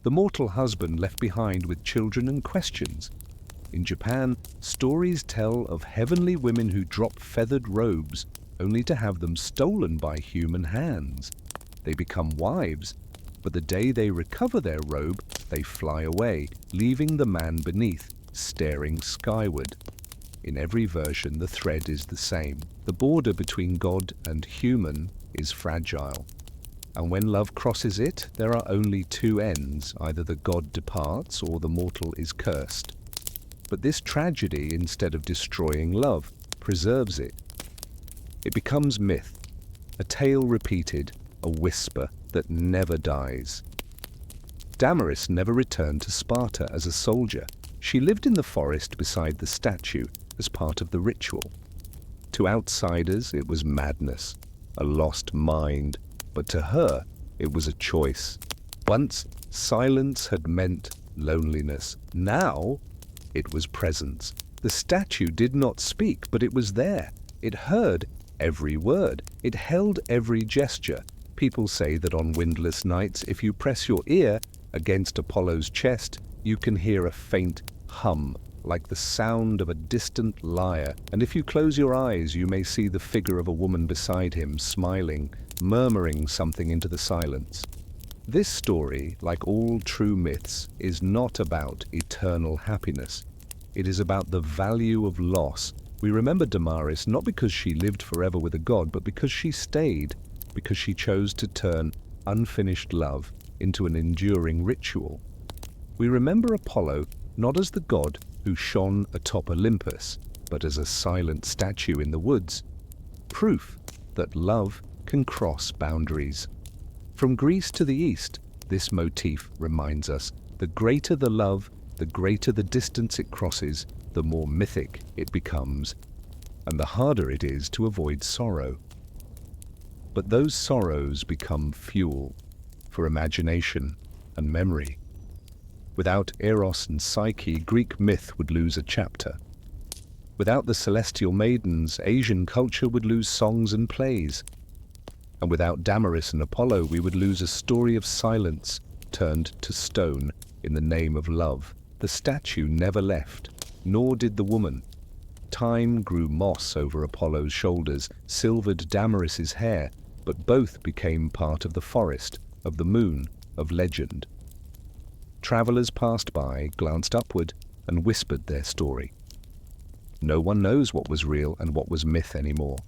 S1: The mortal husband left behind with children and questions. In Japan, stories tell of heavenly women who drop feathered robes only to have them stolen by human hands. They become wives, but the day they recover their robe, they fly away, leaving the man beneath, staring skyward. In every version, the thread is the same. The border between God and human is fragile. And when love crosses it, there are only two ends. Either the god departs or the mortal is cursed. But this tragedy, instead of destroying love, preserves it. It becomes myth, a tale repeated, a whisper that never dies. Damaris never returned to Sparta as a soldier. She lived in the forest beside the statue as part of the ritual. To outsiders, it was madness, a lost mind, but to her, it was a choice. Once, silence had meant loneliness. Now, it was presence. The statue did not speak, but it was there. It heard every word. It held every gesture. People say that on windless nights, if you press your ear against Apollo's chest, you can hear a faint hum, like the sound of a distant lyre. And if you close your eyes, you may see the figure of a woman beside him, smiling, murmuring something into the silence. This story, like all true myths, is not about eternal happiness. It is about the value of loss. We remember Damaris not because she lived forever with a god, but because she stayed, because she chose to turn unfinished love into an enduring ritual. We remember Apollo not as the god who shone atop Olympus, but as a silent statue in the woods, proof that love can cross boundaries. From Greece to the east, this motif reminds us, the greater the love, the greater the distance it crosses, the more mythic it becomes, and the harder it is to avoid sorrow. But those sorrows become fuel for imagination and memory. Without Eros and Psyche, Greek myth would lose a chapter. Without the celestial maidens, Asian culture would lose songs and plays. And without Damaris and Apollo, we would lose a story of silence turned to stone in the name of love. The statue never left, nor did the woman. Time grew moss over Apollo's shoulders, silvered Damaris's hair, but both became part of the forest, of the moon, of legend. Travelers passed by, glanced upward, and whispered their story. No one knows what was real and what was myth anymore.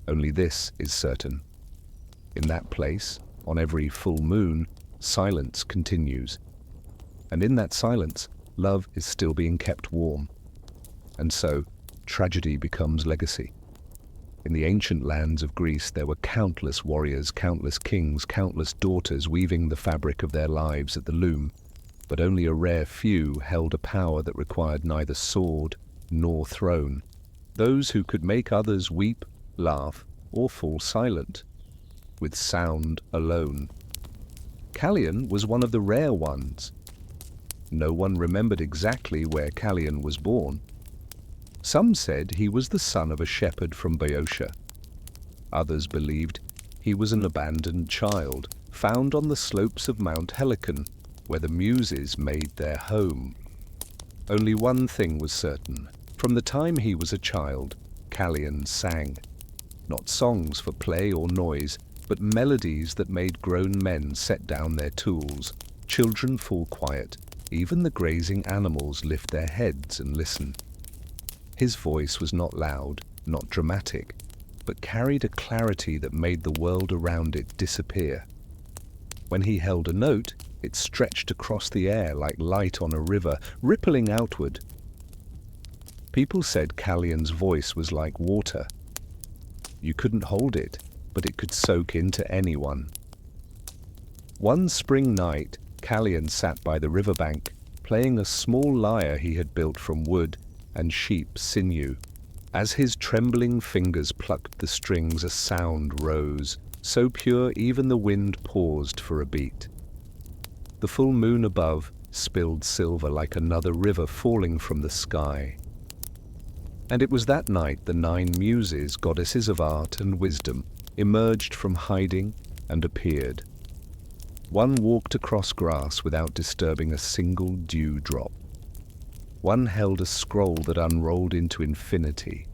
S1: Only this is certain. In that place, on every full moon, silence continues. And in that silence, love is still being kept warm. And so, tragedy becomes legacy. In the ancient lands of Greece, there were countless warriors, countless kings, countless daughters weaving the fabric of their lives at the loom, but only a rare few held a power that required neither sword nor throne. Those who could make others weep, laugh, or fall silent, with sound alone. Callion was one of the rare ones. No one remembered exactly where Callion was born. Some said he was the son of a shepherd from Boeotia. Others believed he was an abandoned child, found on the slopes of Mount Helicon, where the Muses made their home. Only one thing was certain. From the time he was a child, Callion sang. Not songs for play or noise, but melodies that made grown men set down their tools. Children fall quiet. Even the grazing animals lift their heads and listen. His voice was not loud, not dramatic, but carried a clarity that made the world around it disappear. When he held a note, it stretched across the air like light on a river, rippling outward. People said Callion's voice was like water. You couldn't hold it, but it could soak into anyone. One spring night, Callion sat by the riverbank, playing a small lyre he had built from wood and sheep sinew. As his trembling fingers plucked the strings, a sound rose, so pure even the wind paused for a beat. The full moon above spilled silver like another river falling from the sky. And it was that night the 9 Muses, goddesses of art and wisdom, emerged from hiding and appeared. One walked across grass without disturbing a single dewdrop. One held a scroll that unrolled into infinity.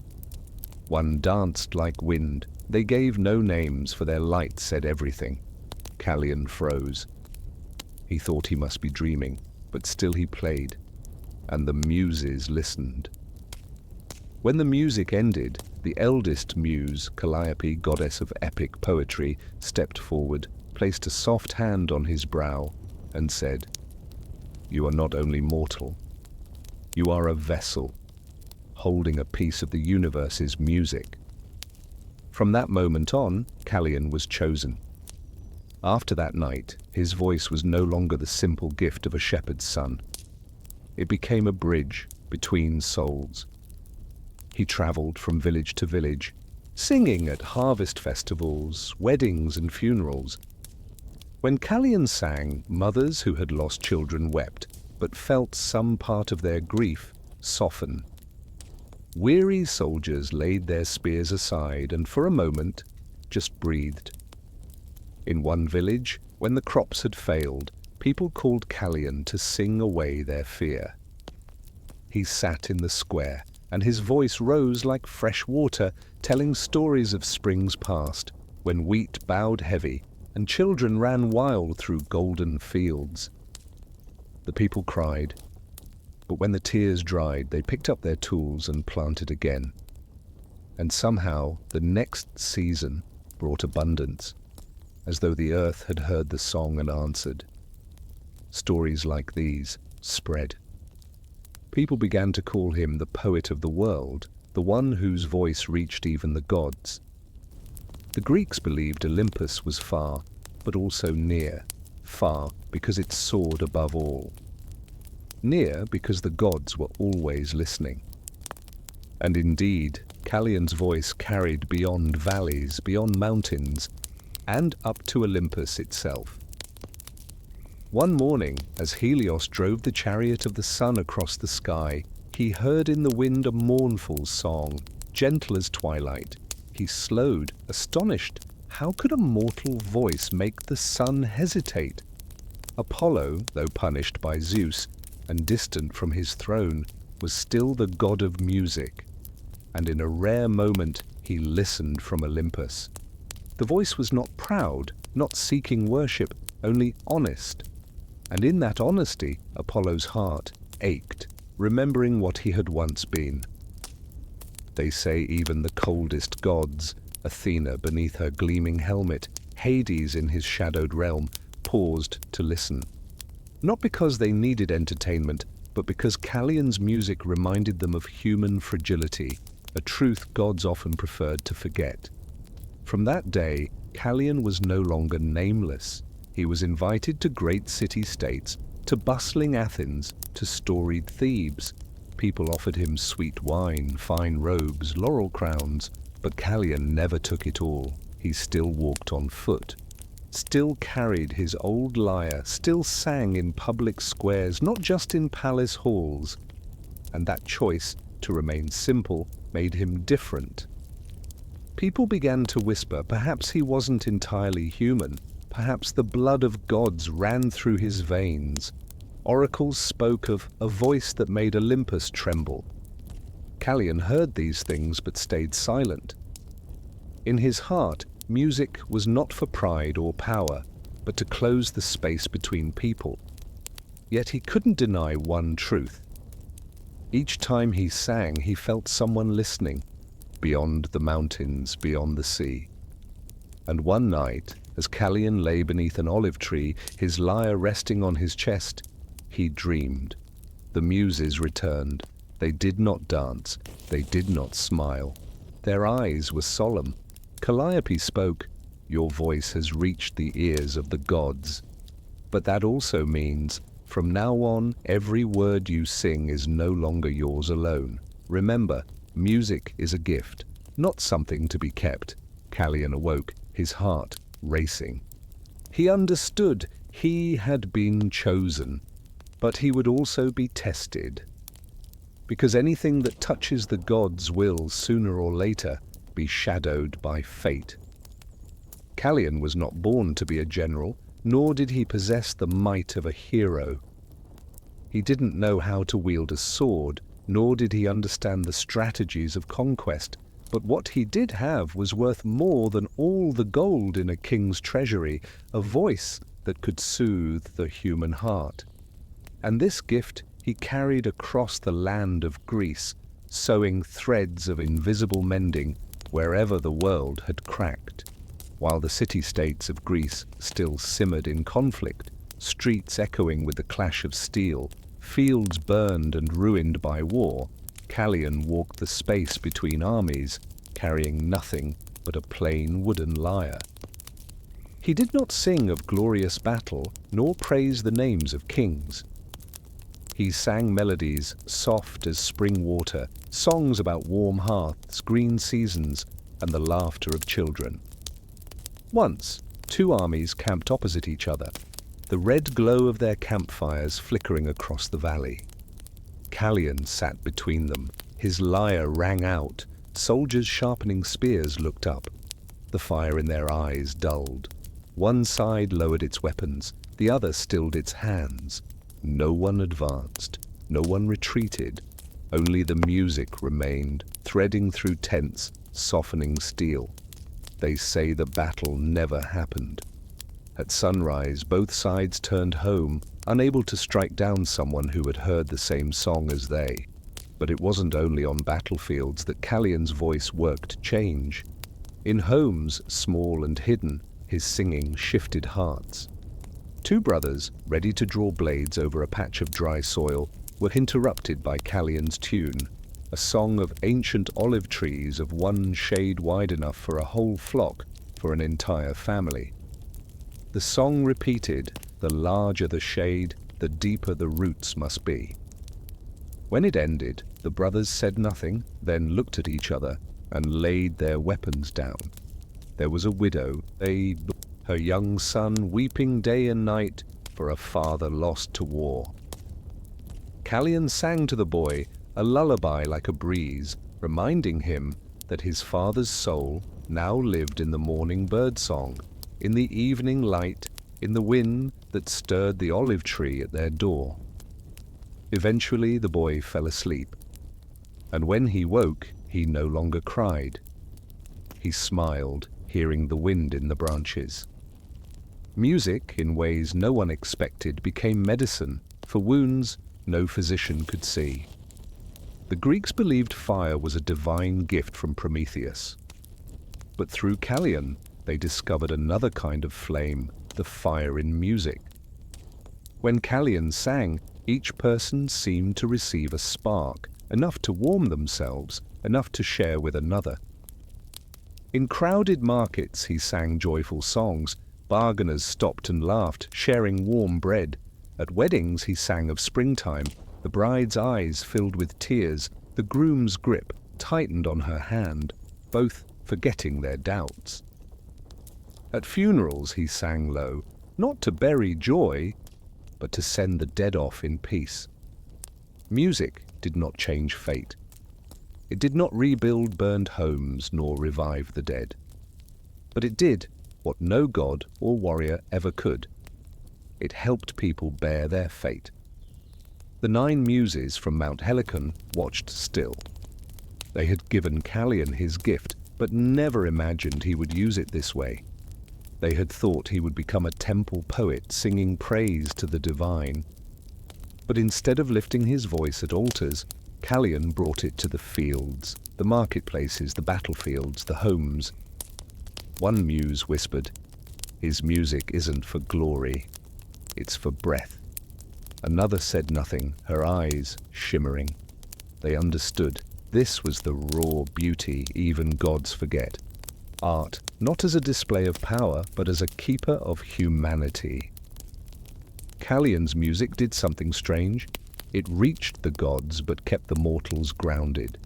S1: One danced like wind. They gave no names, for their light said everything. Callion froze. He thought he must be dreaming, but still he played, and the Muses listened. When the music ended, the eldest muse, Calliope, goddess of epic poetry, stepped forward, placed a soft hand on his brow, and said, "You are not only mortal. You are a vessel, holding a piece of the universe's music." From that moment on, Callion was chosen. After that night, his voice was no longer the simple gift of a shepherd's son. It became a bridge between souls. He traveled from village to village, singing at harvest festivals, weddings, and funerals. When Callion sang, mothers who had lost children wept, but felt some part of their grief soften. Weary soldiers laid their spears aside and for a moment just breathed. In one village, when the crops had failed, people called Callion to sing away their fear. He sat in the square, and his voice rose like fresh water, telling stories of springs past, when wheat bowed heavy and children ran wild through golden fields. The people cried, but when the tears dried, they picked up their tools and planted again. And somehow the next season brought abundance, as though the earth had heard the song and answered. Stories like these spread. People began to call him the poet of the world, the one whose voice reached even the gods. The Greeks believed Olympus was far, but also near, far because it soared above all. Near because the gods were always listening. And indeed, Callion's voice carried beyond valleys, beyond mountains, and up to Olympus itself. One morning, as Helios drove the chariot of the sun across the sky, he heard in the wind a mournful song, gentle as twilight. He slowed, astonished. How could a mortal voice make the sun hesitate? Apollo, though punished by Zeus and distant from his throne, was still the god of music. And in a rare moment he listened from Olympus. The voice was not proud, not seeking worship, only honest. And in that honesty, Apollo's heart ached, remembering what he had once been. They say even the coldest gods, Athena beneath her gleaming helmet, Hades in his shadowed realm, paused to listen. Not because they needed entertainment, but because Callion's music reminded them of human fragility, a truth gods often preferred to forget. From that day, Callion was no longer nameless. He was invited to great city-states, to bustling Athens, to storied Thebes. People offered him sweet wine, fine robes, laurel crowns, but Callion never took it all. He still walked on foot, still carried his old lyre, still sang in public squares, not just in palace halls. And that choice to remain simple made him different. People began to whisper perhaps he wasn't entirely human. Perhaps the blood of gods ran through his veins. Oracles spoke of a voice that made Olympus tremble. Callion heard these things but stayed silent. In his heart, music was not for pride or power, but to close the space between people. Yet he couldn't deny one truth. Each time he sang, he felt someone listening, beyond the mountains, beyond the sea. And one night, as Callion lay beneath an olive tree, his lyre resting on his chest, he dreamed. The muses returned. They did not dance. They did not smile. Their eyes were solemn. Calliope spoke, "Your voice has reached the ears of the gods." But that also means, from now on, every word you sing is no longer yours alone. Remember, music is a gift, not something to be kept. Callion awoke, his heart racing. He understood he had been chosen, but he would also be tested. Because anything that touches the gods will, sooner or later, be shadowed by fate. Callion was not born to be a general, nor did he possess the might of a hero. He didn't know how to wield a sword, nor did he understand the strategies of conquest, but what he did have was worth more than all the gold in a king's treasury, a voice that could soothe the human heart. And this gift he carried across the land of Greece, sewing threads of invisible mending wherever the world had cracked. While the city-states of Greece still simmered in conflict, streets echoing with the clash of steel, fields burned and ruined by war, Callion walked the space between armies, carrying nothing but a plain wooden lyre. He did not sing of glorious battle, nor praise the names of kings. He sang melodies soft as spring water, songs about warm hearths, green seasons, and the laughter of children. Once, two armies camped opposite each other, the red glow of their campfires flickering across the valley. Callion sat between them. His lyre rang out. Soldiers sharpening spears looked up. The fire in their eyes dulled. One side lowered its weapons, the other stilled its hands. No one advanced, no one retreated. Only the music remained, threading through tents, softening steel. They say the battle never happened. At sunrise, both sides turned home, unable to strike down someone who had heard the same song as they. But it wasn't only on battlefields that Callion's voice worked change. In homes, small and hidden, his singing shifted hearts. Two brothers, ready to draw blades over a patch of dry soil, were interrupted by Callion's tune, a song of ancient olive trees of one shade wide enough for a whole flock, for an entire family. The The song repeated, the larger the shade, the deeper the roots must be. When it ended, the brothers said nothing, then looked at each other and laid their weapons down. There was a widow, her young son weeping day and night for a father lost to war. Callion sang to the boy a lullaby like a breeze, reminding him that his father's soul now lived in the morning birdsong, in the evening light, in the wind that stirred the olive tree at their door. Eventually the boy fell asleep, and when he woke, he no longer cried. He smiled, hearing the wind in the branches. Music, in ways no one expected, became medicine for wounds no physician could see. The Greeks believed fire was a divine gift from Prometheus. But through Callion, they discovered another kind of flame, the fire in music. When Callion sang, each person seemed to receive a spark, enough to warm themselves, enough to share with another. In crowded markets he sang joyful songs. Bargainers stopped and laughed, sharing warm bread. At weddings he sang of springtime. The bride's eyes filled with tears, the groom's grip tightened on her hand, both forgetting their doubts. At funerals he sang low, not to bury joy, but to send the dead off in peace. Music did not change fate. It did not rebuild burned homes nor revive the dead. But it did what no god or warrior ever could. It helped people bear their fate. The 9 muses from Mount Helicon watched still. They had given Callion his gift, but never imagined he would use it this way. They had thought he would become a temple poet singing praise to the divine. But instead of lifting his voice at altars, Callion brought it to the fields, the marketplaces, the battlefields, the homes. One muse whispered, "His music isn't for glory, it's for breath." Another said nothing, her eyes shimmering. They understood. This was the raw beauty even gods forget. Art, not as a display of power, but as a keeper of humanity. Callion's music did something strange. It reached the gods, but kept the mortals grounded.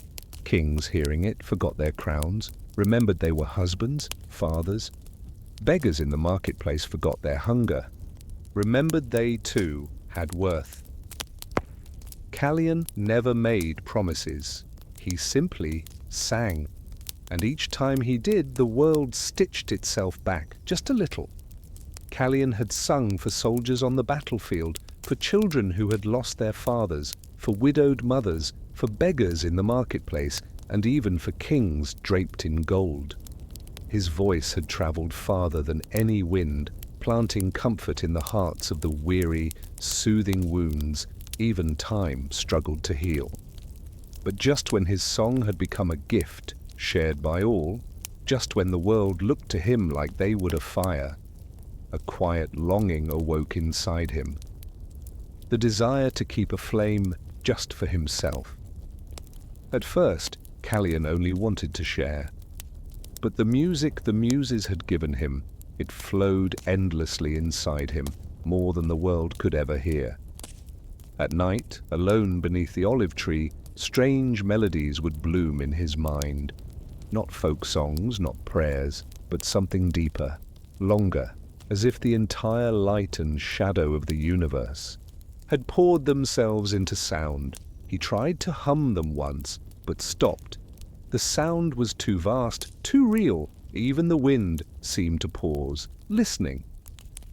S1: Kings, hearing it, forgot their crowns, remembered they were husbands, fathers. Beggars in the marketplace forgot their hunger, remembered they, too, had worth. Callion never made promises. He simply sang. And each time he did, the world stitched itself back, just a little. Callion had sung for soldiers on the battlefield, for children who had lost their fathers, for widowed mothers, for beggars in the marketplace, and even for kings draped in gold. His voice had traveled farther than any wind, planting comfort in the hearts of the weary, soothing wounds even time struggled to heal. But just when his song had become a gift, shared by all, just when the world looked to him like they would a fire, a quiet longing awoke inside him. The desire to keep a flame just for himself. At first, Callion only wanted to share. But the music the muses had given him, it flowed endlessly inside him, more than the world could ever hear. At night, alone beneath the olive tree, strange melodies would bloom in his mind. Not folk songs, not prayers, but something deeper, longer, as if the entire light and shadow of the universe had poured themselves into sound. He tried to hum them once, but stopped. The sound was too vast, too real. Even the wind seemed to pause, listening.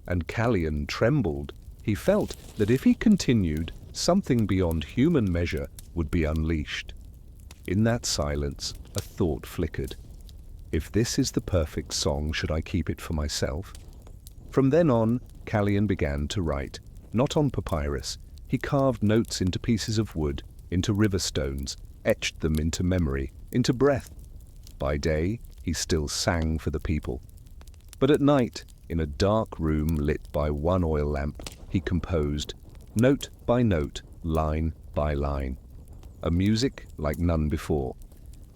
S1: And Callion trembled. He felt that if he continued, something beyond human measure would be unleashed. In that silence, a thought flickered. If this is the perfect song, should I keep it for myself? From then on, Callion began to write, not on papyrus. He carved notes into pieces of wood, into river stones, etched them into memory, into breath. By day, he still sang for the people. But at night, in a dark room lit by one oil lamp, he composed, note by note, line by line, a music like none before.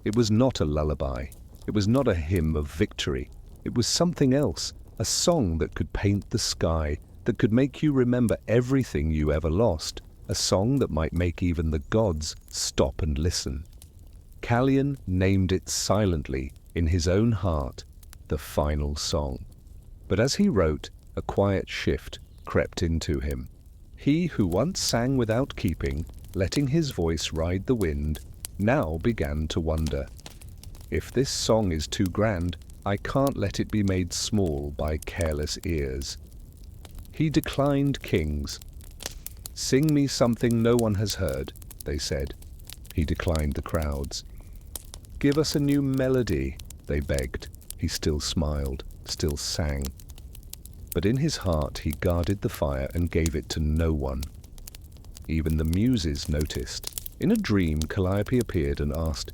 S1: It was not a lullaby. It was not a hymn of victory. It was something else, A song that could paint the sky, that could make you remember everything you ever lost. A song that might make even the gods stop and listen. Callion named it silently, in his own heart, the final song. But as he wrote, a quiet shift crept into him. He who once sang without keeping, letting his voice ride the wind, now began to wonder. If this song is too grand, I can't let it be made small by careless ears. He declined kings. Sing me something no one has heard, they said. He declined the crowds. Give us a new melody, they begged. He still smiled, still sang. But in his heart he guarded the fire and gave it to no one. Even the muses noticed. In a dream, Calliope appeared and asked,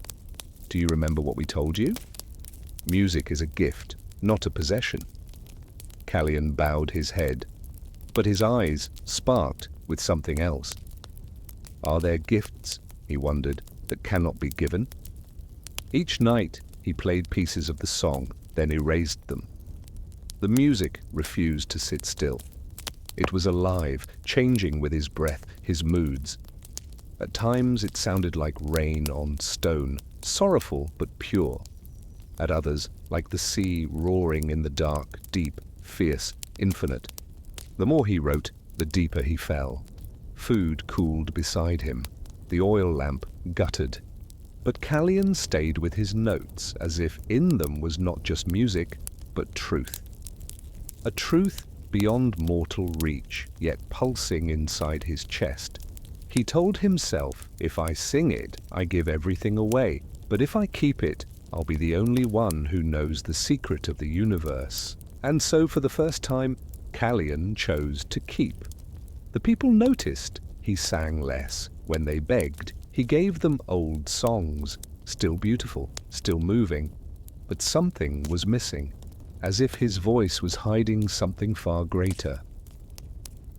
S1: "Do you remember what we told you? Music is a gift, not a possession." Callion bowed his head, but his eyes sparked with something else. Are there gifts, he wondered, that cannot be given? Each night he played pieces of the song, then erased them. The music refused to sit still. It was alive, changing with his breath, his moods. At times it sounded like rain on stone, sorrowful but pure. At others, like the sea roaring in the dark, deep, fierce, infinite. The more he wrote, the deeper he fell. Food cooled beside him. The oil lamp guttered. But Callion stayed with his notes, as if in them was not just music, but truth. A truth beyond mortal reach, yet pulsing inside his chest. He told himself, if I sing it, I give everything away, but if I keep it, I'll be the only one who knows the secret of the universe. And so for the first time, Callion chose to keep. The people noticed he sang less. When they begged, he gave them old songs, still beautiful, still moving, but something was missing, as if his voice was hiding something far greater.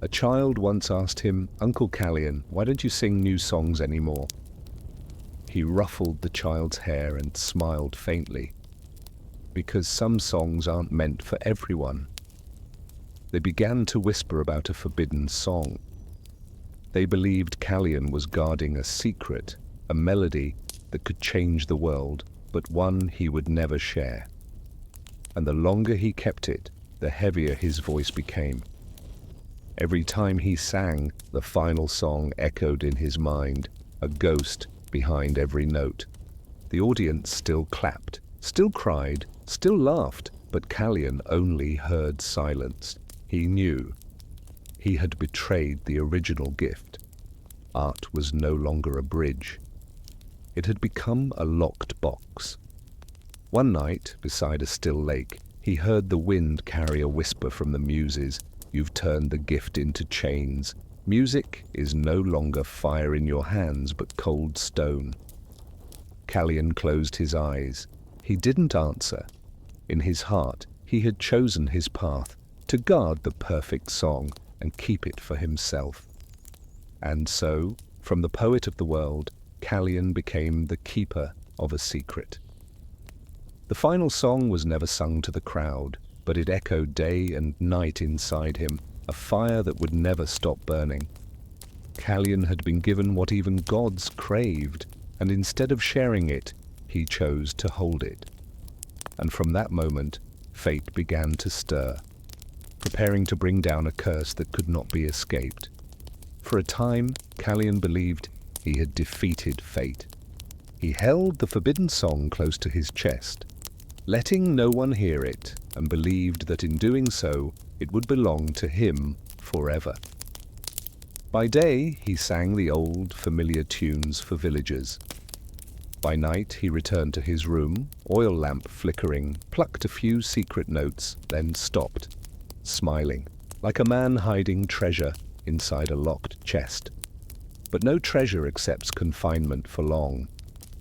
S1: A child once asked him, "Uncle Callion, why don't you sing new songs anymore?" He ruffled the child's hair and smiled faintly. Because some songs aren't meant for everyone. They began to whisper about a forbidden song. They believed Callion was guarding a secret, a melody that could change the world, but one he would never share. And the longer he kept it, the heavier his voice became. Every time he sang, the final song echoed in his mind, a ghost behind every note. The audience still clapped, still cried, still laughed, but Callion only heard silence. He knew he had betrayed the original gift. Art was no longer a bridge. It had become a locked box. One night, beside a still lake, he heard the wind carry a whisper from the muses. You've turned the gift into chains. Music is no longer fire in your hands, but cold stone. Callion closed his eyes. He didn't answer. In his heart, he had chosen his path, to guard the perfect song and keep it for himself. And so, from the poet of the world, Callion became the keeper of a secret. The final song was never sung to the crowd, but it echoed day and night inside him, a fire that would never stop burning. Callion had been given what even gods craved, and instead of sharing it, he chose to hold it. And from that moment, fate began to stir, preparing to bring down a curse that could not be escaped. For a time, Callion believed he had defeated fate. He held the forbidden song close to his chest, letting no one hear it, and believed that in doing so, it would belong to him forever. By day, he sang the old, familiar tunes for villagers. By night, he returned to his room, oil lamp flickering, plucked a few secret notes, then stopped, smiling, like a man hiding treasure inside a locked chest. But no treasure accepts confinement for long,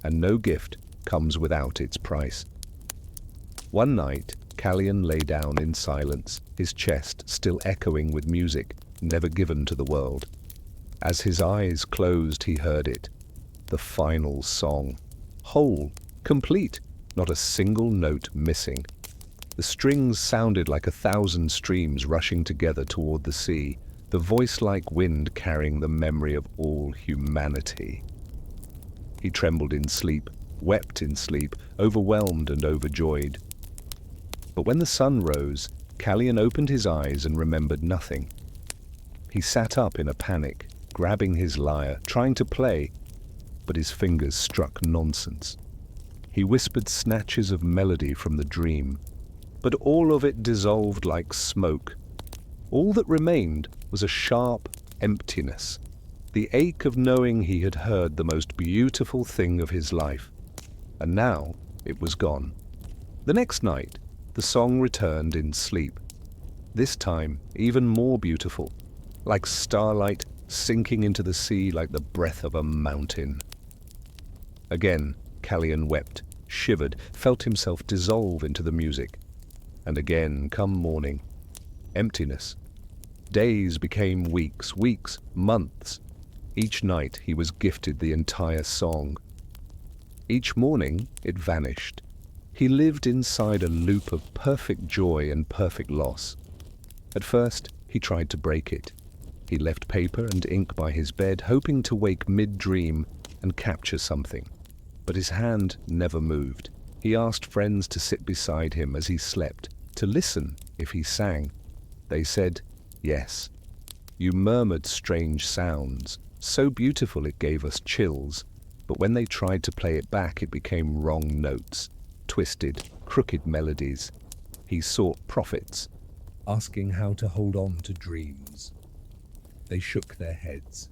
S1: and no gift comes without its price. One night, Callion lay down in silence, his chest still echoing with music never given to the world. As his eyes closed, he heard it, the final song, whole, complete, not a single note missing. The strings sounded like 1,000 streams rushing together toward the sea, the voice like wind carrying the memory of all humanity. He trembled in sleep, wept in sleep, overwhelmed and overjoyed. But when the sun rose, Callion opened his eyes and remembered nothing. He sat up in a panic, grabbing his lyre, trying to play, but his fingers struck nonsense. He whispered snatches of melody from the dream, but all of it dissolved like smoke. All that remained was a sharp emptiness, the ache of knowing he had heard the most beautiful thing of his life, and now it was gone. The next night, the song returned in sleep, this time even more beautiful, like starlight sinking into the sea like the breath of a mountain. Again, Callion wept, shivered, felt himself dissolve into the music. And again, come morning, emptiness. Days became weeks, weeks, months. Each night he was gifted the entire song. Each morning it vanished. He lived inside a loop of perfect joy and perfect loss. At first, he tried to break it. He left paper and ink by his bed, hoping to wake mid-dream and capture something. But his hand never moved. He asked friends to sit beside him as he slept, to listen if he sang. They said, "Yes. You murmured strange sounds, so beautiful it gave us chills, but when they tried to play it back it became wrong notes, twisted, crooked melodies." He sought prophets, asking how to hold on to dreams. They shook their heads.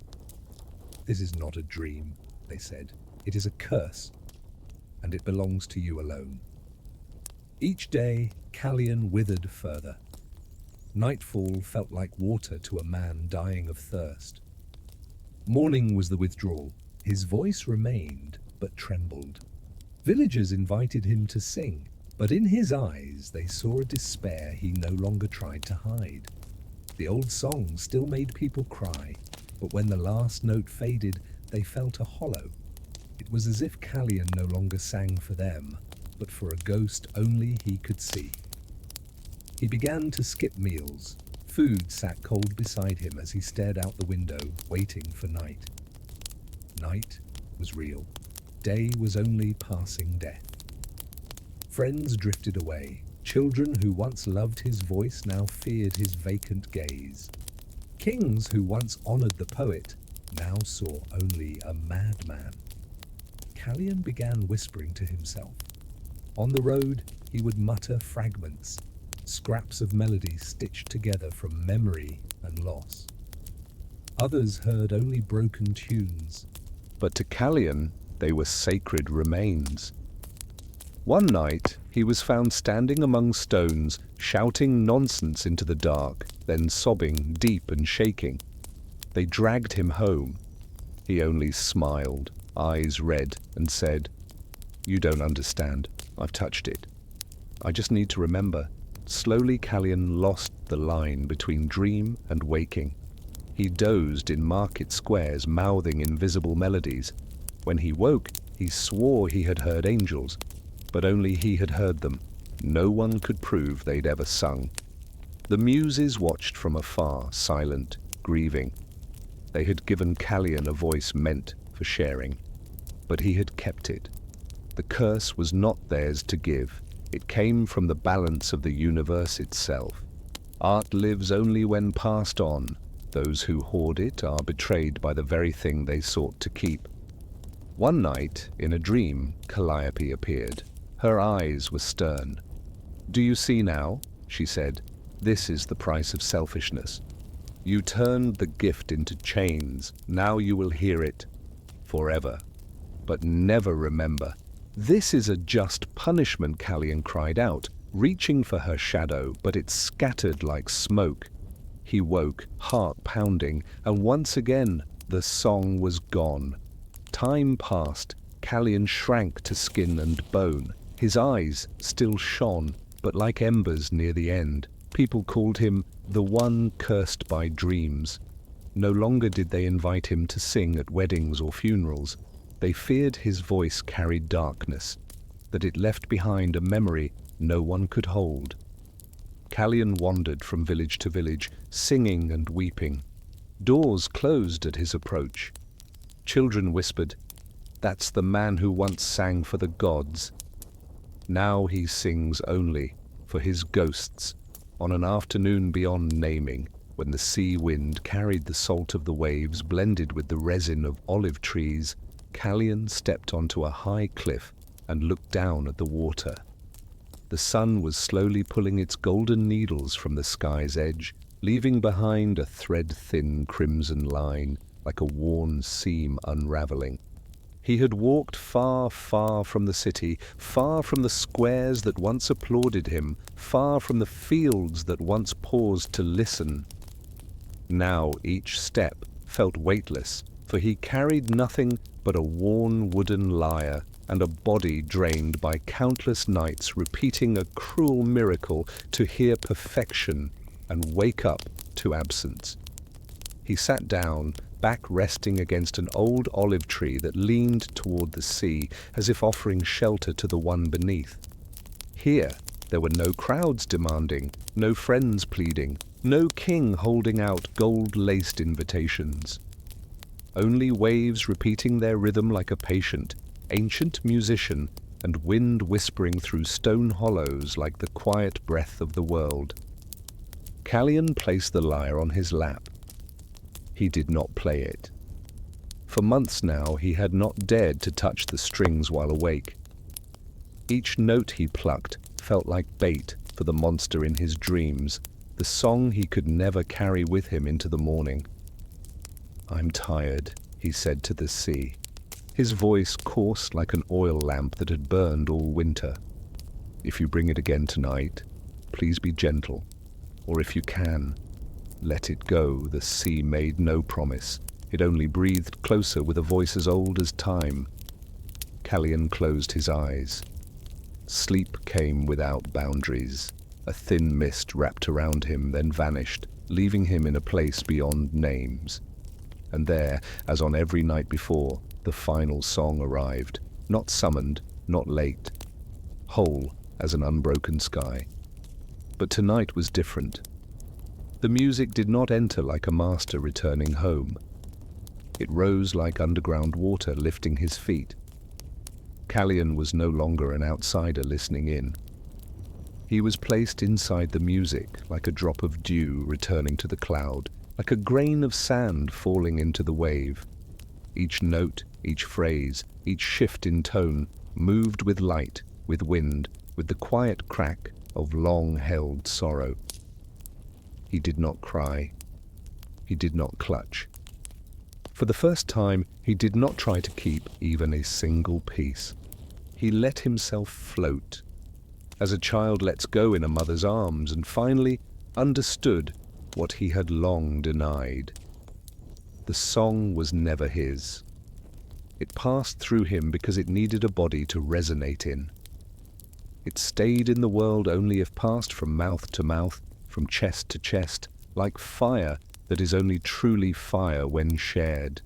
S1: "This is not a dream," they said. "It is a curse, and it belongs to you alone." Each day, Callion withered further. Nightfall felt like water to a man dying of thirst. Morning was the withdrawal. His voice remained, but trembled. Villagers invited him to sing, but in his eyes they saw a despair he no longer tried to hide. The old song still made people cry, but when the last note faded, they felt a hollow. It was as if Callion no longer sang for them, but for a ghost only he could see. He began to skip meals. Food sat cold beside him as he stared out the window, waiting for night. Night was real. Day was only passing death. Friends drifted away. Children who once loved his voice now feared his vacant gaze. Kings who once honored the poet now saw only a madman. Callion began whispering to himself. On the road, he would mutter fragments, scraps of melody stitched together from memory and loss. Others heard only broken tunes, but to Callion they were sacred remains. One night, he was found standing among stones, shouting nonsense into the dark, then sobbing deep and shaking. They dragged him home. He only smiled, eyes red, and said, "You don't understand. I've touched it. I just need to remember." Slowly Callion lost the line between dream and waking. He dozed in market squares, mouthing invisible melodies. When he woke, he swore he had heard angels, but only he had heard them. No one could prove they'd ever sung. The muses watched from afar, silent, grieving. They had given Callion a voice meant for sharing, but he had kept it. The curse was not theirs to give. It came from the balance of the universe itself. Art lives only when passed on. Those who hoard it are betrayed by the very thing they sought to keep. One night, in a dream, Calliope appeared. Her eyes were stern. "Do you see now?" she said. "This is the price of selfishness. You turned the gift into chains. Now you will hear it forever. But never remember. This is a just punishment," Callion cried out, reaching for her shadow, but it scattered like smoke. He woke, heart pounding, and once again the song was gone. Time passed. Callion shrank to skin and bone. His eyes still shone, but like embers near the end. People called him the one cursed by dreams. No longer did they invite him to sing at weddings or funerals. They feared his voice carried darkness, that it left behind a memory no one could hold. Callion wandered from village to village, singing and weeping. Doors closed at his approach. Children whispered, "That's the man who once sang for the gods." Now he sings only for his ghosts. On an afternoon beyond naming, when the sea wind carried the salt of the waves blended with the resin of olive trees, Callion stepped onto a high cliff and looked down at the water. The sun was slowly pulling its golden needles from the sky's edge, leaving behind a thread-thin crimson line, like a worn seam unraveling. He had walked far, far from the city, far from the squares that once applauded him, far from the fields that once paused to listen. Now each step felt weightless, for he carried nothing but a worn wooden lyre and a body drained by countless nights repeating a cruel miracle to hear perfection and wake up to absence. He sat down, back resting against an old olive tree that leaned toward the sea, as if offering shelter to the one beneath. Here, there were no crowds demanding, no friends pleading, no king holding out gold-laced invitations. Only waves repeating their rhythm like a patient, ancient musician, and wind whispering through stone hollows like the quiet breath of the world. Callion placed the lyre on his lap. He did not play it. For months now he had not dared to touch the strings while awake. Each note he plucked felt like bait for the monster in his dreams, the song he could never carry with him into the morning. "I'm tired," he said to the sea, his voice coarse like an oil lamp that had burned all winter. "If you bring it again tonight, please be gentle, or if you can, let it go." The sea made no promise. It only breathed closer with a voice as old as time. Callion closed his eyes. Sleep came without boundaries. A thin mist wrapped around him, then vanished, leaving him in a place beyond names. And there, as on every night before, the final song arrived, not summoned, not late, whole as an unbroken sky. But tonight was different. The music did not enter like a master returning home. It rose like underground water lifting his feet. Callion was no longer an outsider listening in. He was placed inside the music, like a drop of dew returning to the cloud, like a grain of sand falling into the wave. Each note, each phrase, each shift in tone moved with light, with wind, with the quiet crack of long-held sorrow. He did not cry. He did not clutch. For the first time, he did not try to keep even a single piece. He let himself float, as a child lets go in a mother's arms, and finally understood what he had long denied. The song was never his. It passed through him because it needed a body to resonate in. It stayed in the world only if passed from mouth to mouth, from chest to chest, like fire that is only truly fire when shared.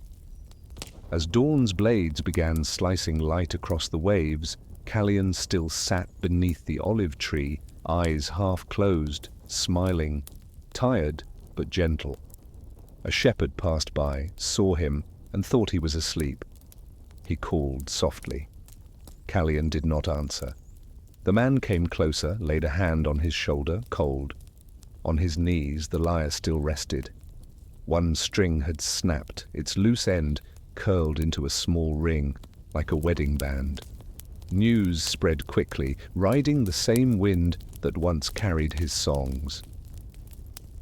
S1: As dawn's blades began slicing light across the waves, Callion still sat beneath the olive tree, eyes half closed, smiling, tired but gentle. A shepherd passed by, saw him, and thought he was asleep. He called softly. Callion did not answer. The man came closer, laid a hand on his shoulder, cold. On his knees the lyre still rested. One string had snapped, its loose end curled into a small ring, like a wedding band. News spread quickly, riding the same wind that once carried his songs.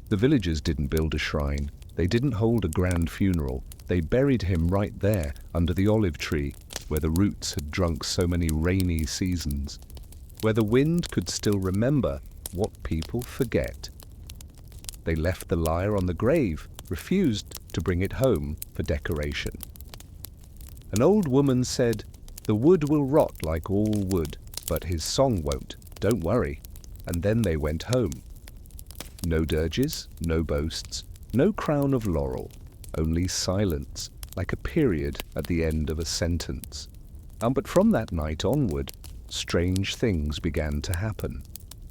S1: The villagers didn't build a shrine. They didn't hold a grand funeral. They buried him right there, under the olive tree, where the roots had drunk so many rainy seasons, where the wind could still remember what people forget. They left the lyre on the grave, refused to bring it home for decoration. An old woman said, "The wood will rot like all wood, but his song won't, don't worry." And then they went home. No dirges, no boasts, no crown of laurel, only silence, like a period at the end of a sentence. But from that night onward, strange things began to happen.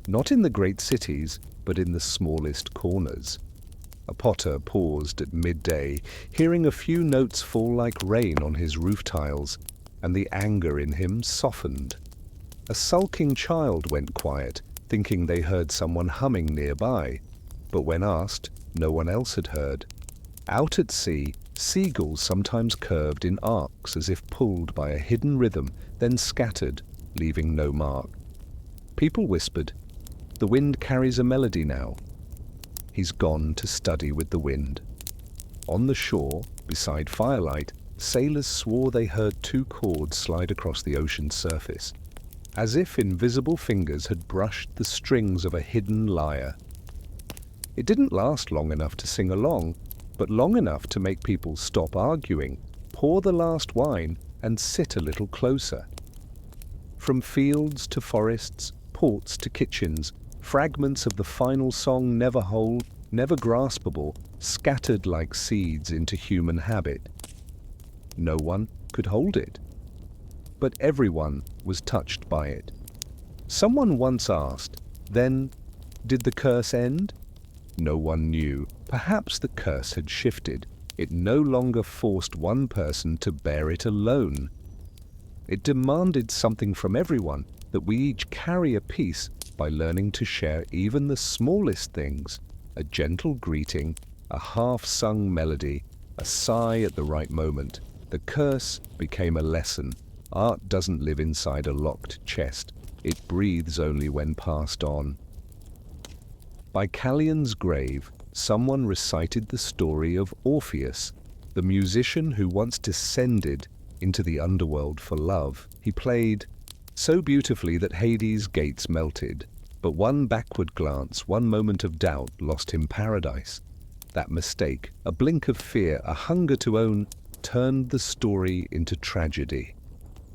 S1: Not in the great cities, but in the smallest corners. A potter paused at midday, hearing a few notes fall like rain on his roof tiles, and the anger in him softened. A sulking child went quiet, thinking they heard someone humming nearby, but when asked, no one else had heard. Out at sea, seagulls sometimes curved in arcs as if pulled by a hidden rhythm, then scattered, leaving no mark. People whispered, "The wind carries a melody now." He's gone to study with the wind. On the shore, beside firelight, sailors swore they heard two chords slide across the ocean's surface, as if invisible fingers had brushed the strings of a hidden lyre. It didn't last long enough to sing along, but long enough to make people stop arguing, pour the last wine, and sit a little closer. From fields to forests, ports to kitchens, fragments of the final song, never whole, never graspable, scattered like seeds into human habit. No one could hold it, but everyone was touched by it. Someone once asked, then, did the curse end? No one knew. Perhaps the curse had shifted. It no longer forced one person to bear it alone. It demanded something from everyone, that we each carry a piece by learning to share even the smallest things, a gentle greeting, a half-sung melody, a sigh at the right moment. The curse became a lesson. Art doesn't live inside a locked chest. It breathes only when passed on. By Callion's grave, someone recited the story of Orpheus, the musician who once descended into the underworld for love. He played so beautifully that Hades' gates melted, but one backward glance, one moment of doubt lost him paradise. That mistake, a blink of fear, a hunger to own, turned the story into tragedy.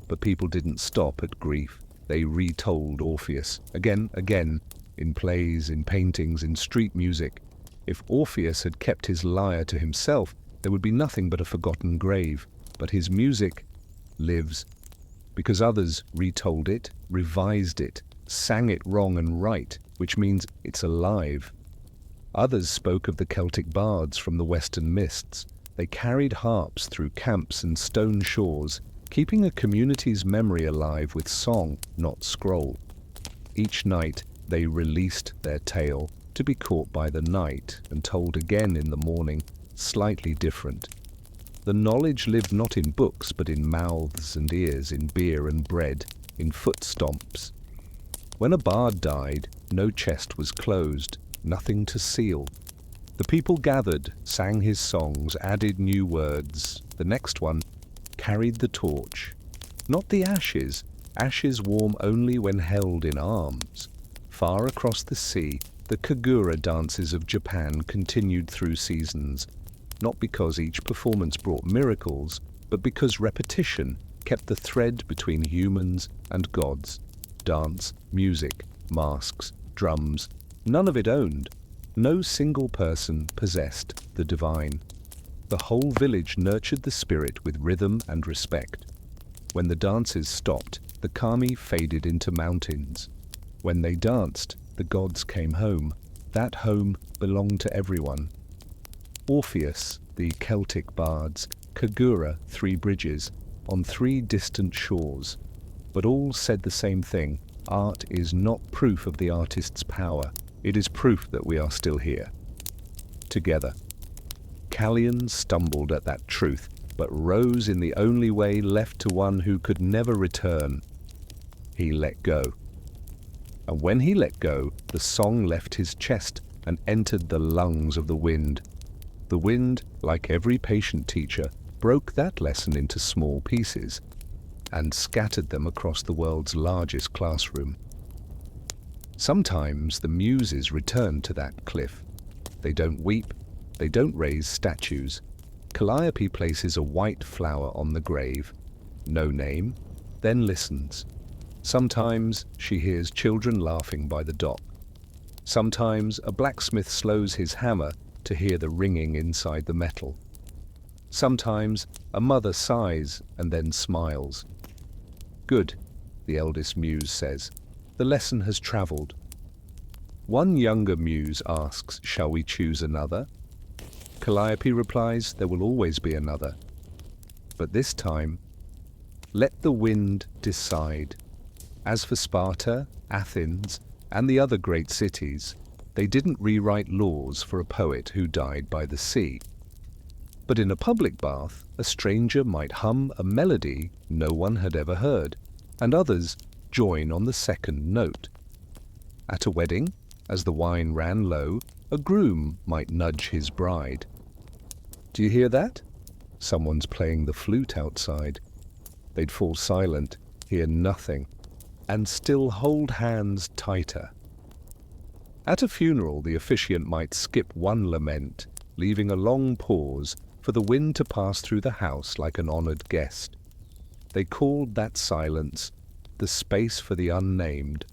S1: But people didn't stop at grief. They retold Orpheus, again, in plays, in paintings, in street music. If Orpheus had kept his lyre to himself, there would be nothing but a forgotten grave. But his music lives, because others retold it, revised it, sang it wrong and right, which means it's alive. Others spoke of the Celtic bards from the western mists. They carried harps through camps and stone shores, keeping a community's memory alive with song, not scroll. Each night they released their tale, to be caught by the night and told again in the morning, slightly different. The knowledge lived not in books, but in mouths and ears, in beer and bread, in foot stomps. When a bard died, no chest was closed, nothing to seal. The people gathered, sang his songs, added new words. The next one carried the torch. Not the ashes, ashes warm only when held in arms. Far across the sea, the Kagura dances of Japan continued through seasons, not because each performance brought miracles, but because repetition kept the thread between humans and gods. Dance, music, masks, drums, none of it owned. No single person possessed the divine. The whole village nurtured the spirit with rhythm and respect. When the dances stopped, the kami faded into mountains. When they danced, the gods came home. That home belonged to everyone. Orpheus, the Celtic bards, Kagura, 3 bridges, on 3 distant shores. But all said the same thing: art is not proof of the artist's power. It is proof that we are still here, together. Callion stumbled at that truth, but rose in the only way left to one who could never return. He let go. And when he let go, the song left his chest and entered the lungs of the wind. The wind, like every patient teacher, broke that lesson into small pieces and scattered them across the world's largest classroom. Sometimes the muses return to that cliff. They don't weep, they don't raise statues. Calliope places a white flower on the grave, no name, then listens. Sometimes she hears children laughing by the dock. Sometimes a blacksmith slows his hammer to hear the ringing inside the metal. Sometimes a mother sighs and then smiles. Good. the eldest muse says. The lesson has travelled. One younger muse asks, shall we choose another? Calliope replies, there will always be another. But this time, let the wind decide. As for Sparta, Athens, and the other great cities, they didn't rewrite laws for a poet who died by the sea. But in a public bath, a stranger might hum a melody no one had ever heard, and others join on the second note. At a wedding, as the wine ran low, a groom might nudge his bride. Do you hear that? Someone's playing the flute outside. They'd fall silent, hear nothing, and still hold hands tighter. At a funeral, the officiant might skip one lament, leaving a long pause for the wind to pass through the house like an honored guest. They called that silence the space for the unnamed.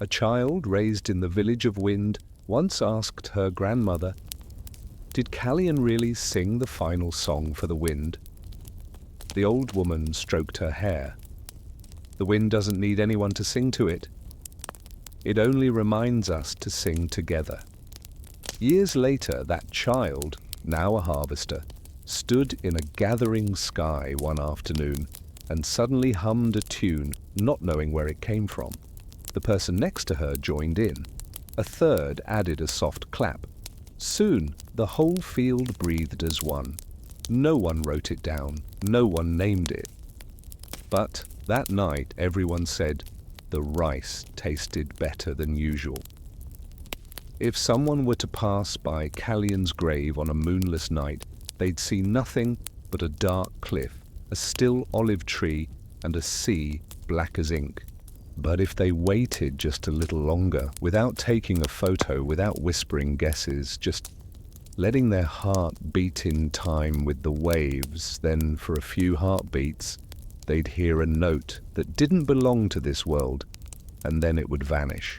S1: A child raised in the village of wind once asked her grandmother, did Callion really sing the final song for the wind? The old woman stroked her hair. The wind doesn't need anyone to sing to it. It only reminds us to sing together. Years later, that child, now a harvester, stood in a gathering sky one afternoon and suddenly hummed a tune, not knowing where it came from. The person next to her joined in. A third added a soft clap. Soon, the whole field breathed as one. No one wrote it down, no one named it. But that night, everyone said, the rice tasted better than usual. If someone were to pass by Callion's grave on a moonless night, they'd see nothing but a dark cliff, a still olive tree, and a sea black as ink. But if they waited just a little longer, without taking a photo, without whispering guesses, just letting their heart beat in time with the waves, then for a few heartbeats, they'd hear a note that didn't belong to this world, and then it would vanish.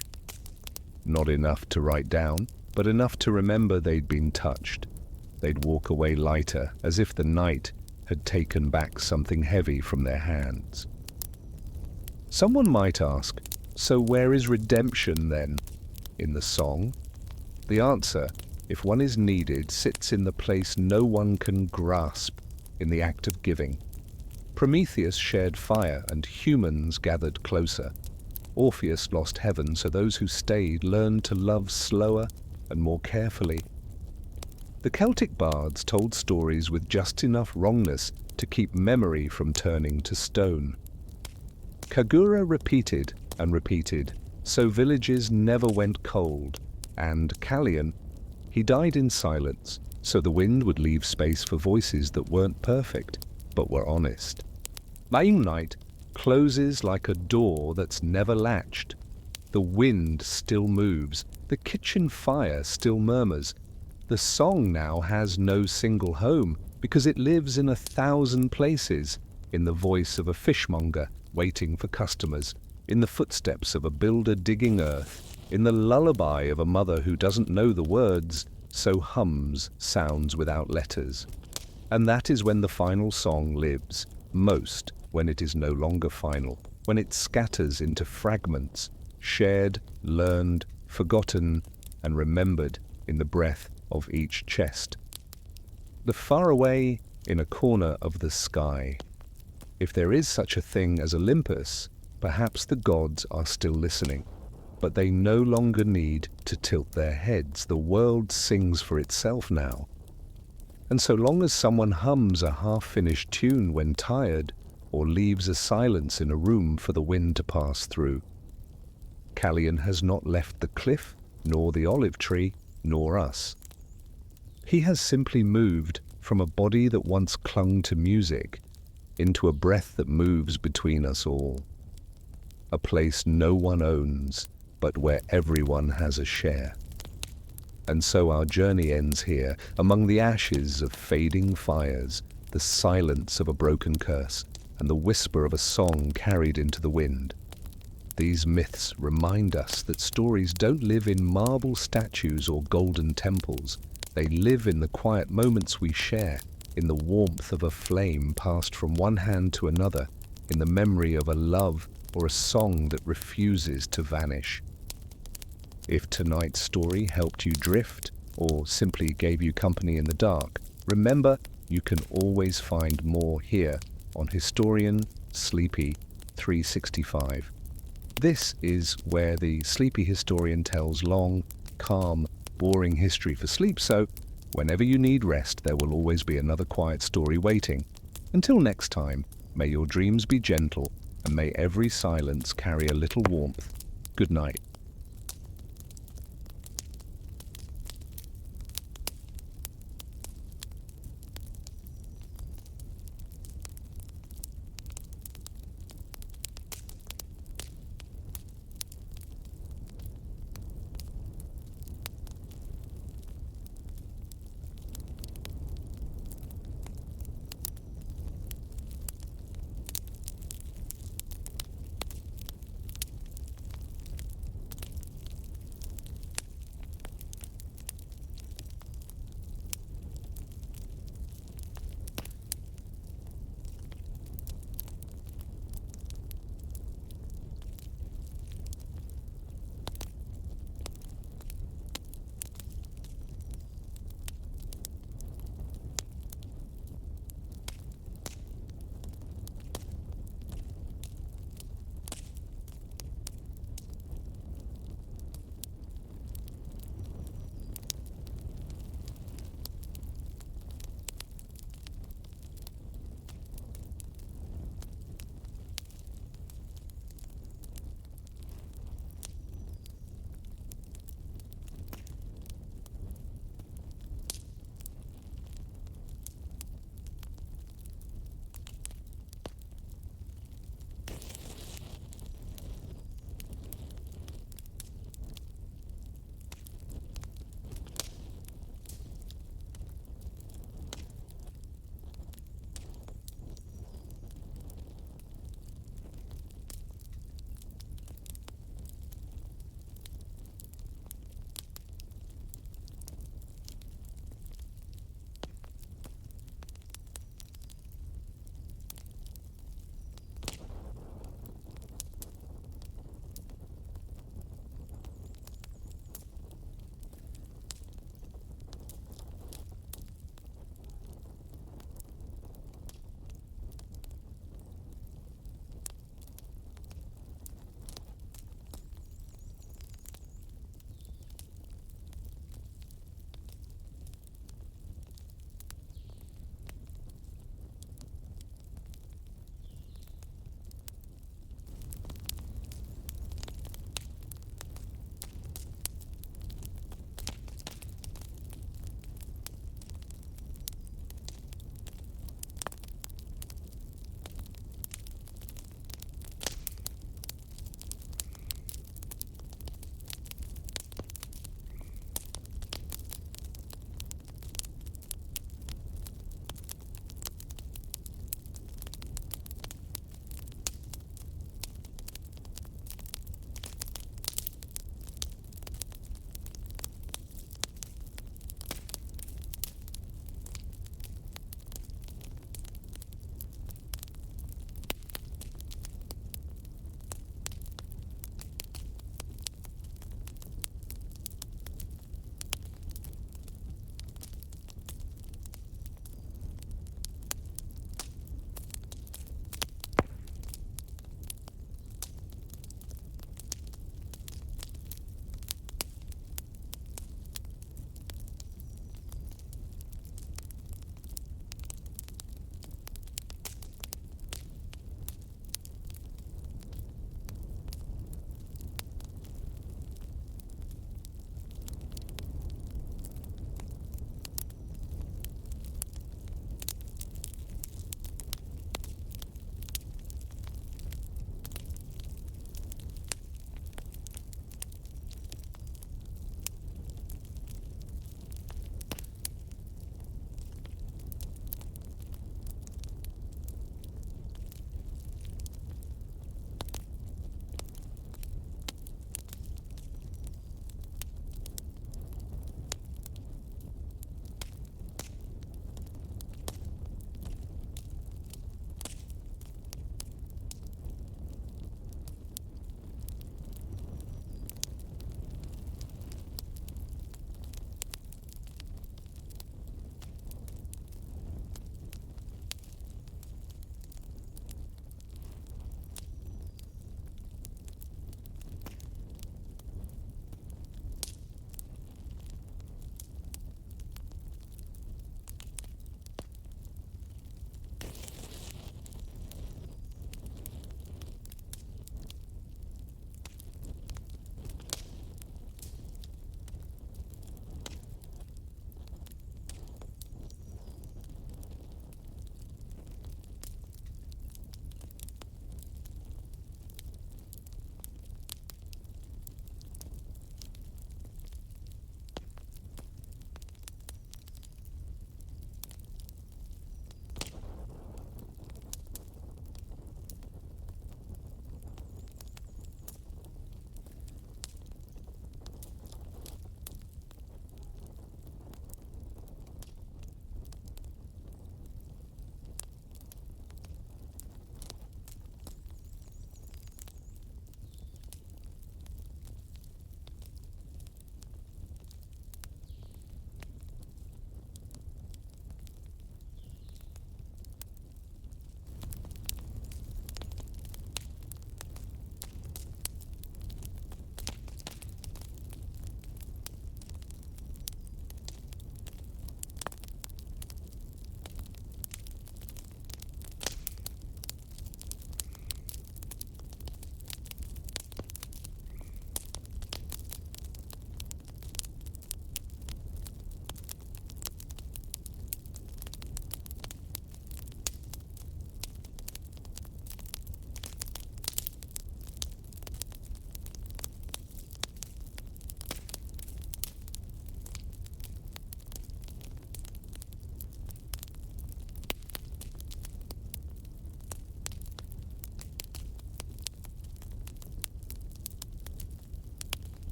S1: Not enough to write down, but enough to remember they'd been touched. They'd walk away lighter, as if the night had taken back something heavy from their hands. Someone might ask, so where is redemption then? In the song? The answer, if one is needed, sits in the place no one can grasp, in the act of giving. Prometheus shared fire, and humans gathered closer. Orpheus lost heaven, so those who stayed learned to love slower and more carefully. The Celtic bards told stories with just enough wrongness to keep memory from turning to stone. Kagura repeated and repeated, so villages never went cold, and Callion, he died in silence, so the wind would leave space for voices that weren't perfect, but were honest. Maying night closes like a door that's never latched. The wind still moves, the kitchen fire still murmurs. The song now has no single home, because it lives in 1,000 places, in the voice of a fishmonger waiting for customers, in the footsteps of a builder digging earth, in the lullaby of a mother who doesn't know the words, so hums sounds without letters. And that is when the final song lives, most when it is no longer final, when it scatters into fragments, shared, learned, forgotten, and remembered in the breath of each chest. The far away in a corner of the sky. If there is such a thing as Olympus, perhaps the gods are still listening, but they no longer need to tilt their heads. The world sings for itself now. And so long as someone hums a half-finished tune when tired, or leaves a silence in a room for the wind to pass through, Callion has not left the cliff, nor the olive tree, nor us. He has simply moved from a body that once clung to music into a breath that moves between us all. A place no one owns, but where everyone has a share. And so our journey ends here, among the ashes of fading fires, the silence of a broken curse, and the whisper of a song carried into the wind. These myths remind us that stories don't live in marble statues or golden temples. They live in the quiet moments we share, in the warmth of a flame passed from one hand to another, in the memory of a love or a song that refuses to vanish. If tonight's story helped you drift or simply gave you company in the dark, remember you can always find more here on Historian Sleepy 365. This is where the sleepy historian tells long, calm, boring history for sleep, so whenever you need rest, there will always be another quiet story waiting. Until next time, may your dreams be gentle, and may every silence carry a little warmth. Good night.